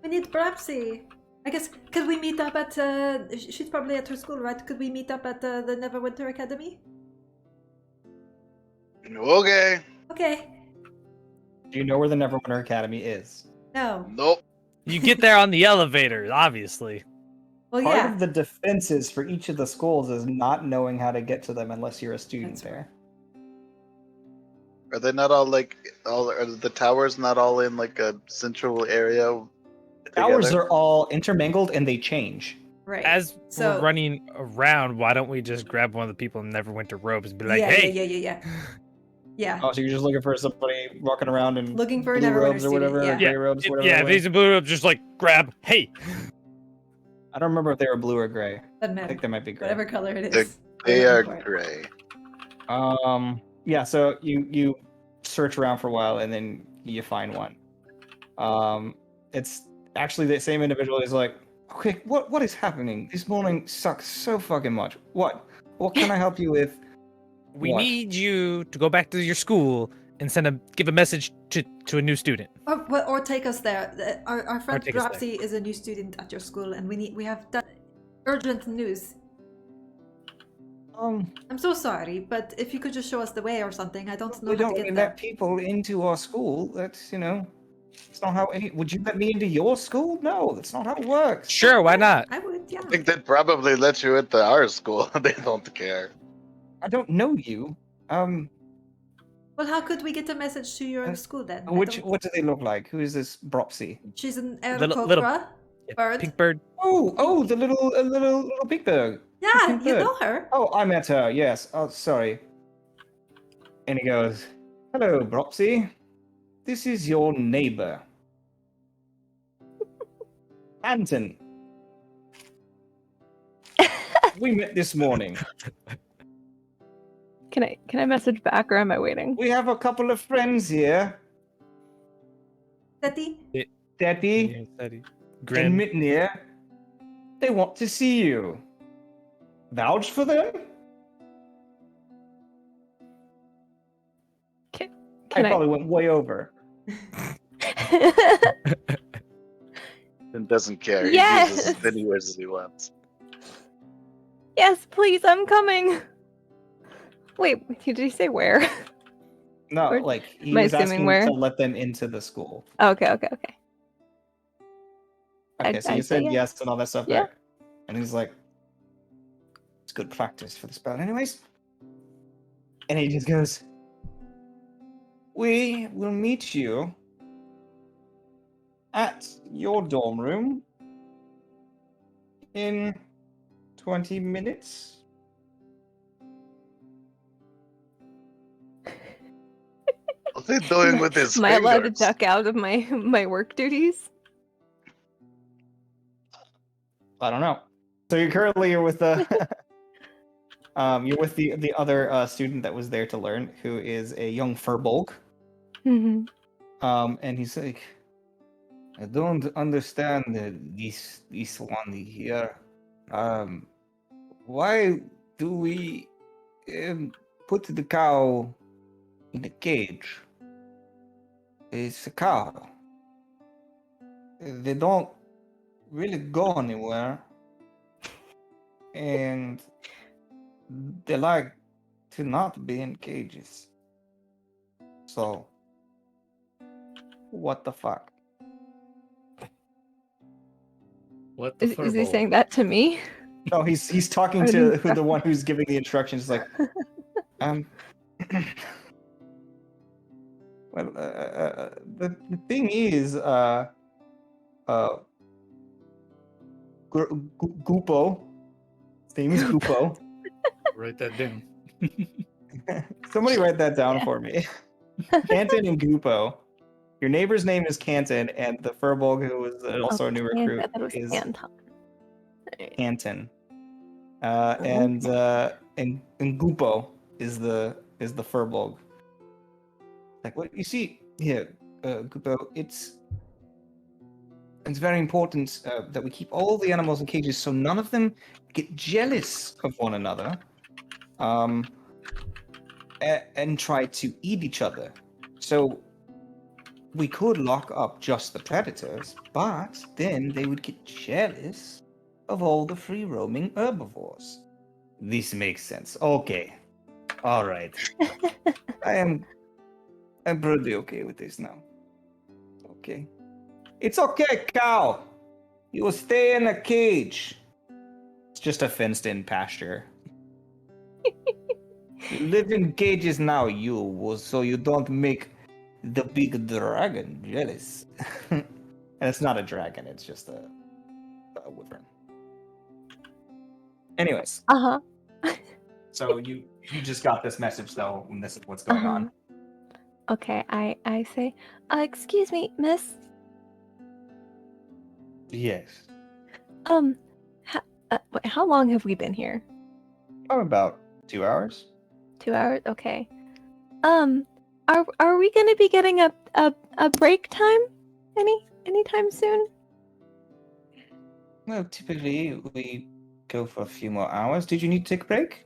Speaker 4: We need Brapsy. I guess, could we meet up at, she's probably at her school, right? Could we meet up at the Neverwinter Academy?
Speaker 6: Okay.
Speaker 4: Okay.
Speaker 1: Do you know where the Neverwinter Academy is?
Speaker 4: No.
Speaker 6: Nope.
Speaker 2: You get there on the elevator, obviously.
Speaker 4: Well,
Speaker 1: Part
Speaker 4: yeah.
Speaker 1: of the defenses for each of the schools is not knowing how to get to them unless you're a student
Speaker 4: That's right.
Speaker 1: there.
Speaker 6: Are they not all are the towers not all in like a central area?
Speaker 1: Towers
Speaker 6: together?
Speaker 1: are all intermingled and they change.
Speaker 4: Right.
Speaker 2: As
Speaker 4: So-
Speaker 2: we're running around, why don't we just grab one of the people in Neverwinter robes and be like,
Speaker 4: yeah,
Speaker 2: hey,
Speaker 4: yeah. Yeah.
Speaker 1: Oh, so you're just looking for somebody walking around in
Speaker 4: Looking for an
Speaker 1: blue
Speaker 4: Neverwinter
Speaker 1: robes or
Speaker 4: student,
Speaker 1: whatever,
Speaker 4: yeah.
Speaker 1: or gray robes, whatever.
Speaker 2: yeah,
Speaker 1: they
Speaker 2: if
Speaker 1: were.
Speaker 2: he's a blue robe, just like grab, hey.
Speaker 1: I don't remember if they were blue or gray.
Speaker 4: Doesn't
Speaker 1: I
Speaker 4: matter.
Speaker 1: think they might be gray.
Speaker 4: Whatever color it
Speaker 6: They're-
Speaker 4: is.
Speaker 6: They
Speaker 4: We're
Speaker 6: are
Speaker 4: looking for it.
Speaker 6: gray.
Speaker 1: Yeah, so you search around for a while and then you find one. It's actually the same individual is like, okay, what is happening? This morning sucks so fucking much. What can I help you with?
Speaker 2: We
Speaker 1: What?
Speaker 2: need you to go back to your school and give a message to a new student.
Speaker 4: Or take us there. Our friend
Speaker 2: take us there.
Speaker 4: Brapsy is a new student at your school, and we have that urgent news. I'm so sorry, but if you could just show us the way or something, I don't know
Speaker 1: We
Speaker 4: how to
Speaker 1: don't
Speaker 4: get
Speaker 1: really
Speaker 4: there.
Speaker 1: let people into our school. That's it's not how. Would you let me into your school? No, that's not how it works.
Speaker 2: Sure, why not?
Speaker 4: I would, yeah.
Speaker 6: I think they'd probably let you into our school. They don't care.
Speaker 1: I don't know you.
Speaker 4: Well, how could we get a message to your school then? I
Speaker 1: What
Speaker 4: don't-
Speaker 1: do they look like? Who is this Bropsy?
Speaker 4: She's an
Speaker 2: Little-
Speaker 4: Aarakocra
Speaker 2: Yeah,
Speaker 4: bird.
Speaker 2: Pink bird.
Speaker 1: Oh, the little big bird.
Speaker 4: Yeah,
Speaker 1: pink
Speaker 4: you
Speaker 1: bird.
Speaker 4: know her.
Speaker 1: Oh, I met her. Yes. Oh, sorry. And he goes, "Hello, Bropsy. This is your neighbor, Anton. We met this morning.
Speaker 3: Can I message back or am I waiting?
Speaker 1: We have a couple of friends here,
Speaker 4: Teti?
Speaker 1: Debbie and
Speaker 2: Grin.
Speaker 1: Mitnir. They want to see you. Vouch for them? I
Speaker 3: Can I?
Speaker 1: probably went way over.
Speaker 6: And doesn't care. He
Speaker 3: Yes!
Speaker 6: uses as many words as he wants.
Speaker 3: Yes, please, I'm coming. Wait, did he say where?
Speaker 1: No,
Speaker 3: Or-
Speaker 1: like he
Speaker 3: am I
Speaker 1: was
Speaker 3: assuming
Speaker 1: asking
Speaker 3: where?
Speaker 1: to let them into the school.
Speaker 3: Okay.
Speaker 1: Okay, so you
Speaker 3: I'd say
Speaker 1: said
Speaker 3: yes.
Speaker 1: yes and all that stuff
Speaker 3: Yeah.
Speaker 1: there. And he's like, it's good practice for the spell anyways. And he just goes, we will meet you at your dorm room in 20 minutes.
Speaker 6: What's he doing with his
Speaker 3: Am I allowed to
Speaker 6: fingers?
Speaker 3: duck out of my work duties?
Speaker 1: I don't know. So you're with the you're with the other student that was there to learn, who is a young furbolg.
Speaker 3: Mhm.
Speaker 1: And he's like, I don't understand this one here. Why do we put the cow in a cage? It's a cow. they don't really go anywhere, and they like to not be in cages. So, what the fuck?
Speaker 5: What the
Speaker 3: Is he
Speaker 5: furball?
Speaker 3: saying that to me?
Speaker 1: No, he's talking
Speaker 3: Or
Speaker 1: to
Speaker 3: the
Speaker 1: the one who's giving the instructions. Like, um, well, the thing is, Gupo. His name is Gupo.
Speaker 5: Write that down.
Speaker 1: Somebody write that down for me. Canton and Gupo. Your neighbor's name is Canton, and the Furbolg, who is also a new
Speaker 3: Canton,
Speaker 1: recruit,
Speaker 3: I thought it was
Speaker 1: is
Speaker 3: Canton.
Speaker 1: Canton.
Speaker 3: Okay.
Speaker 1: And Gupo is the Furbolg. Like what you see here, Gupo, it's very important that we keep all the animals in cages so none of them get jealous of one another, and try to eat each other. So we could lock up just the predators, but then they would get jealous of all the free roaming herbivores. This makes sense. Okay. All right. I'm pretty okay with this now. Okay. It's okay, cow. You will stay in a cage. It's just a fenced-in pasture. You live in cages now, so you don't make the big dragon jealous. And it's not a dragon, it's just a wyvern. Anyways,
Speaker 3: Uh huh.
Speaker 1: so you just got this message though, and this is what's going on.
Speaker 3: Okay, I say, excuse me, miss.
Speaker 1: Yes.
Speaker 3: Wait, how long have we been here?
Speaker 1: Oh, about 2 hours.
Speaker 3: 2 hours? Okay. Are we gonna be getting a break time anytime soon?
Speaker 1: Well, typically we go for a few more hours. Did you need to take a break?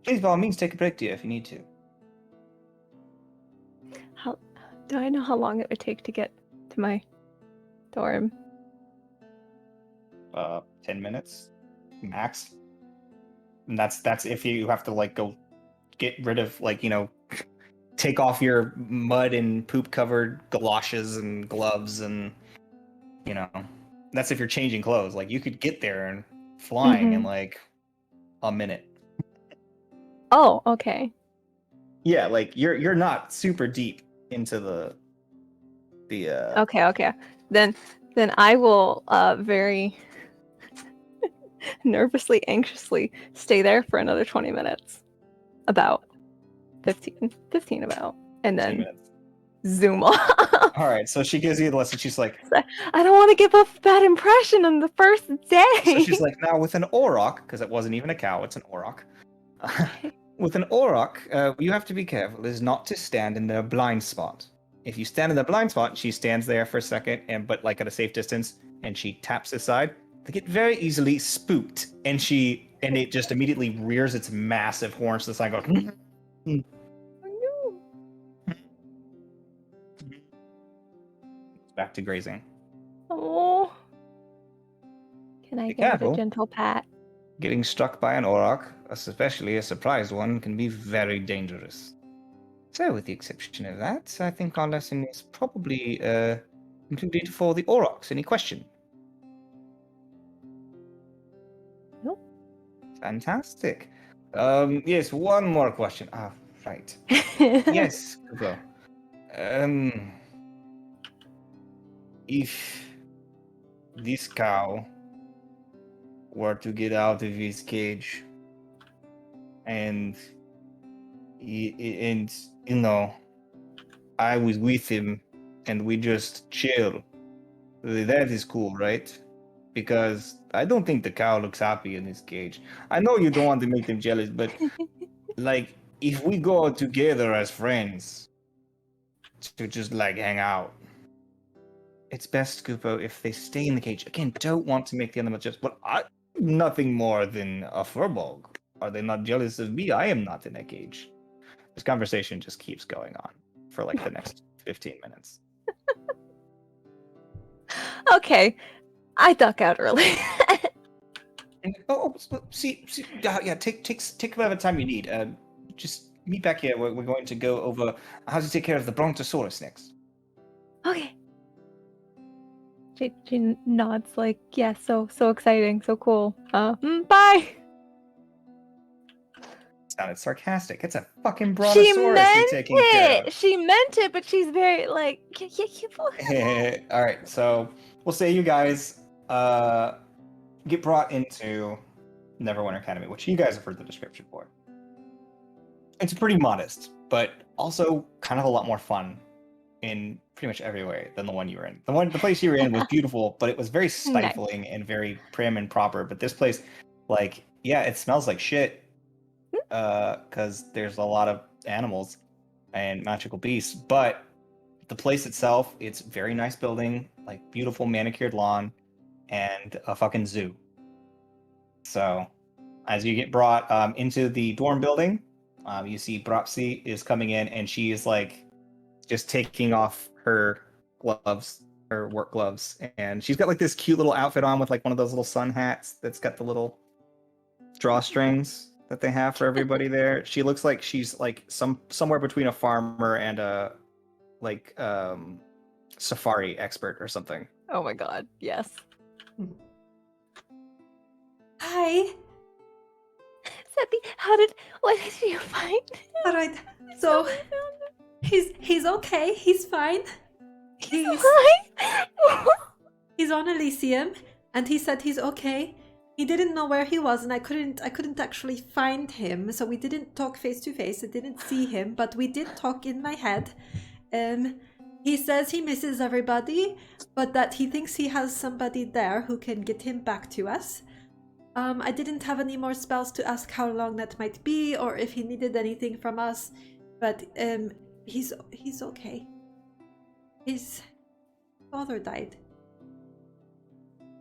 Speaker 1: Please, by all means, take a break, dear, if you need to.
Speaker 3: How do I know how long it would take to get to my dorm?
Speaker 1: 10 minutes max. And that's if you have to like go get rid of take off your mud and poop covered galoshes and gloves, and that's if you're changing clothes. Like you could get there and flying in like a minute.
Speaker 3: Oh, okay.
Speaker 1: Yeah, like you're not super deep into the
Speaker 3: Okay. Then I will very nervously, anxiously stay there for another 20 minutes. About 15 about. And
Speaker 1: 10
Speaker 3: then
Speaker 1: minutes.
Speaker 3: zoom off.
Speaker 1: All right, so she gives you the lesson. She's like,
Speaker 3: I don't want to give off a bad impression on the first day.
Speaker 1: so she's like, now with an auroch, because it wasn't even a cow, it's an auroch. With an auroch, you have to be careful is not to stand in the blind spot. If you stand in the blind spot, she stands there for a second, but like at a safe distance, and she taps aside, they get very easily spooked, and it just immediately rears its massive horns to the side and goes.
Speaker 3: Oh,
Speaker 1: Back to grazing.
Speaker 3: no. Oh. Can I
Speaker 1: Be
Speaker 3: give it
Speaker 1: careful.
Speaker 3: a gentle pat?
Speaker 1: Getting struck by an auroch, especially a surprised one, can be very dangerous. So, with the exception of that, I think our lesson is probably concluded for the aurochs. Any question?
Speaker 3: Nope.
Speaker 1: Fantastic. Yes, one more question. Ah, right. Yes, Kuko. If this cow were to get out of his cage and I was with him and we just chill, that is cool, right? Because I don't think the cow looks happy in his cage. I know you don't want to make them jealous, but like if we go out together as friends to just like hang out, it's best, Kupo, if they stay in the cage. Again, don't want to make the animal jealous, but I'm nothing more than a furbolg. Are they not jealous of me? I am not in a cage. This conversation just keeps going on for like the next 15 minutes.
Speaker 3: Okay, I duck out early.
Speaker 1: And, yeah, take whatever time you need. Just meet back here. We're going to go over how to take care of the Brontosaurus next.
Speaker 3: Okay. She nods like, yeah, so exciting, so cool. Bye.
Speaker 1: Sounded sarcastic. It's a fucking
Speaker 3: She
Speaker 1: Brontosaurus you're
Speaker 3: meant
Speaker 1: taking care
Speaker 3: it. She meant it, but she's very like,
Speaker 1: of. All right, so we'll say you guys get brought into Neverwinter Academy, which you guys have heard the description for. It's pretty modest, but also kind of a lot more fun in pretty much every way than the one you were in. The place you were in was beautiful, but it was very stifling and very prim and proper. But this place, like, yeah, it smells like shit because there's a lot of animals and magical beasts. But the place itself, it's a very nice building, like beautiful manicured lawn, and a fucking zoo. So, as you get brought into the dorm building, you see Bropsy is coming in, and she is like just taking off her gloves, her work gloves, and she's got like this cute little outfit on with like one of those little sun hats that's got the little drawstrings that they have for everybody there. She looks like she's like somewhere between a farmer and a like safari expert or something.
Speaker 3: oh my god, yes.
Speaker 4: Hi.
Speaker 3: Seppi, what did you find?
Speaker 4: All right. So he's okay. He's fine.
Speaker 3: He's
Speaker 4: He's on Elysium, and he said he's okay. He didn't know where he was, and I couldn't actually find him, so we didn't talk face to face. I didn't see him, but we did talk in my head. He says he misses everybody, but that he thinks he has somebody there who can get him back to us. I didn't have any more spells to ask how long that might be, or if he needed anything from us, but he's okay. His father died.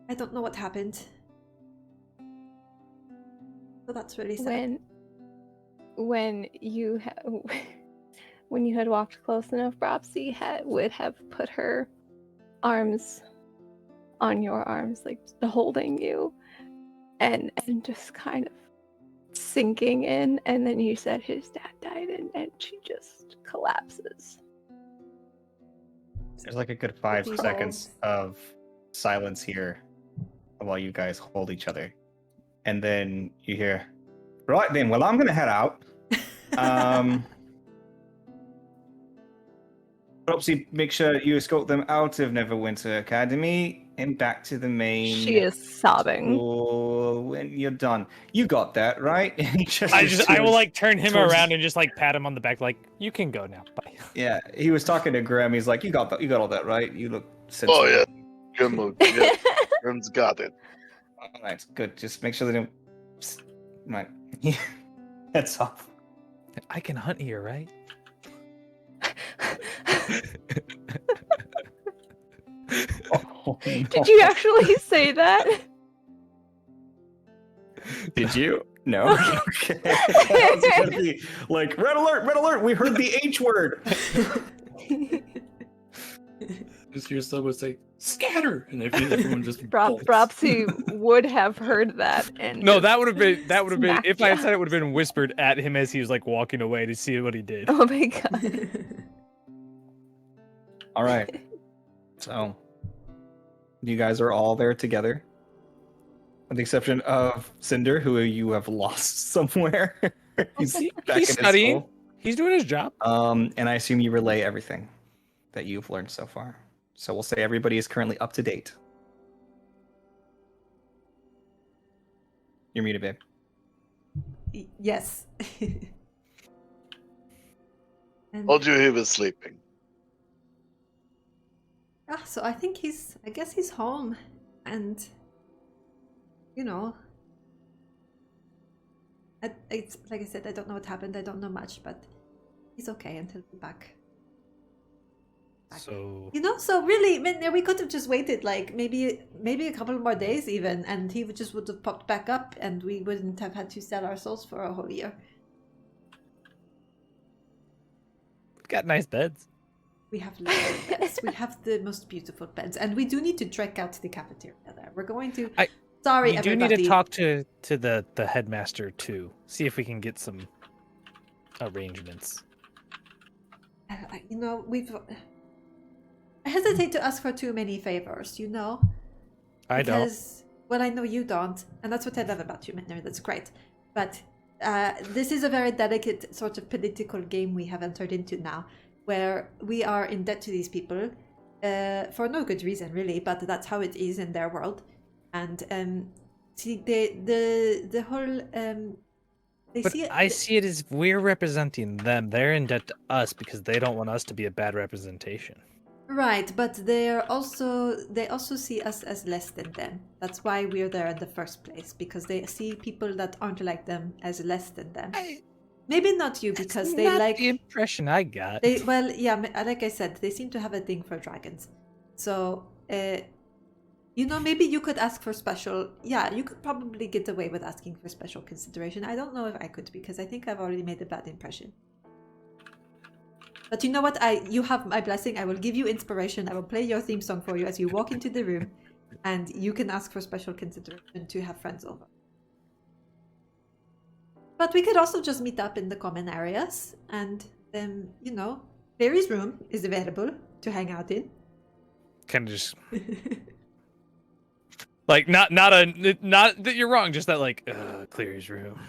Speaker 4: I don't know what happened. So that's really sad.
Speaker 3: When you had walked close enough, Bropsy would have put her arms on your arms, like holding you, and just kind of sinking in. And then you said his dad died, and she just collapses.
Speaker 1: There's like a good 5
Speaker 4: Pretty
Speaker 1: seconds of silence here while you guys hold each other. And then you hear, right then, well, I'm going to head out. Bropsy, make sure you escort them out of Neverwinter Academy and back to the main
Speaker 3: She is sobbing.
Speaker 1: school when you're done. You got that, right? And he
Speaker 2: I will like turn him
Speaker 1: towards-
Speaker 2: around and just like pat him on the back, like, you can go now. Bye.
Speaker 1: Yeah, he was talking to Graham. He's like, you got all that, right? You look sensible.
Speaker 6: Oh yeah, good move. Yeah, Grim's got it.
Speaker 1: All right, good. Just make sure they don't. Right. That's off.
Speaker 2: I can hunt here, right?
Speaker 1: Oh, no.
Speaker 3: Did you actually say that?
Speaker 1: Did you? No. Okay. I was gonna be like, red alert! We heard the H word.
Speaker 5: Just hear someone say, scatter! And everyone just bolts.
Speaker 3: Bropsy would have heard that, and
Speaker 2: No,
Speaker 3: just
Speaker 2: that would have been
Speaker 3: smacked
Speaker 2: if I had
Speaker 3: ya.
Speaker 2: said it would have been whispered at him as he was like walking away to see what he did.
Speaker 3: Oh my god.
Speaker 1: All right. So, you guys are all there together, with the exception of Cinder, who you have lost somewhere. He's back
Speaker 2: He's
Speaker 1: in his
Speaker 2: studying.
Speaker 1: school.
Speaker 2: He's doing his job.
Speaker 1: And I assume you relay everything that you've learned so far. So we'll say everybody is currently up to date. You're muted, babe.
Speaker 4: Yes. And,
Speaker 6: Told you he was sleeping.
Speaker 4: so I guess he's home, and you know, it's like I said, I don't know what happened. I don't know much, but he's okay until we're back.
Speaker 2: So
Speaker 4: You know, so really, I mean, we could have just waited like maybe a couple more days even, and he would have popped back up, and we wouldn't have had to sell our souls for a whole year.
Speaker 2: we've got nice beds.
Speaker 4: We have lovely beds. We have the most beautiful beds, and we do need to trek out to the cafeteria there. We're going to. Sorry,
Speaker 2: We do
Speaker 4: everybody.
Speaker 2: need to talk to the headmaster too. See if we can get some arrangements.
Speaker 4: You know, I hesitate to ask for too many favors. You know,
Speaker 2: I don't.
Speaker 4: because well, I know you don't, and that's what I love about you, Mary. That's great, but this is a very delicate sort of political game we have entered into now, where we are in debt to these people for no good reason, really, but that's how it is in their world. And see, the whole they
Speaker 2: But
Speaker 4: see it.
Speaker 2: I see it as we're representing them. They're in debt to us because they don't want us to be a bad representation.
Speaker 4: Right, but they also see us as less than them. That's why we're there in the first place, because they see people that aren't like them as less than them. Maybe not you, because
Speaker 2: That's
Speaker 4: they
Speaker 2: not
Speaker 4: like
Speaker 2: the impression I got.
Speaker 4: well, yeah, like I said, they seem to have a thing for dragons. So, you know, maybe you could ask for special. Yeah, you could probably get away with asking for special consideration. I don't know if I could, because I think I've already made a bad impression. But you know what? You have my blessing. I will give you inspiration. I will play your theme song for you as you walk into the room, and you can ask for special consideration to have friends over. But we could also just meet up in the common areas, and you know, Barry's room is available to hang out in.
Speaker 2: Kind of just like not that you're wrong, just that like Cleary's room.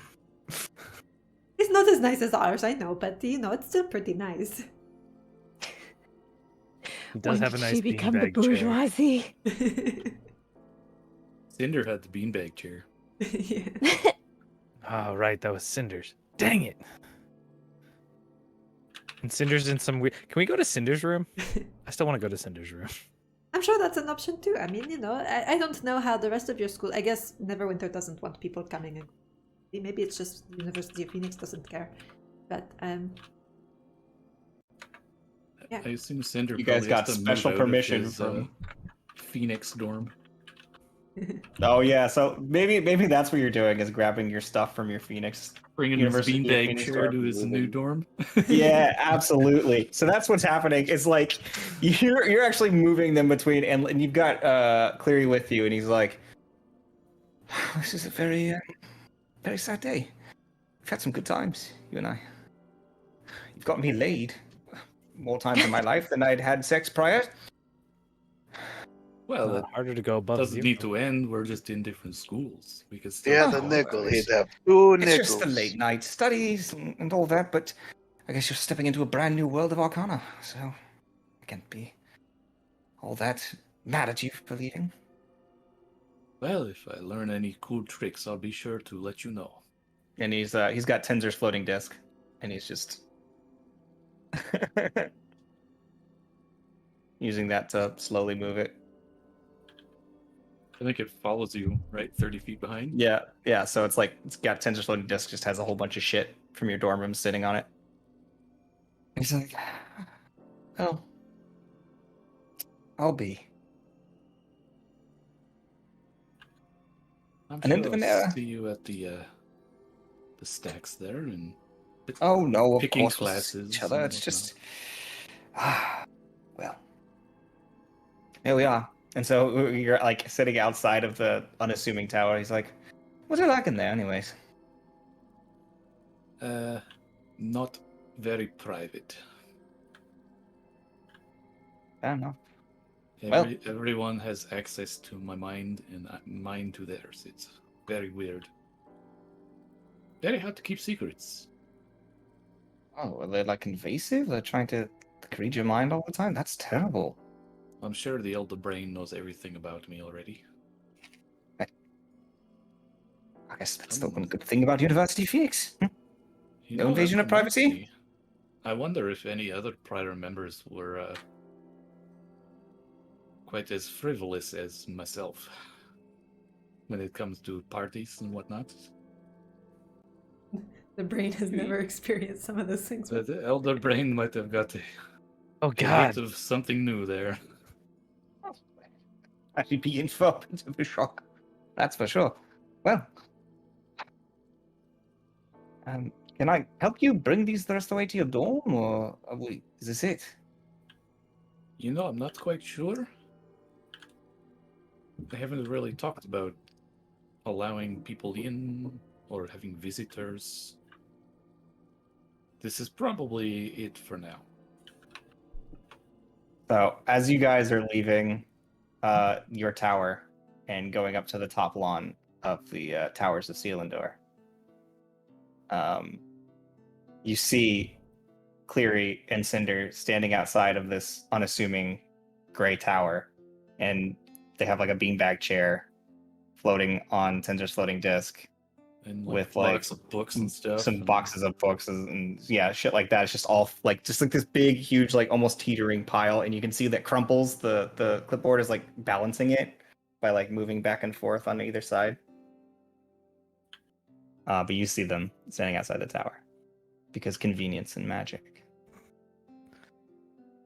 Speaker 4: It's not as nice as ours, I know, but you know, it's still pretty nice.
Speaker 2: It does have a nice
Speaker 3: she become the
Speaker 2: beanbag chair.
Speaker 3: bourgeoisie?
Speaker 5: Cinder had the beanbag chair.
Speaker 4: Yeah.
Speaker 2: Oh, right, that was Cinder's. Dang it. And Cinder's in some weird... Can we go to Cinder's room? I still want to go to Cinder's room.
Speaker 4: I'm sure that's an option too. I mean, you know, I don't know how the rest of your school... I guess Neverwinter doesn't want people coming in. Maybe it's just University of Phoenix doesn't care. But, yeah.
Speaker 5: I assume Cinder
Speaker 1: You guys
Speaker 5: probably
Speaker 1: got
Speaker 5: has to move
Speaker 1: special
Speaker 5: out of
Speaker 1: permission
Speaker 5: his,
Speaker 1: from.
Speaker 5: Phoenix dorm.
Speaker 1: Oh yeah, so maybe that's what you're doing is grabbing your stuff from your Phoenix.
Speaker 5: Bringing
Speaker 1: University
Speaker 5: his
Speaker 1: of
Speaker 5: beanbag
Speaker 1: Phoenix
Speaker 5: chair
Speaker 1: dorm
Speaker 5: to his
Speaker 1: and
Speaker 5: new
Speaker 1: moving.
Speaker 5: dorm.
Speaker 1: Yeah, absolutely. So that's what's happening. It's like you're actually moving them between, and you've got Cleary with you, and he's like, "This is a very very sad day. We've had some good times, you and I. You've got me laid more times in my life than I'd had sex prior.
Speaker 5: Well, that
Speaker 2: Harder to go above
Speaker 5: doesn't
Speaker 2: zero.
Speaker 5: need to end. We're just in different schools. We could still
Speaker 6: Yeah,
Speaker 1: Oh,
Speaker 6: the
Speaker 5: talk.
Speaker 6: nickel.
Speaker 1: it's-
Speaker 6: He'd have two
Speaker 1: It's
Speaker 6: nickels.
Speaker 1: just the late night studies and all that, but I guess you're stepping into a brand new world of Arcana, so I can't be all that mad at you for leaving.
Speaker 5: Well, if I learn any cool tricks, I'll be sure to let you know.
Speaker 1: And he's got Tensor's floating disc, and he's just using that to slowly move it.
Speaker 5: I think it follows you, right? 30 feet behind?
Speaker 1: Yeah. So it's like it's got Tensor's floating disc, just has a whole bunch of shit from your dorm room sitting on it. He's like, "Oh, I'll be."
Speaker 5: I'm
Speaker 1: And
Speaker 5: sure
Speaker 1: then-
Speaker 5: I'll see you at the stacks there and
Speaker 1: Oh no, of
Speaker 5: picking
Speaker 1: course we'll see
Speaker 5: classes
Speaker 1: each other.
Speaker 5: and
Speaker 1: It's just, well, here we are. And so you're like sitting outside of the unassuming tower. He's like, "What's it like in there, anyways?"
Speaker 5: not very private.
Speaker 1: Fair enough. Well-
Speaker 5: Everyone has access to my mind and mine to theirs. It's very weird. Very hard to keep secrets.
Speaker 1: Oh, are they like invasive? They're trying to read your mind all the time? That's terrible.
Speaker 5: I'm sure the Elder Brain knows everything about me already.
Speaker 1: I guess that's the one good thing about University of Phoenix.
Speaker 5: You
Speaker 1: No
Speaker 5: know,
Speaker 1: invasion
Speaker 5: that
Speaker 1: of privacy?
Speaker 5: reminds me, I wonder if any other prior members were quite as frivolous as myself when it comes to parties and whatnot.
Speaker 4: The brain has never experienced some of those things.
Speaker 5: So the Elder Brain might have got
Speaker 2: Oh
Speaker 5: a
Speaker 2: God.
Speaker 5: bit of something new there.
Speaker 1: Actually, be in for a bit of a shock. That's for sure. Well, can I help you bring these the rest of the way to your dorm, or is this it?
Speaker 5: I'm not quite sure. They haven't really talked about allowing people in or having visitors. This is probably it for now.
Speaker 1: So as you guys are leaving your tower and going up to the top lawn of the towers of Selindor, you see Cleary and Cinder standing outside of this unassuming gray tower, and they have like a beanbag chair floating on Cinder's floating disc
Speaker 5: And
Speaker 1: with
Speaker 5: lots of books and stuff.
Speaker 1: some boxes of books and yeah, shit like that. It's just all like this big, huge, like almost teetering pile, and you can see that Crumples, the clipboard, is like balancing it by like moving back and forth on either side. But you see them standing outside the tower because convenience and magic.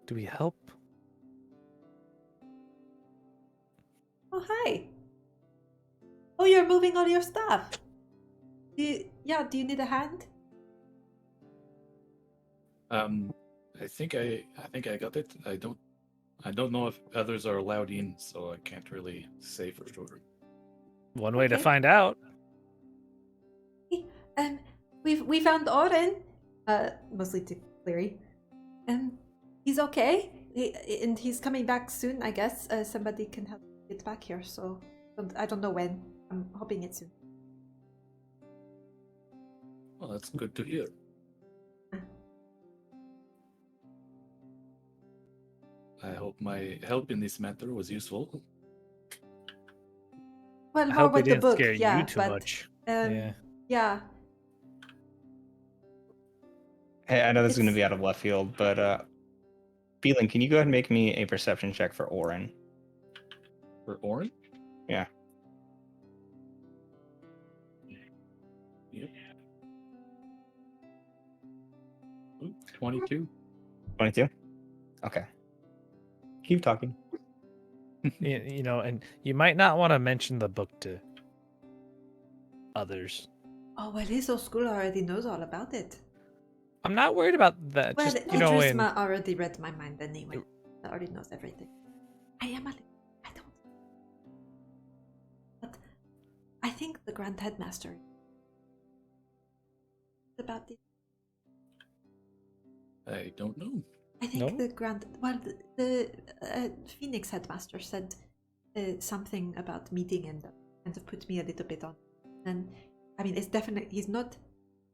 Speaker 2: Do we help?
Speaker 4: Oh, hi. Oh, you're moving all your stuff. Do you need a hand?
Speaker 5: I think I got it. I don't know if others are allowed in, so I can't really say for sure.
Speaker 2: One way to
Speaker 4: Okay.
Speaker 2: find out.
Speaker 4: We found Oren. Mostly to Cleary. He's okay. And he's coming back soon, I guess. Somebody can help get back here, so I don't know when. I'm hoping it's soon.
Speaker 5: Well, that's good to hear. I hope my help in this matter was useful.
Speaker 4: Well,
Speaker 2: I
Speaker 4: more
Speaker 2: hope it
Speaker 4: with the
Speaker 2: didn't
Speaker 4: book,
Speaker 2: scare
Speaker 4: yeah,
Speaker 2: you too
Speaker 4: but
Speaker 2: much.
Speaker 4: yeah.
Speaker 1: Hey, I know this is going to
Speaker 4: It's-
Speaker 1: be out of left field, but Beelan, can you go ahead and make me a perception check for Orin?
Speaker 5: For Orin?
Speaker 1: Yeah.
Speaker 5: Yep. Ooh, 22.
Speaker 1: 22? Okay. Keep talking.
Speaker 2: You know, and you might not want to mention the book to others.
Speaker 4: Oh, well, his old school already knows all about it.
Speaker 2: I'm not worried about that.
Speaker 4: Well,
Speaker 2: Just, you know,
Speaker 4: Idrisma already read my mind anyway. I already knows everything. I don't. But I think the Grand Headmaster about it.
Speaker 5: I don't know.
Speaker 4: I think
Speaker 2: No?
Speaker 4: the Phoenix Headmaster said something about meeting and kind of put me a little bit on. And I mean, it's definitely he's not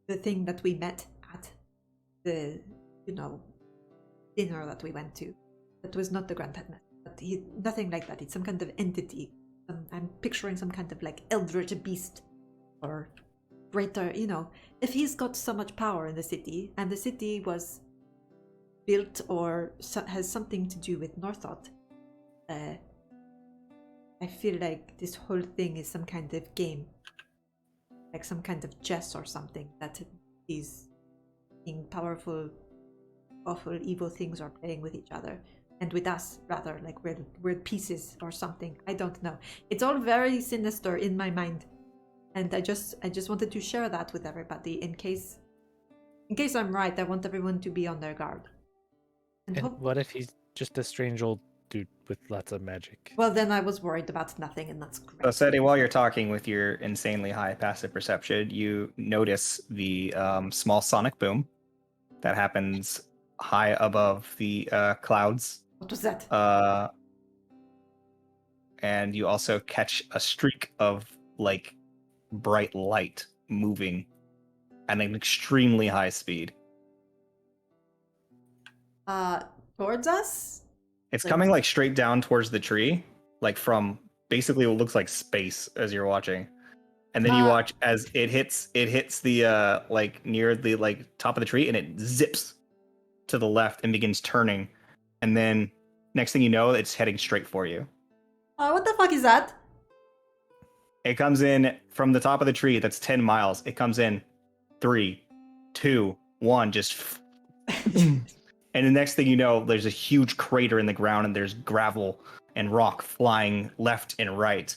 Speaker 4: the thing that we met at the dinner that we went to. That was not the Grand Headmaster. But nothing like that. It's some kind of entity. I'm picturing some kind of like eldritch beast or greater. If he's got so much power in the city, and the city was built or has something to do with Northot, I feel like this whole thing is some kind of game, like some kind of chess or something that these being powerful, awful, evil things are playing with each other, and with us rather, like we're pieces or something. I don't know. It's all very sinister in my mind, and I just wanted to share that with everybody in case I'm right. I want everyone to be on their guard.
Speaker 2: And what if he's just a strange old dude with lots of magic?
Speaker 4: Well, then I was worried about nothing, and that's great.
Speaker 1: So, Seti, while you're talking with your insanely high passive perception, you notice the small sonic boom that happens high above the clouds.
Speaker 4: What was that?
Speaker 1: And you also catch a streak of like bright light moving at an extremely high speed.
Speaker 4: Towards us?
Speaker 1: It's
Speaker 4: Like-
Speaker 1: coming like straight down towards the tree, like from basically what looks like space as you're watching. And then you watch as it hits the like near the like top of the tree, and it zips to the left and begins turning. And then next thing you know, it's heading straight for you.
Speaker 4: What the fuck is that?
Speaker 1: It comes in from the top of the tree. That's 10 miles. It comes in 3, 2, 1, just and the next thing you know, there's a huge crater in the ground, and there's gravel and rock flying left and right.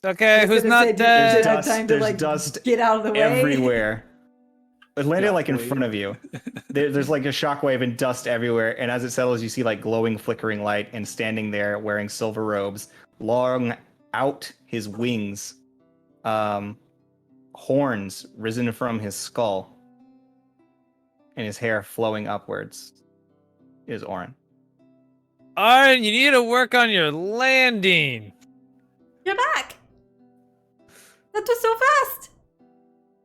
Speaker 2: Okay, who's not dead?
Speaker 1: There's dust, there's dust
Speaker 4: get out of the way.
Speaker 1: everywhere. It landed like in
Speaker 5: Shockwave.
Speaker 1: front of you. There's like a shockwave and dust everywhere, and as it settles, you see like glowing, flickering light, and standing there wearing silver robes, long out his wings, horns risen from his skull, and his hair flowing upwards, is Orin.
Speaker 2: Arn, you need to work on your landing.
Speaker 4: You're back! That was so fast!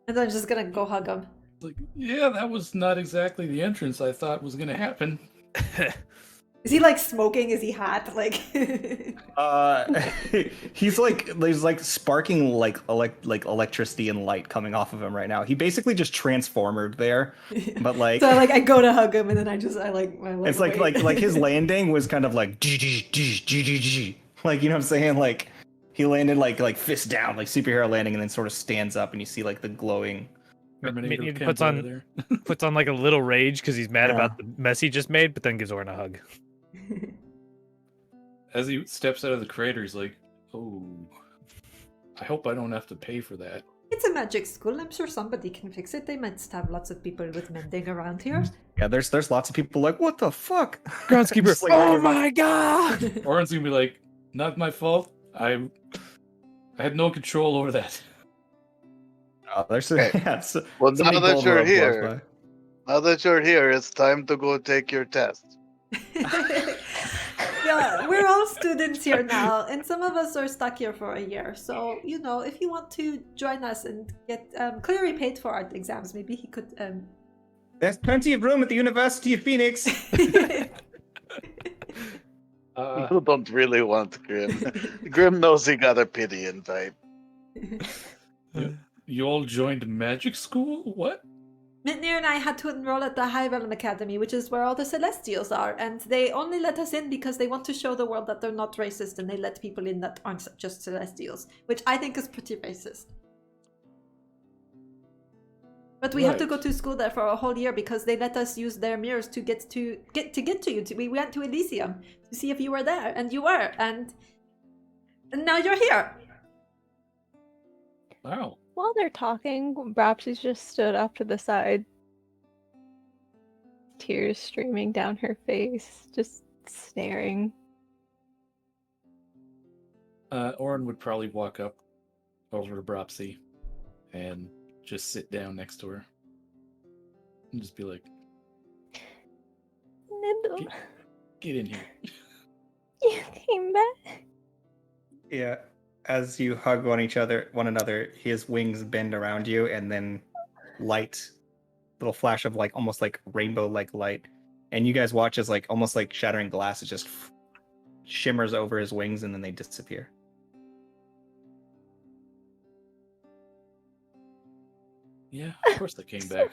Speaker 4: And then I'm just gonna go hug him.
Speaker 5: Like, yeah, that was not exactly the entrance I thought was gonna happen.
Speaker 4: Is he like smoking? Is he hot? Like
Speaker 1: He's like there's like sparking like electricity and light coming off of him right now. He basically just transformed there, but like
Speaker 4: so I go to hug him and then I
Speaker 1: it's like his landing was kind of like like, you know what I'm saying, like he landed like fist down, like superhero landing, and then sort of stands up and you see like the glowing.
Speaker 5: Terminator
Speaker 2: He
Speaker 5: comes out of there.
Speaker 2: puts on like a little rage because he's mad
Speaker 1: Yeah.
Speaker 2: about the mess he just made, but then gives Orin a hug.
Speaker 5: As he steps out of the crater, he's like, "Oh, I hope I don't have to pay for that."
Speaker 4: It's a magic school. I'm sure somebody can fix it. They might have lots of people with mending around here.
Speaker 1: Yeah, there's lots of people like, what the fuck?
Speaker 2: Groundskeeper.
Speaker 1: Just like,
Speaker 2: Oh my god!
Speaker 5: Orin's gonna be like, "Not my fault. I had no control over that."
Speaker 1: Oh, there's
Speaker 6: Okay.
Speaker 1: yeah,
Speaker 6: Well,
Speaker 1: somebody
Speaker 6: now that
Speaker 1: gold
Speaker 6: you're
Speaker 1: robe blows
Speaker 6: here, it's time to go take your test.
Speaker 4: Yeah, we're all students here now, and some of us are stuck here for a year. So, you know, if you want to join us and get Cleary paid for our exams, maybe he could.
Speaker 1: There's plenty of room at the University of Phoenix.
Speaker 6: You don't really want Grim. Grim knows he got a pity invite.
Speaker 5: You all joined magic school? What?
Speaker 4: Mitnir and I had to enroll at the High Realm Academy, which is where all the Celestials are, and they only let us in because they want to show the world that they're not racist, and they let people in that aren't just Celestials, which I think is pretty racist. But we have to
Speaker 5: Right.
Speaker 4: go to school there for a whole year because they let us use their mirrors to get to you. We went to Elysium to see if you were there, and you were, and now you're here.
Speaker 5: Wow.
Speaker 3: While they're talking, Bropsy's just stood off to the side, tears streaming down her face, just staring.
Speaker 5: Orin would probably walk up over to Bropsy and just sit down next to her and just be like,
Speaker 3: Nindle,
Speaker 5: "Get in here."
Speaker 3: you came back.
Speaker 1: Yeah, as you hug one another, his wings bend around you, and then little flash of like almost like rainbow-like light, and you guys watch as like almost like shattering glass, it just shimmers over his wings, and then they disappear.
Speaker 5: Yeah, of course they came back.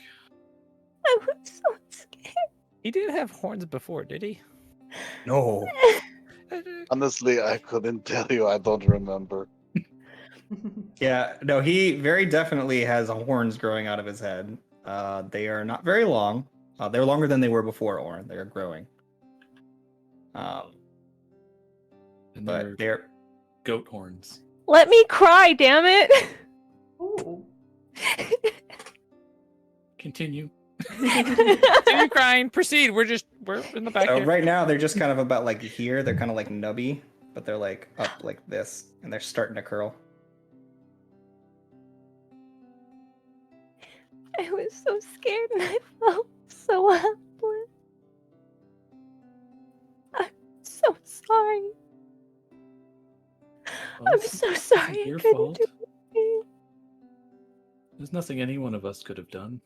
Speaker 3: I was so scared.
Speaker 2: He did have horns before, did he?
Speaker 1: No.
Speaker 6: Honestly, I couldn't tell you. I don't remember.
Speaker 1: Yeah, no, he very definitely has horns growing out of his head. They are not very long. They're longer than they were before, Orin. They're growing.
Speaker 5: And
Speaker 1: But
Speaker 5: they're
Speaker 1: they're
Speaker 5: goat horns.
Speaker 3: Let me cry, damn it!
Speaker 4: Ooh.
Speaker 5: Continue.
Speaker 2: Continue crying. Proceed. We're in the back
Speaker 1: so
Speaker 2: here.
Speaker 1: right now they're just kind of about like here. They're kind of like nubby, but they're like up like this, and they're starting to curl.
Speaker 3: I was so scared and I felt so helpless. I'm so sorry.
Speaker 5: Well,
Speaker 3: I'm
Speaker 5: this
Speaker 3: so
Speaker 5: isn't
Speaker 3: sorry. I
Speaker 5: your
Speaker 3: couldn't
Speaker 5: fault.
Speaker 3: do anything.
Speaker 5: There's nothing any one of us could have done.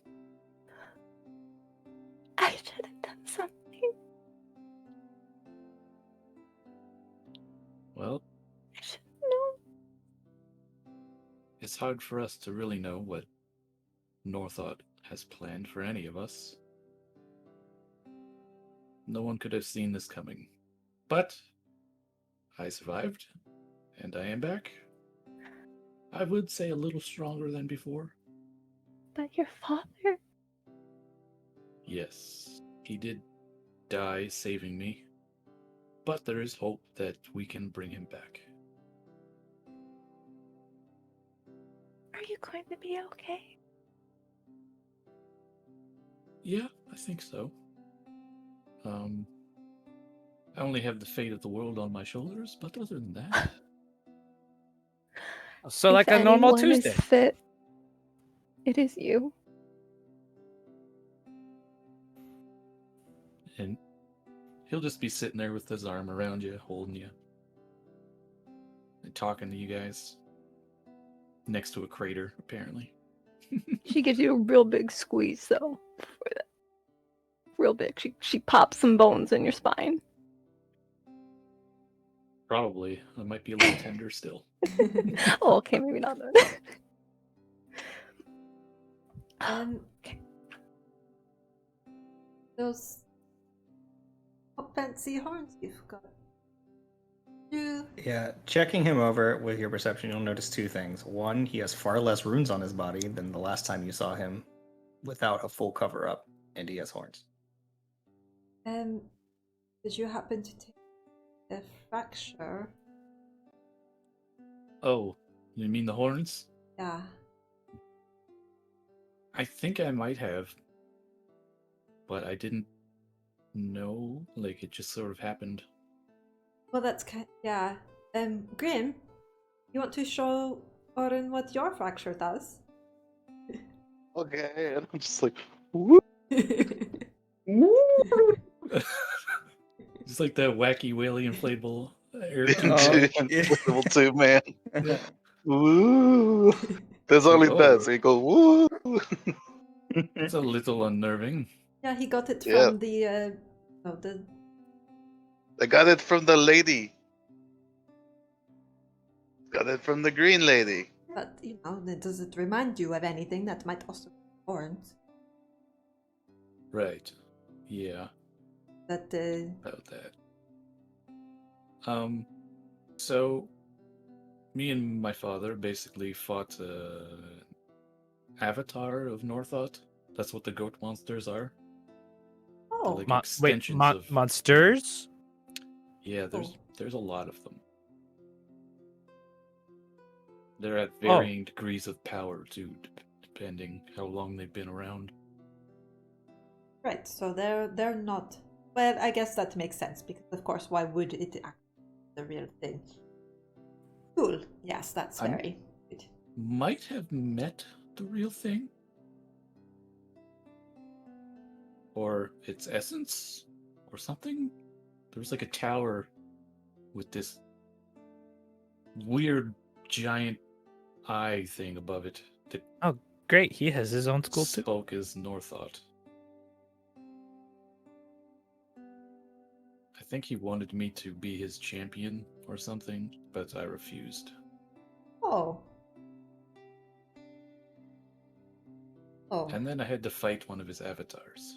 Speaker 3: I should have done something.
Speaker 5: Well,
Speaker 3: I should have known.
Speaker 5: it's hard for us to really know what Northot has planned for any of us. No one could have seen this coming. But I survived, and I am back. I would say a little stronger than before.
Speaker 3: But your father?
Speaker 5: Yes, he did die saving me. But there is hope that we can bring him back.
Speaker 3: Are you going to be okay?
Speaker 5: Yeah, I think so. I only have the fate of the world on my shoulders, but other than that,
Speaker 2: So
Speaker 3: If
Speaker 2: like a normal
Speaker 3: anyone is
Speaker 2: Tuesday.
Speaker 3: fit, it is you.
Speaker 5: and he'll just be sitting there with his arm around you, holding you, and talking to you guys next to a crater, apparently.
Speaker 3: She gives you a real big squeeze, though. Real big. She pops some bones in your spine.
Speaker 5: Probably. I might be a little tender still.
Speaker 3: Oh, okay, maybe not then.
Speaker 4: Okay. Those fancy horns you've got. You
Speaker 1: Yeah, checking him over with your perception, you'll notice two things. One, he has far less runes on his body than the last time you saw him without a full cover up, and he has horns.
Speaker 4: did you happen to take a fracture?
Speaker 5: Oh, you mean the horns?
Speaker 4: Yeah.
Speaker 5: I think I might have, but I didn't know. Like, it just sort of happened.
Speaker 4: Well, that's yeah. Grim, you want to show Oren what your fracture does?
Speaker 6: Okay, and I'm just like, whoop, whoop.
Speaker 5: It's like that wacky whaley inflatable air tube.
Speaker 6: Inflatable tube, man. Woo. That's all he
Speaker 5: Oh.
Speaker 6: does. He goes, woo.
Speaker 5: It's a little unnerving.
Speaker 4: Yeah, he got it
Speaker 6: Yeah.
Speaker 4: from the
Speaker 6: I got it from the lady. Got it from the green lady.
Speaker 4: but does it remind you of anything that might also be horns?
Speaker 5: Right. Yeah,
Speaker 4: That
Speaker 5: about that. So me and my father basically fought avatar of Northot. That's what the goat monsters are. They're
Speaker 4: oh,
Speaker 5: like extensions of
Speaker 2: monsters?
Speaker 5: Yeah,
Speaker 4: Oh.
Speaker 5: there's a lot of them. They're at varying degrees of power too, depending how long they've been around.
Speaker 4: right. So they're not. Well, I guess that makes sense because, of course, why would it actually be the real thing? Cool. Yes, that's
Speaker 5: I'm-
Speaker 4: very good.
Speaker 5: Might have met the real thing. Or its essence, or something. There was like a tower with this weird giant eye thing above it that
Speaker 2: Great, he has his own school too.
Speaker 5: spoke as Northot. I think he wanted me to be his champion or something, but I refused.
Speaker 4: Oh. Oh.
Speaker 5: And then I had to fight one of his avatars.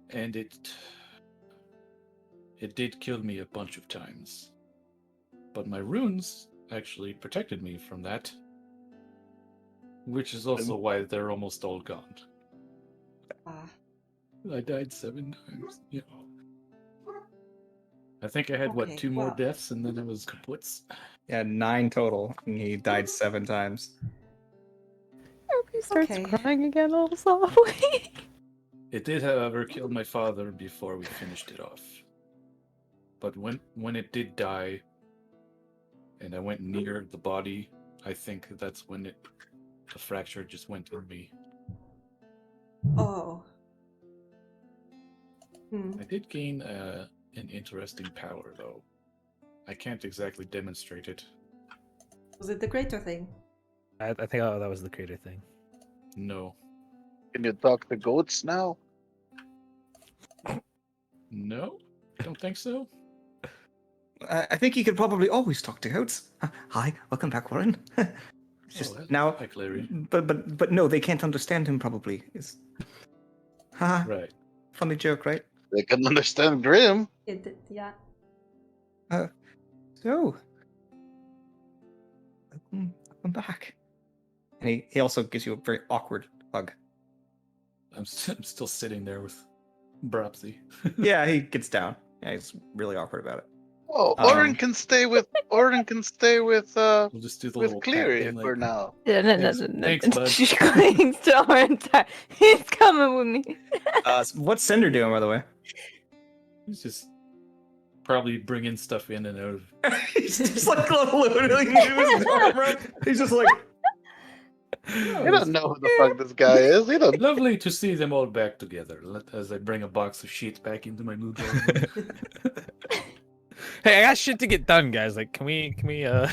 Speaker 5: And it did kill me a bunch of times. But my runes actually protected me from that. Which is also why they're almost all gone.
Speaker 4: Ah.
Speaker 5: I died 7 times. Yeah. I think I had,
Speaker 4: Okay,
Speaker 5: 2 more
Speaker 4: well.
Speaker 5: deaths and then it was kaputz.
Speaker 1: Yeah, 9 total, and he died 7 times.
Speaker 3: He starts
Speaker 4: Okay.
Speaker 3: crying again all softly.
Speaker 5: It did, however, kill my father before we finished it off. But when it did die, and I went near the body, I think that's when the fracture just went in me.
Speaker 4: Oh. Hmm.
Speaker 5: I did gain an interesting power, though. I can't exactly demonstrate it.
Speaker 4: Was it the greater thing?
Speaker 2: I think that was the creator thing.
Speaker 5: No.
Speaker 6: Can you talk to goats now?
Speaker 5: No? Don't think so?
Speaker 1: I think you could probably always talk to goats. Hi, welcome back, Warren. It's just now,
Speaker 5: Hi, Clary.
Speaker 1: but no, they can't understand him. Probably. It's, haha,
Speaker 5: Right.
Speaker 1: funny joke, right?
Speaker 6: They can understand Grim.
Speaker 4: Yeah.
Speaker 1: So, welcome back. And he also gives you a very awkward hug.
Speaker 5: I'm still sitting there with Bropsy.
Speaker 1: Yeah, he gets down. Yeah, he's really awkward about it.
Speaker 6: Oh,
Speaker 1: Um,
Speaker 6: Orin can stay with
Speaker 5: We'll just do the little pat
Speaker 6: Cleary
Speaker 5: thing,
Speaker 6: for
Speaker 5: like,
Speaker 6: now.
Speaker 3: No, no, no,
Speaker 5: Thanks-
Speaker 3: no, no.
Speaker 5: thanks, bud.
Speaker 3: She's going to Orin. He's coming with me.
Speaker 1: what's Cinder doing, by the way?
Speaker 5: he's just probably bringing stuff in and out of.
Speaker 1: He's just like literally moving his arm around. He's just like,
Speaker 6: You don't know who the fuck this guy is. You don't.
Speaker 5: Lovely to see them all back together. As I bring a box of sheets back into my mood board.
Speaker 2: Hey, I got shit to get done, guys. Like, can we
Speaker 4: Yeah.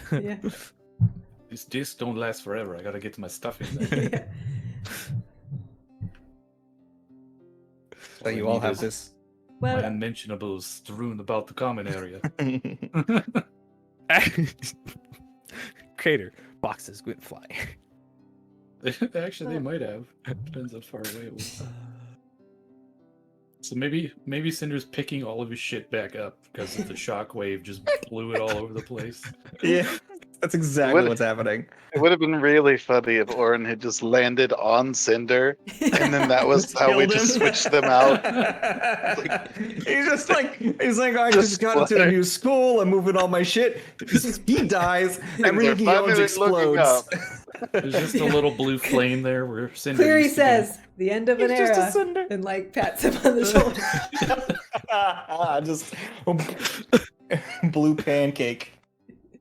Speaker 5: These discs don't last forever. I gotta get my stuff in there.
Speaker 4: Yeah.
Speaker 1: so you all have this.
Speaker 5: My
Speaker 4: Well,
Speaker 5: unmentionables strewn about the common area.
Speaker 2: Crater boxes went flying.
Speaker 5: Actually, they might have. Depends how far away it was. So maybe Cinder's picking all of his shit back up because of the shockwave just blew it all over the place.
Speaker 1: Yeah, that's exactly
Speaker 6: What-
Speaker 1: what's happening.
Speaker 6: It would have been really funny if Orin had just landed on Cinder, and then that was how we
Speaker 1: Killed
Speaker 6: just
Speaker 1: him.
Speaker 6: switched them out.
Speaker 1: He's like, I just got into a new school. I'm moving all my shit. He dies. Everything he owns
Speaker 6: finally looking
Speaker 1: explodes.
Speaker 5: There's just a little blue flame there where Cinder.
Speaker 4: Cleary
Speaker 5: used to be.
Speaker 4: says, the end of an
Speaker 1: He's just a
Speaker 4: era.
Speaker 1: Cinder.
Speaker 4: And like pats him on the shoulder.
Speaker 1: Just blue pancake.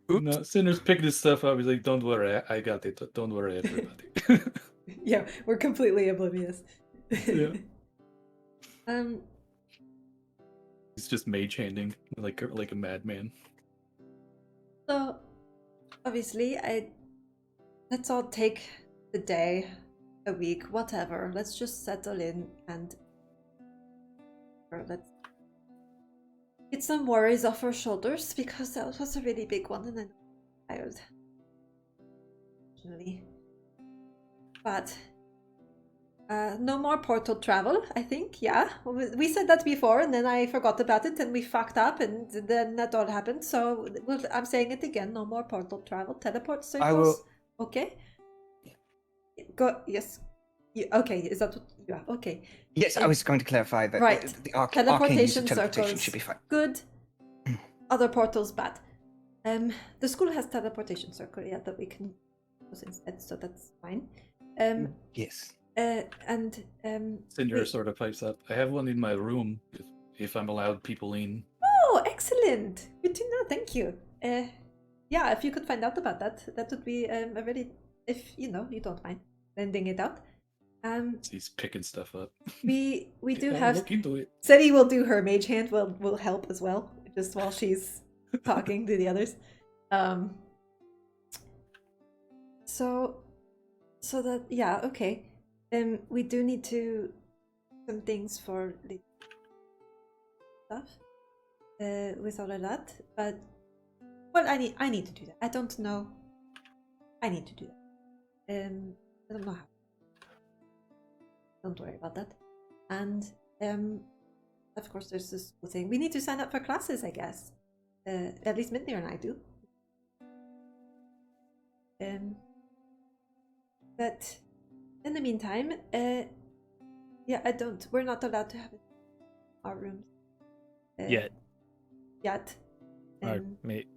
Speaker 5: No, Cinder's picking his stuff up. He's like, "Don't worry, I got it. Don't worry, everybody."
Speaker 4: Yeah, we're completely oblivious.
Speaker 5: Yeah.
Speaker 4: Um,
Speaker 5: He's just mage handing like a madman.
Speaker 4: so obviously let's all take the day, a week, whatever. Let's just settle in and let's get some worries off our shoulders because that was a really big one and I'm tired. Unfortunately. But no more portal travel, I think. Yeah, we said that before, and then I forgot about it, and we fucked up, and then that all happened. So I'm saying it again: no more portal travel. Teleport circles.
Speaker 1: I will.
Speaker 4: Okay. Go. Yes. Okay. Is that what? Yeah. Okay.
Speaker 1: Yes, I was going to clarify that
Speaker 4: Right.
Speaker 1: the arcane use
Speaker 4: Teleportation
Speaker 1: of teleportation
Speaker 4: circles.
Speaker 1: should be fine.
Speaker 4: Good. Other portals bad. The school has teleportation circle, yeah, that we can use instead, so that's fine.
Speaker 1: Yes.
Speaker 4: And
Speaker 5: Cinder
Speaker 4: we-
Speaker 5: sort of pipes up. I have one in my room if I'm allowed people in.
Speaker 4: Oh, excellent! Good to know. Thank you. Yeah, if you could find out about that, that would be a really, if you don't mind lending it out.
Speaker 5: He's picking stuff up.
Speaker 4: We do
Speaker 5: I'll
Speaker 4: have.
Speaker 5: look into it.
Speaker 4: Seti will do her mage hand. Will help as well, just while she's talking to the others. So that yeah, okay. We do need to some things for the stuff with all of that, but well, I need to do that. I don't know. I need to do that. I don't know how. Don't worry about that. And of course, there's this whole thing. We need to sign up for classes, I guess. At least Mindir and I do. But in the meantime, yeah, we're not allowed to have it in our rooms.
Speaker 2: Yet.
Speaker 4: Yet.
Speaker 2: Or, mate.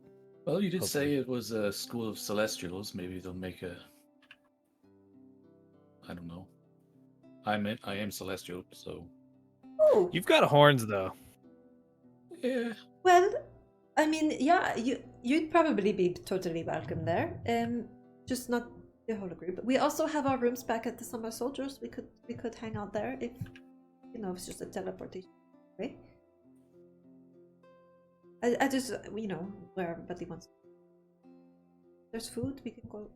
Speaker 5: Well, you did
Speaker 2: Hopefully.
Speaker 5: say it was a school of celestials. Maybe they'll make a. I don't know. I am celestial, so
Speaker 4: Oh,
Speaker 2: You've got horns, though.
Speaker 5: yeah.
Speaker 4: well, I mean, yeah, you'd probably be totally welcome there. Just not the whole group. We also have our rooms back at the Summer Soldiers. We could hang out there if it's just a teleportation way. I just where everybody wants. There's food. We can go.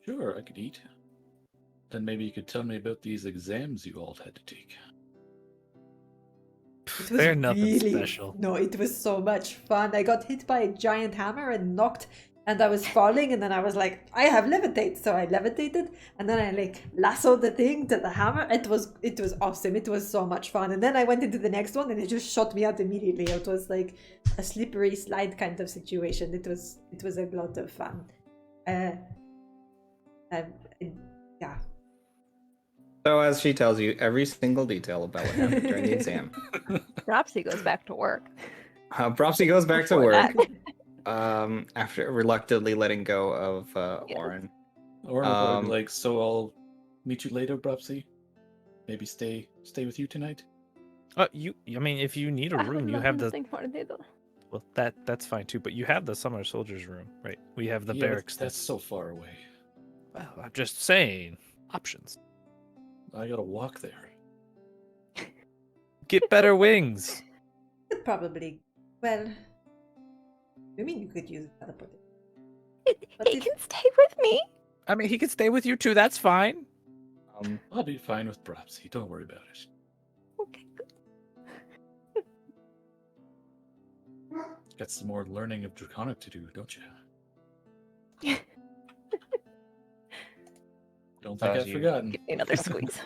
Speaker 5: Sure, I could eat. Then maybe you could tell me about these exams you all had to take.
Speaker 4: It was
Speaker 2: They're nothing special.
Speaker 4: No, it was so much fun. I got hit by a giant hammer and knocked, and I was falling, and then I was like, I have levitate, so I levitated, and then I lassoed the thing to the hammer. It was awesome. It was so much fun. And then I went into the next one, and it just shot me out immediately. It was like a slippery slide kind of situation. It was a lot of fun. Yeah.
Speaker 1: So as she tells you every single detail about what happened during the exam,
Speaker 3: Dropsy goes back to work.
Speaker 1: Propsy goes back to
Speaker 3: Before
Speaker 1: work
Speaker 3: that.
Speaker 1: after reluctantly letting go of
Speaker 3: Yes.
Speaker 1: Orin.
Speaker 5: Or will probably be
Speaker 1: Um,
Speaker 5: like, so I'll meet you later, Brupsy. Maybe stay with you tonight.
Speaker 2: I mean, if you need a room, you have the. Well, that's fine too. But you have the summer soldiers room, right? We have the
Speaker 5: Yeah, but
Speaker 2: barracks.
Speaker 5: that's so far away.
Speaker 2: Well, I'm just saying options.
Speaker 5: I gotta walk there.
Speaker 2: Get better wings.
Speaker 4: Could probably. Well, I mean, you could use teleportation. But
Speaker 3: He
Speaker 4: if-
Speaker 3: can stay with me.
Speaker 2: I mean, he could stay with you too. That's fine.
Speaker 5: I'll be fine with Brupsy. Don't worry about it.
Speaker 3: Okay, good.
Speaker 5: Got some more learning of Draconic to do, don't you? Don't think
Speaker 1: As
Speaker 5: I've
Speaker 1: you-
Speaker 5: forgotten.
Speaker 3: Give me another squeeze.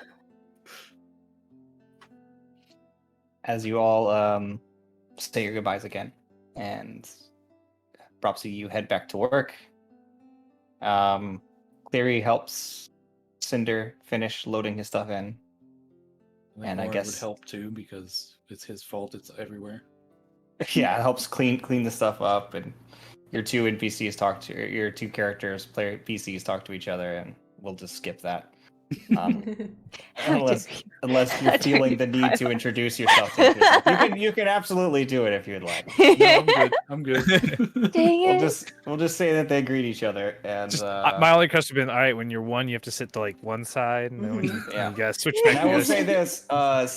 Speaker 1: As you all say your goodbyes again, and Propsy, you head back to work. Cleary helps Cinder finish loading his stuff in.
Speaker 5: think
Speaker 1: And I
Speaker 5: Orin
Speaker 1: guess-
Speaker 5: would help too because it's his fault. It's everywhere.
Speaker 1: Yeah, it helps clean the stuff up, and your two NPCs talk to your two characters, player PCs talk to each other, and we'll just skip that. Unless you're
Speaker 3: How dare
Speaker 1: feeling
Speaker 3: you
Speaker 1: the need to
Speaker 3: pile-
Speaker 1: introduce yourself to yourself. You can absolutely do it if you'd like.
Speaker 5: No, I'm good. I'm good.
Speaker 3: Dang
Speaker 1: We'll
Speaker 3: it.
Speaker 1: just say that they greet each other, and
Speaker 2: Just my only question would been, all right, when you're one, you have to sit to like one side, and then when you,
Speaker 1: Yeah.
Speaker 2: you gotta switch
Speaker 3: Yeah.
Speaker 2: back.
Speaker 1: and I
Speaker 2: you
Speaker 1: will
Speaker 2: gotta
Speaker 1: say this: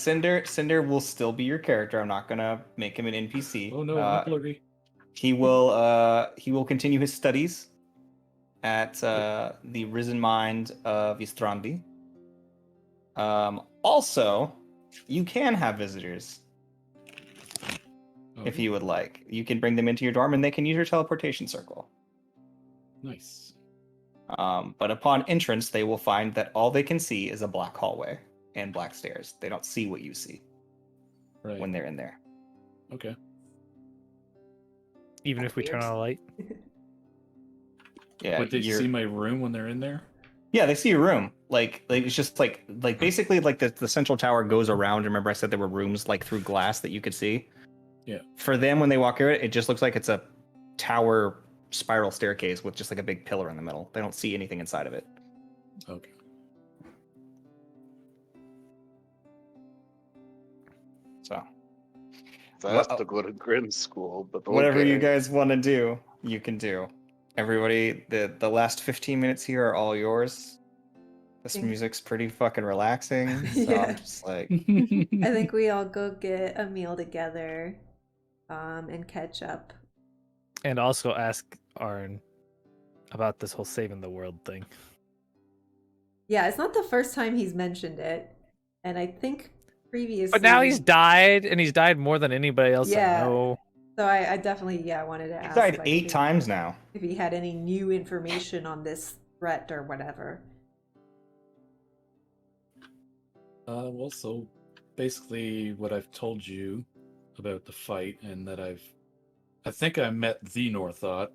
Speaker 1: Cinder will still be your character. I'm not gonna make him an NPC.
Speaker 5: Oh no, I'm blurry.
Speaker 1: He will continue his studies at the Risen Mind of Istrandi. Also, you can have visitors
Speaker 5: Oh,
Speaker 1: if you would like. You can bring them into your dorm, and they can use your teleportation circle.
Speaker 5: nice.
Speaker 1: But upon entrance, they will find that all they can see is a black hallway and black stairs. They don't see what you see
Speaker 5: Right.
Speaker 1: when they're in there.
Speaker 5: Okay.
Speaker 2: even if we turn on a light.
Speaker 1: Yeah,
Speaker 5: But they
Speaker 1: you're-
Speaker 5: see my room when they're in there?
Speaker 1: Yeah, they see your room. Like it's just like basically like the central tower goes around. Remember, I said there were rooms like through glass that you could see.
Speaker 5: Yeah.
Speaker 1: For them, when they walk through it, it just looks like it's a tower spiral staircase with just like a big pillar in the middle. They don't see anything inside of it.
Speaker 5: Okay.
Speaker 1: So
Speaker 6: So I have to go to Grim School, but
Speaker 1: whatever
Speaker 6: okay.
Speaker 1: you guys want to do, you can do. Everybody, the last 15 minutes here are all yours. This
Speaker 4: Thank-
Speaker 1: music's pretty fucking relaxing. So
Speaker 4: Yeah.
Speaker 1: I'm just like,
Speaker 4: I think we all go get a meal together, and catch up.
Speaker 2: And also ask Arn about this whole saving the world thing.
Speaker 4: Yeah, it's not the first time he's mentioned it, and I think previously.
Speaker 2: But now he's died, and he's died more than anybody else
Speaker 4: Yeah.
Speaker 2: I know.
Speaker 4: So I definitely wanted to
Speaker 1: he
Speaker 4: ask.
Speaker 1: died
Speaker 4: like,
Speaker 1: 8
Speaker 4: if-
Speaker 1: times now.
Speaker 4: If he had any new information on this threat or whatever.
Speaker 5: Well, so basically what I've told you about the fight and that I think I met the Northot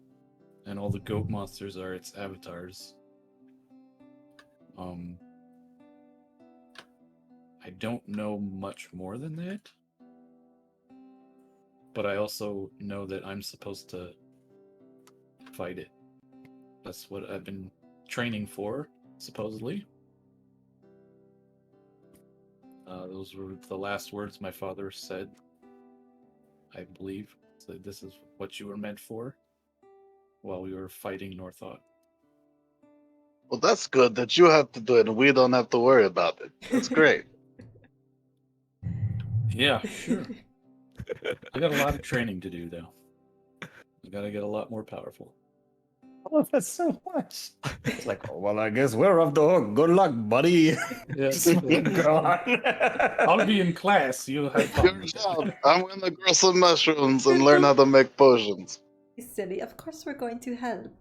Speaker 5: and all the goat monsters are its avatars. I don't know much more than that. But I also know that I'm supposed to fight it. That's what I've been training for, supposedly. Those were the last words my father said, I believe. So this is what you were meant for while we were fighting Northot.
Speaker 6: Well, that's good that you have to do it and we don't have to worry about it. That's great.
Speaker 5: Yeah, sure. I got a lot of training to do, though. I gotta get a lot more powerful.
Speaker 1: I love that so much. It's like, oh, well, I guess we're off the hook. Good luck, buddy.
Speaker 5: Yes.
Speaker 1: Go on.
Speaker 5: I'll be in class. You'll have fun.
Speaker 6: Good job. I'm gonna grow some mushrooms and learn how to make potions.
Speaker 4: He's silly. Of course we're going to help.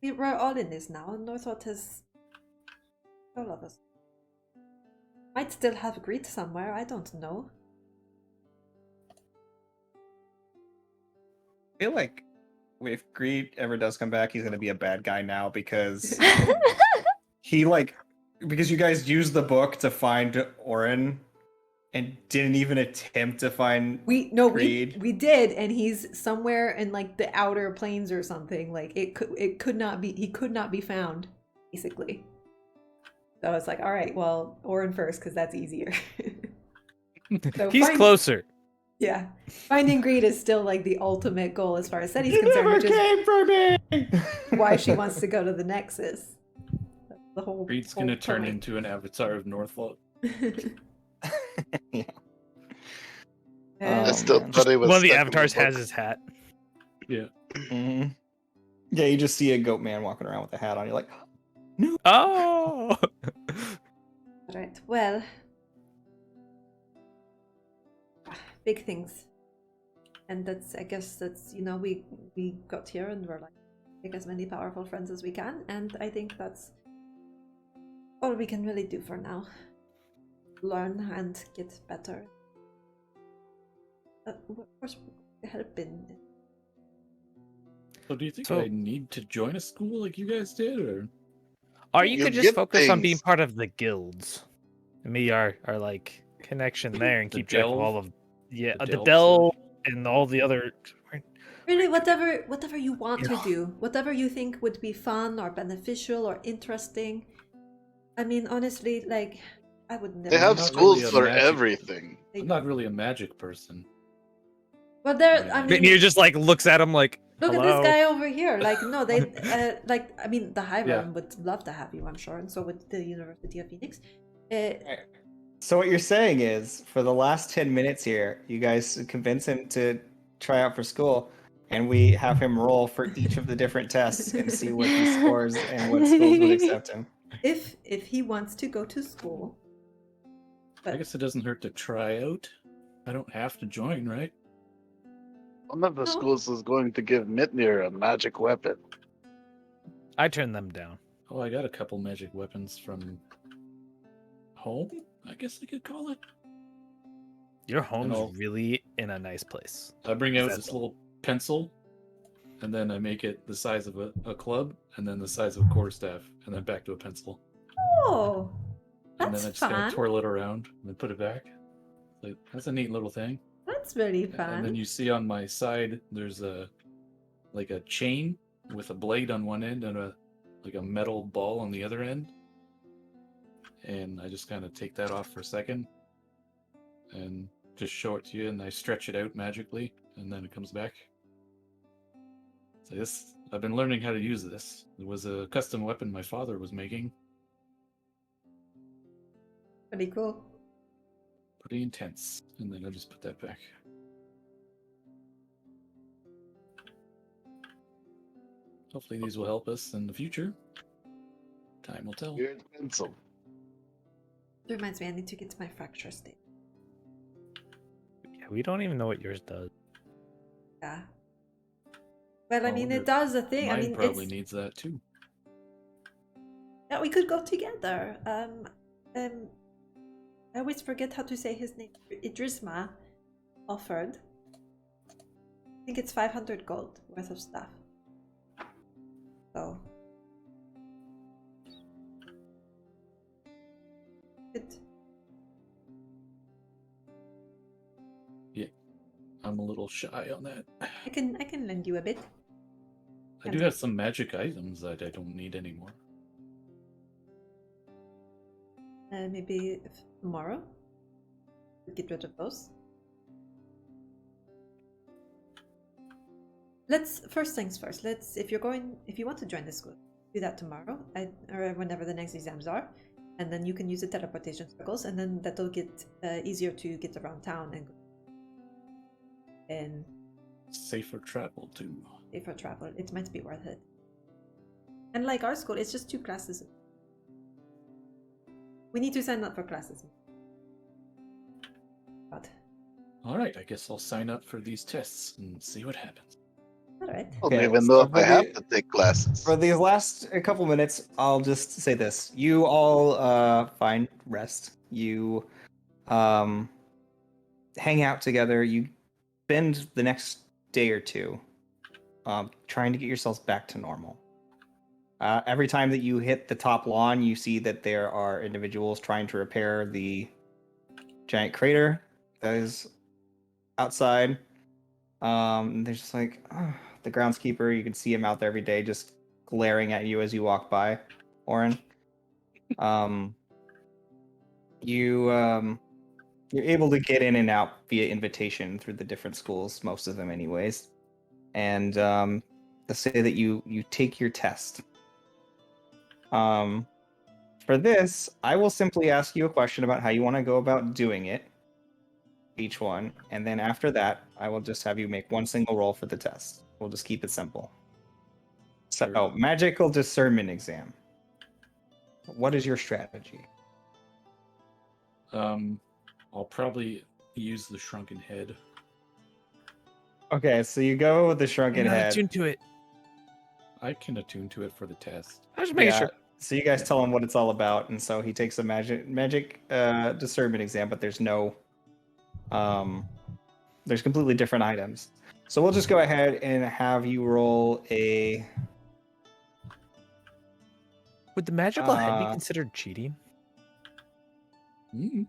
Speaker 4: We're all in this now. Northot has all of us. Might still have Greed somewhere. I don't know.
Speaker 1: I feel like if Greed ever does come back, he's gonna be a bad guy now because he like because you guys used the book to find Orin and didn't even attempt to find
Speaker 4: We
Speaker 1: Creed.
Speaker 4: did, and he's somewhere in like the outer planes or something. Like he could not be found, basically. So I was like, all right, well, Orin first because that's easier. So
Speaker 2: He's closer.
Speaker 4: Yeah, finding Greed is still like the ultimate goal as far as Seti's concerned, which is
Speaker 1: came for me.
Speaker 4: why she wants to go to the Nexus. That's the whole.
Speaker 5: Creed's
Speaker 4: whole
Speaker 5: gonna turn
Speaker 4: point.
Speaker 5: into an avatar of Norfolk.
Speaker 1: Yeah.
Speaker 6: I
Speaker 1: Oh,
Speaker 6: still
Speaker 1: man.
Speaker 6: thought he was
Speaker 2: One of the
Speaker 6: stuck in
Speaker 2: avatars has
Speaker 6: book.
Speaker 2: his hat.
Speaker 5: Yeah.
Speaker 1: Mhm. Yeah, you just see a goat man walking around with a hat on. You're like,
Speaker 2: Oh.
Speaker 4: All right. Well, big things, and I guess that's we got here and we're like make as many powerful friends as we can, and I think that's all we can really do for now. Learn and get better. Of course, help in.
Speaker 5: So do you think
Speaker 2: So-
Speaker 5: I need to join a school like you guys did, or
Speaker 2: Or you
Speaker 6: You
Speaker 2: could just
Speaker 6: get
Speaker 2: focus on being
Speaker 6: things.
Speaker 2: part of the guilds. And me, our like connection there, and
Speaker 5: The
Speaker 2: keep track of
Speaker 5: delve?
Speaker 2: all of the
Speaker 5: delve
Speaker 2: delve
Speaker 5: stuff?
Speaker 2: and all the other.
Speaker 4: Really, whatever you want to
Speaker 2: Yeah.
Speaker 4: do, whatever you think would be fun or beneficial or interesting. I mean, honestly, like I would never.
Speaker 6: They have
Speaker 5: not
Speaker 6: schools
Speaker 5: really a
Speaker 6: for
Speaker 5: magic-
Speaker 6: everything.
Speaker 5: I'm not really a magic person.
Speaker 4: But there,
Speaker 5: Yeah.
Speaker 4: I
Speaker 2: And
Speaker 4: mean,
Speaker 2: he just like looks at him like,
Speaker 4: look at
Speaker 2: hello.
Speaker 4: this guy over here. Like, no, they, like, I mean, the High
Speaker 5: Yeah.
Speaker 4: Realm would love to have you, I'm sure, and so would the University of Phoenix.
Speaker 1: so what you're saying is, for the last 10 minutes here, you guys convince him to try out for school, and we have him roll for each of the different tests and see what he scores and what schools would accept him.
Speaker 4: If he wants to go to school,
Speaker 5: I guess it doesn't hurt to try out. I don't have to join, right?
Speaker 6: One of the
Speaker 4: No.
Speaker 6: schools is going to give Mitnir a magic weapon.
Speaker 2: I turned them down.
Speaker 5: Oh, I got a couple magic weapons from home, I guess I could call it.
Speaker 2: Your home's
Speaker 5: all-
Speaker 2: really in a nice place.
Speaker 5: I bring out
Speaker 2: That's
Speaker 5: this
Speaker 2: all.
Speaker 5: little pencil, and then I make it the size of a club, and then the size of a quarterstaff, and then back to a pencil.
Speaker 4: oh,
Speaker 5: And
Speaker 4: that's
Speaker 5: then I just kind
Speaker 4: fun.
Speaker 5: of twirl it around and then put it back. Like, that's a neat little thing.
Speaker 4: That's really
Speaker 5: And then
Speaker 4: fun.
Speaker 5: you see on my side, there's a chain with a blade on one end and a metal ball on the other end. And I just kind of take that off for a second and just show it to you, and I stretch it out magically, and then it comes back. So this, I've been learning how to use this. It was a custom weapon my father was making.
Speaker 4: Pretty cool.
Speaker 5: Pretty intense. And then I just put that back. Hopefully these will help us in the future. Time will tell.
Speaker 6: Weird pencil.
Speaker 4: It reminds me, I need to get to my fracture state.
Speaker 2: Yeah, we don't even know what yours does.
Speaker 4: Yeah. Well, I
Speaker 5: I
Speaker 4: mean,
Speaker 5: wonder
Speaker 4: it does a thing. I
Speaker 5: Mine
Speaker 4: mean,
Speaker 5: probably
Speaker 4: it's
Speaker 5: needs that too.
Speaker 4: yeah, we could go together. I always forget how to say his name. Idrisma offered. I think it's 500 gold worth of stuff. So. Good.
Speaker 5: I'm a little shy on that.
Speaker 4: I can lend you a bit.
Speaker 5: I do have some magic items that I don't need anymore.
Speaker 4: Maybe tomorrow. Get rid of those. Let's first things first. If you want to join the school, do that tomorrow, or whenever the next exams are, and then you can use the teleportation circles, and then that'll get easier to get around town and
Speaker 5: Safer travel too.
Speaker 4: safer travel. It might be worth it. And like our school, it's just 2 classes. We need to sign up for classes. But
Speaker 5: Alright, I guess I'll sign up for these tests and see what happens.
Speaker 4: all right.
Speaker 6: I don't
Speaker 1: Okay,
Speaker 6: even
Speaker 1: so
Speaker 6: know if
Speaker 1: for
Speaker 6: I have
Speaker 1: the-
Speaker 6: to take classes.
Speaker 1: For these last couple minutes, I'll just say this: you all find rest. You hang out together. You spend the next day or two trying to get yourselves back to normal. Every time that you hit the top lawn, you see that there are individuals trying to repair the giant crater that is outside. They're just like, the groundskeeper. You can see him out there every day, just glaring at you as you walk by, Oren. You're able to get in and out via invitation through the different schools, most of them, anyways. And let's say that you take your test. For this, I will simply ask you a question about how you want to go about doing it, each one, and then after that, I will just have you make one single roll for the test. We'll just keep it simple. So,
Speaker 5: Sure.
Speaker 1: magical discernment exam. What is your strategy?
Speaker 5: I'll probably use the shrunken head.
Speaker 1: Okay, so you go with the shrunken
Speaker 2: You're not
Speaker 1: head.
Speaker 2: attuned to it.
Speaker 5: I can attune to it for the test.
Speaker 2: I was just making
Speaker 1: Yeah.
Speaker 2: sure.
Speaker 1: So you guys tell him what it's all about, and so he takes a magic discernment exam, but there's no there's completely different items. So we'll just go ahead and have you roll a
Speaker 2: Would the magical head be
Speaker 1: Uh,
Speaker 2: considered cheating?
Speaker 5: Mm.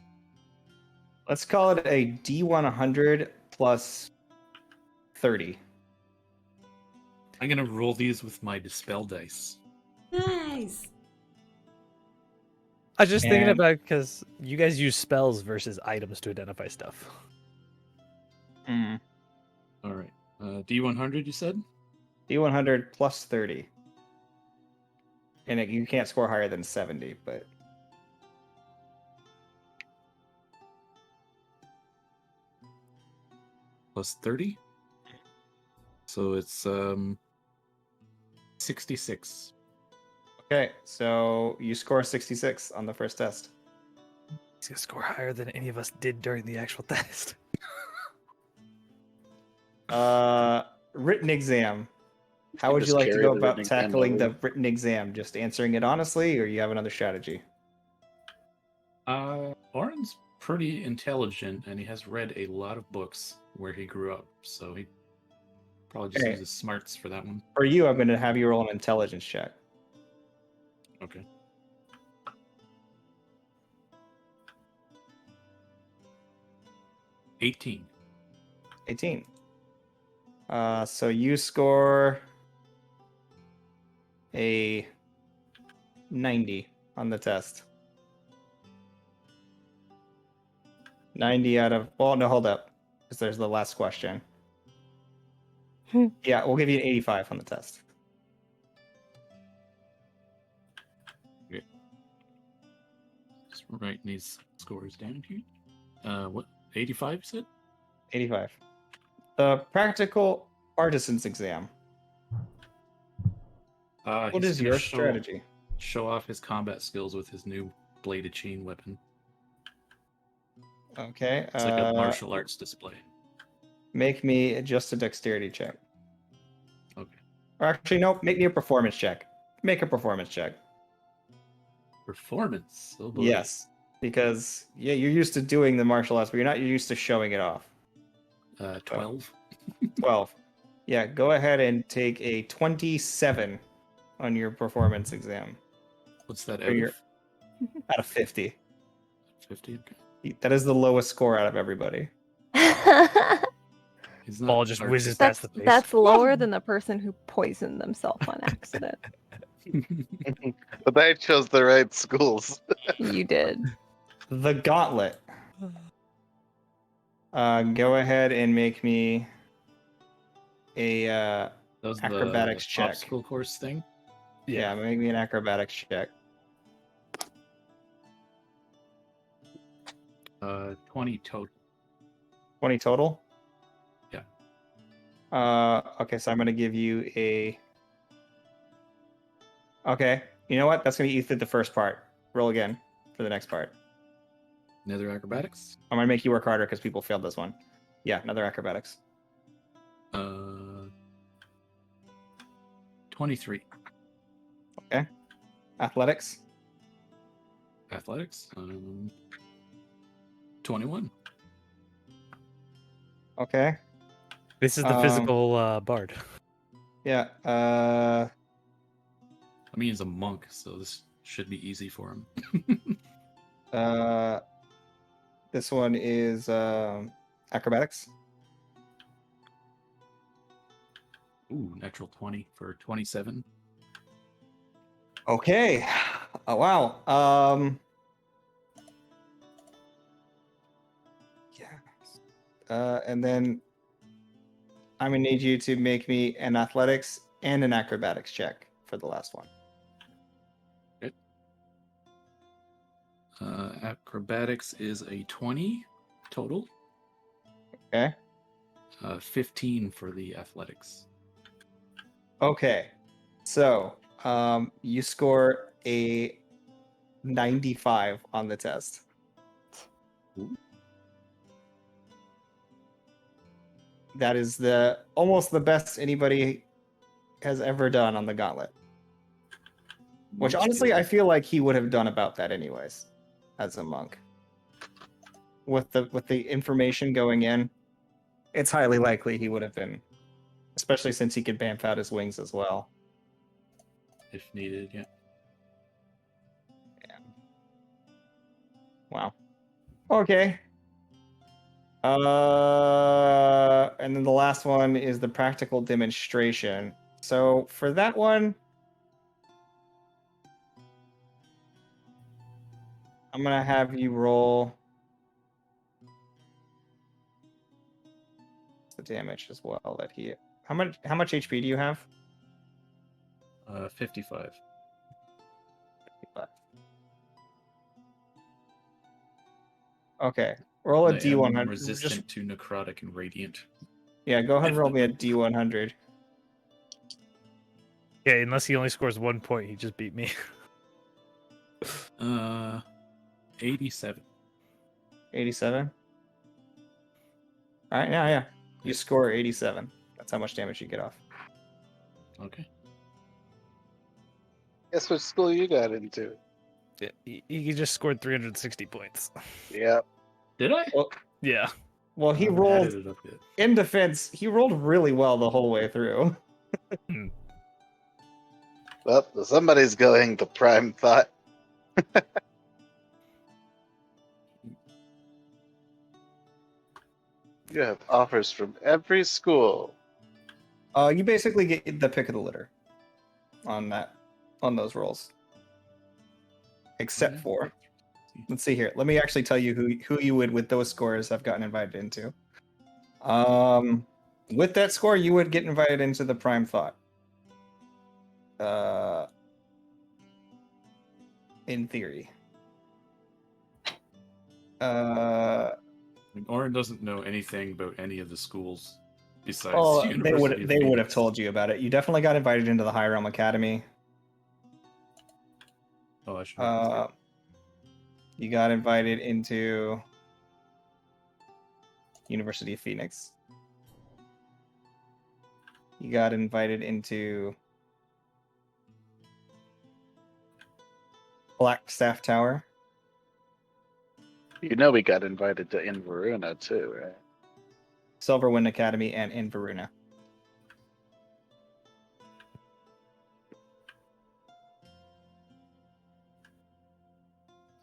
Speaker 1: let's call it a D100 plus 30.
Speaker 5: I'm gonna roll these with my dispel dice.
Speaker 4: Nice.
Speaker 2: I was just thinking
Speaker 1: And-
Speaker 2: about because you guys use spells versus items to identify stuff.
Speaker 1: Mm.
Speaker 5: All right. D100, you said?
Speaker 1: D100 plus 30. And you can't score higher than 70, but
Speaker 5: Plus 30. So it's 66.
Speaker 1: okay. So you score 66 on the first test.
Speaker 2: He's gonna score higher than any of us did during the actual test.
Speaker 1: Written exam. How would
Speaker 6: Just
Speaker 1: you like to
Speaker 6: carry
Speaker 1: go
Speaker 6: the
Speaker 1: about
Speaker 6: written exam
Speaker 1: tackling the
Speaker 6: over.
Speaker 1: written exam? Just answering it honestly, or you have another strategy?
Speaker 5: Oren's pretty intelligent, and he has read a lot of books where he grew up, so he probably just
Speaker 1: Okay.
Speaker 5: uses smarts for that one.
Speaker 1: For you, I'm going to have you roll an intelligence check.
Speaker 5: Okay. $18.
Speaker 1: 18. So you score a 90 on the test. 90 out of, well, no, hold up, because there's the last question. Yeah, we'll give you an 85 on the test.
Speaker 5: Just writing these scores down here. What? 85, you said?
Speaker 1: 85. The practical artisan's exam. What
Speaker 5: He's
Speaker 1: is
Speaker 5: gonna
Speaker 1: your strategy?
Speaker 5: Show off his combat skills with his new bladed chain weapon.
Speaker 1: Okay.
Speaker 5: It's like a martial arts display.
Speaker 1: Make me just a dexterity check.
Speaker 5: Okay.
Speaker 1: Or actually, no, make me a performance check. Make a performance check.
Speaker 5: Performance. Oh boy.
Speaker 1: Yes. Because, yeah, you're used to doing the martial arts, but you're not used to showing it off.
Speaker 5: 12.
Speaker 1: 12. Yeah, go ahead and take a 27 on your performance exam
Speaker 5: What's that
Speaker 1: For
Speaker 5: out
Speaker 1: your-
Speaker 5: of?
Speaker 1: out of 50.
Speaker 5: 50? Okay.
Speaker 1: That is the lowest score out of everybody.
Speaker 5: He's not
Speaker 2: Ball just whizzes
Speaker 5: artistic.
Speaker 2: past the face.
Speaker 3: That's lower than the person who poisoned themselves on accident.
Speaker 6: But I chose the right schools.
Speaker 3: You did.
Speaker 1: The gauntlet. Go ahead and make me a
Speaker 5: That was
Speaker 1: acrobatics
Speaker 5: the
Speaker 1: check.
Speaker 5: obstacle course thing.
Speaker 1: yeah, make me an acrobatics check.
Speaker 5: 20 total.
Speaker 1: 20 total?
Speaker 5: Yeah.
Speaker 1: Okay, so I'm gonna give you a. Okay, you know what? That's gonna get you through the first part. Roll again for the next part.
Speaker 5: Another acrobatics.
Speaker 1: I'm gonna make you work harder because people failed this one. Yeah, another acrobatics.
Speaker 5: 23.
Speaker 1: Athletics.
Speaker 5: Athletics. 21.
Speaker 1: Okay.
Speaker 2: This is the physical bard.
Speaker 1: Yeah.
Speaker 5: I mean, he's a monk, so this should be easy for him.
Speaker 1: This one is acrobatics.
Speaker 5: Ooh, natural 20 for 27.
Speaker 1: Okay. Oh wow. Yeah. And then I'm gonna need you to make me an athletics and an acrobatics check for the last one.
Speaker 5: Acrobatics is a 20 total.
Speaker 1: Okay.
Speaker 5: 15 for the athletics.
Speaker 1: Okay. So you score a 95 on the test.
Speaker 5: Ooh.
Speaker 1: That is almost the best anybody has ever done on the gauntlet. Which
Speaker 5: Monks
Speaker 1: honestly,
Speaker 5: do
Speaker 1: I
Speaker 5: that.
Speaker 1: feel like he would have done about that anyways, as a monk. With the information going in, it's highly likely he would have been, especially since he could bamf out his wings as well.
Speaker 5: If needed, yeah.
Speaker 1: Wow. Okay. And then the last one is the practical demonstration. So for that one, I'm gonna have you roll the damage as well that he. How much HP do you have?
Speaker 5: 55.
Speaker 1: 55. Okay. Roll a
Speaker 5: I am
Speaker 1: D100.
Speaker 5: resistant to necrotic and radiant.
Speaker 1: Yeah, go ahead and roll me a D100.
Speaker 2: Yeah, unless he only scores 1 point, he just beat me.
Speaker 5: 87.
Speaker 1: 87. All right, yeah. You
Speaker 5: Yeah.
Speaker 1: score 87. That's how much damage you get off.
Speaker 5: Okay.
Speaker 6: Guess what school you got into?
Speaker 2: Yeah, he just scored 360 points.
Speaker 6: Yeah.
Speaker 5: Did I?
Speaker 2: Yeah.
Speaker 1: Well,
Speaker 5: I
Speaker 1: he
Speaker 5: haven't
Speaker 1: rolled
Speaker 5: added it up yet.
Speaker 1: in defense. He rolled really well the whole way through.
Speaker 6: Well, somebody's going to prime thought. You have offers from every school.
Speaker 1: You basically get the pick of the litter on those rolls, except
Speaker 5: Okay.
Speaker 1: for. Let's see here. Let me actually tell you who you would with those scores have gotten invited into. With that score, you would get invited into the prime thought. In theory.
Speaker 5: Orin doesn't know anything about any of the schools besides
Speaker 1: Oh,
Speaker 5: the
Speaker 1: they
Speaker 5: University
Speaker 1: would
Speaker 5: of
Speaker 1: have
Speaker 5: Phoenix.
Speaker 1: told you about it. You definitely got invited into the High Realm Academy.
Speaker 5: Oh, I should know.
Speaker 1: You got invited into University of Phoenix. You got invited into Black Staff Tower.
Speaker 6: You know we got invited to Inveruna too, right?
Speaker 1: Silverwind Academy, and in Varuna.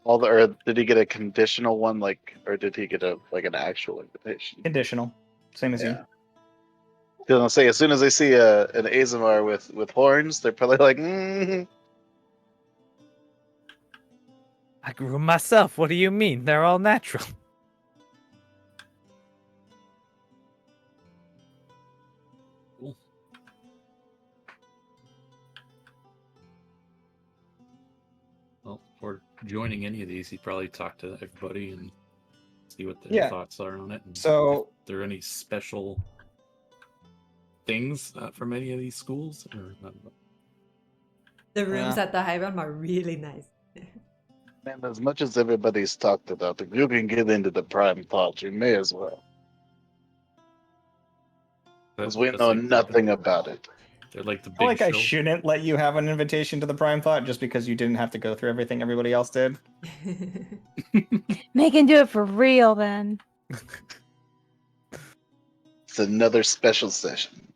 Speaker 6: Or did he get a conditional one, or did he get an actual invitation?
Speaker 1: Conditional. Same as you.
Speaker 6: Yeah. They'll say as soon as they see an Azamar with horns, they're probably like,
Speaker 2: I grew 'em myself. What do you mean? They're all natural.
Speaker 5: Cool. Well, for joining any of these, he'd probably talk to everybody and see what their thoughts are on it. And
Speaker 1: So
Speaker 5: if there are any special things from any of these schools, or not?
Speaker 4: The rooms
Speaker 1: Yeah.
Speaker 4: at the High Realm are really nice.
Speaker 6: man, as much as everybody's talked about, if you can get into the prime thought, you may as well. Because we
Speaker 5: That's
Speaker 6: know
Speaker 5: like
Speaker 6: nothing about it.
Speaker 5: They're like the
Speaker 1: I feel
Speaker 5: big
Speaker 1: like I
Speaker 5: show.
Speaker 1: shouldn't let you have an invitation to the Prime Thought just because you didn't have to go through everything everybody else did.
Speaker 3: Make him do it for real then.
Speaker 6: It's another special session.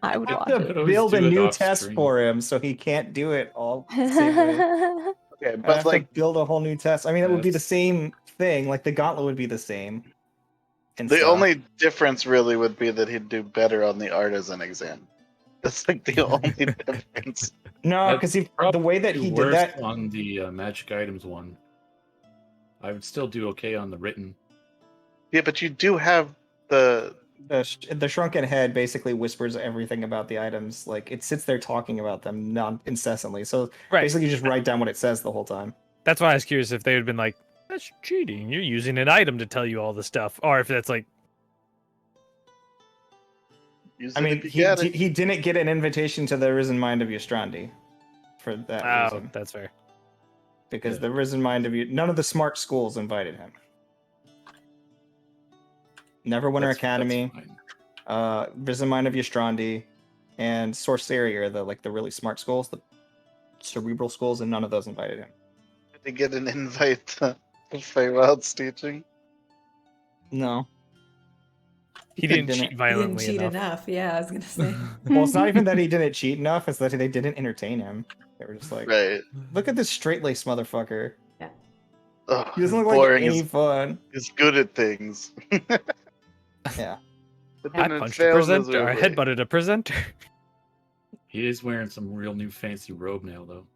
Speaker 3: I would
Speaker 1: have
Speaker 3: watch
Speaker 1: to
Speaker 3: it.
Speaker 5: always
Speaker 1: build a
Speaker 5: do it
Speaker 1: new
Speaker 5: off
Speaker 1: test
Speaker 5: screen.
Speaker 1: for him so he can't do it all the same way.
Speaker 6: Okay,
Speaker 1: I
Speaker 6: but
Speaker 1: have
Speaker 6: like
Speaker 1: to build a whole new test. I mean, it would be the
Speaker 5: That's-
Speaker 1: same thing. Like the gauntlet would be the same. And
Speaker 6: the
Speaker 1: stuff.
Speaker 6: only difference really would be that he'd do better on the artisan exam. That's like the only difference.
Speaker 1: No,
Speaker 5: I'd
Speaker 1: because the
Speaker 5: probably
Speaker 1: way that
Speaker 5: do
Speaker 1: he did
Speaker 5: worse
Speaker 1: that.
Speaker 5: on the magic items one. I would still do okay on the written.
Speaker 6: Yeah, but you do have the
Speaker 1: The shrunken head basically whispers everything about the items. Like it sits there talking about them non incessantly. So
Speaker 2: Right.
Speaker 1: basically, you just write down what it says the whole time.
Speaker 2: That's why I was curious if they would have been like, "That's cheating. You're using an item to tell you all the stuff," or if that's like,
Speaker 6: use
Speaker 1: I
Speaker 6: it
Speaker 1: mean,
Speaker 6: if you get it.
Speaker 1: he didn't get an invitation to the Risen Mind of Ystrandi for that
Speaker 2: "Oh,
Speaker 1: reason.
Speaker 2: that's fair."
Speaker 1: Because
Speaker 5: Yeah.
Speaker 1: the Risen Mind of none of the smart schools invited him. Neverwinter
Speaker 5: That's
Speaker 1: Academy,
Speaker 5: fine.
Speaker 1: Risen Mind of Ystrandi, and Sorcery are the really smart schools, the cerebral schools, and none of those invited him.
Speaker 6: Did he get an invite to Feywild's teaching?
Speaker 1: No.
Speaker 2: He didn't
Speaker 1: didn't.
Speaker 2: cheat
Speaker 4: He didn't
Speaker 2: violently
Speaker 4: cheat
Speaker 2: enough.
Speaker 4: enough. Yeah, I was gonna say.
Speaker 1: Well, it's not even that he didn't cheat enough; it's that they didn't entertain him. They were just like,
Speaker 6: Right.
Speaker 1: "Look at this straight-laced motherfucker.
Speaker 6: Oh,
Speaker 1: He doesn't look
Speaker 6: boring.
Speaker 1: like any fun."
Speaker 6: He's good at things.
Speaker 1: Yeah.
Speaker 6: But
Speaker 2: I
Speaker 6: didn't
Speaker 2: punched a
Speaker 6: fail
Speaker 2: presenter. I
Speaker 6: miserably.
Speaker 2: headbutted a presenter.
Speaker 5: He is wearing some real new fancy robe now, though.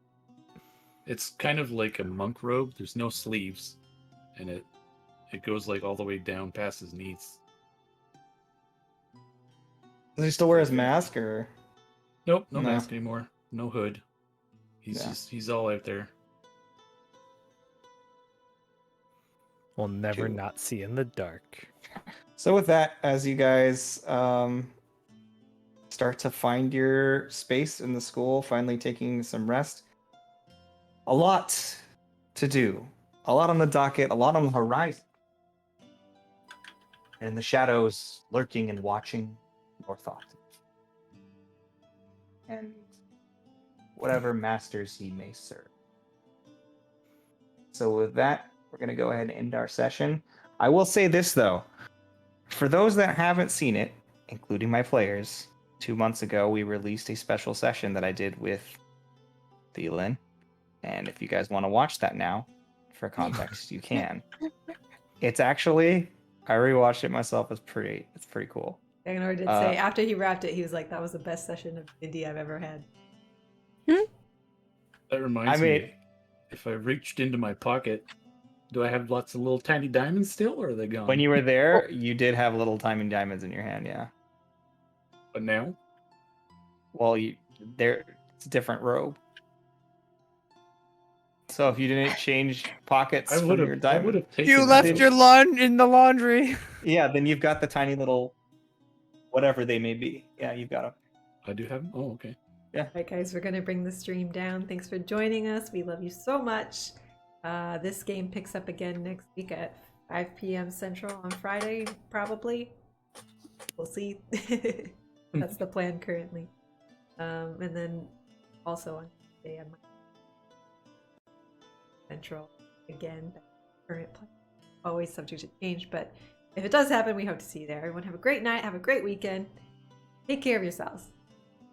Speaker 5: It's kind of like a monk robe. There's no sleeves, and it goes like all the way down past his knees.
Speaker 1: Does he still wear his mask, or
Speaker 5: Nope, no
Speaker 1: No.
Speaker 5: mask anymore. No hood. He's
Speaker 1: Yeah.
Speaker 5: he's all out there.
Speaker 2: We'll never
Speaker 1: True.
Speaker 2: not see in the dark.
Speaker 1: So with that, as you guys start to find your space in the school, finally taking some rest, a lot to do, a lot on the docket, a lot on the horizon, and the shadows lurking and watching your thought, and whatever masters he may serve. So with that, we're going to go ahead and end our session. I will say this though. For those that haven't seen it, including my players, 2 months ago we released a special session that I did with Thielen. And if you guys want to watch that now, for context, you can. It's actually, I rewatched it myself. It's pretty cool.
Speaker 4: Gagnor did say after he wrapped it, he was like, "That was the best session of D&D I've ever had."
Speaker 5: That reminds
Speaker 1: I mean-
Speaker 5: me, if I reached into my pocket, do I have lots of little tiny diamonds still, or are they gone?
Speaker 1: When you were there, you did have little timing diamonds in your hand, yeah.
Speaker 5: But now?
Speaker 1: Well, it's a different robe. So if you didn't change pockets
Speaker 5: I
Speaker 1: from
Speaker 5: would
Speaker 1: your
Speaker 5: have. I
Speaker 1: diamond,
Speaker 5: would have taken.
Speaker 2: You
Speaker 5: that.
Speaker 2: left your lawn in the laundry.
Speaker 1: yeah, then you've got the tiny little, whatever they may be. Yeah, you've got them.
Speaker 5: I do have. Oh, okay.
Speaker 4: All right, guys, we're going to bring the stream down. Thanks for joining us. We love you so much. This game picks up again next week at 5 p.m. Central on Friday, probably. We'll see. That's the plan currently. And then also on Tuesday at Central again. Current plan. Always subject to change, but if it does happen, we hope to see you there. Everyone have a great night. Have a great weekend. Take care of yourselves.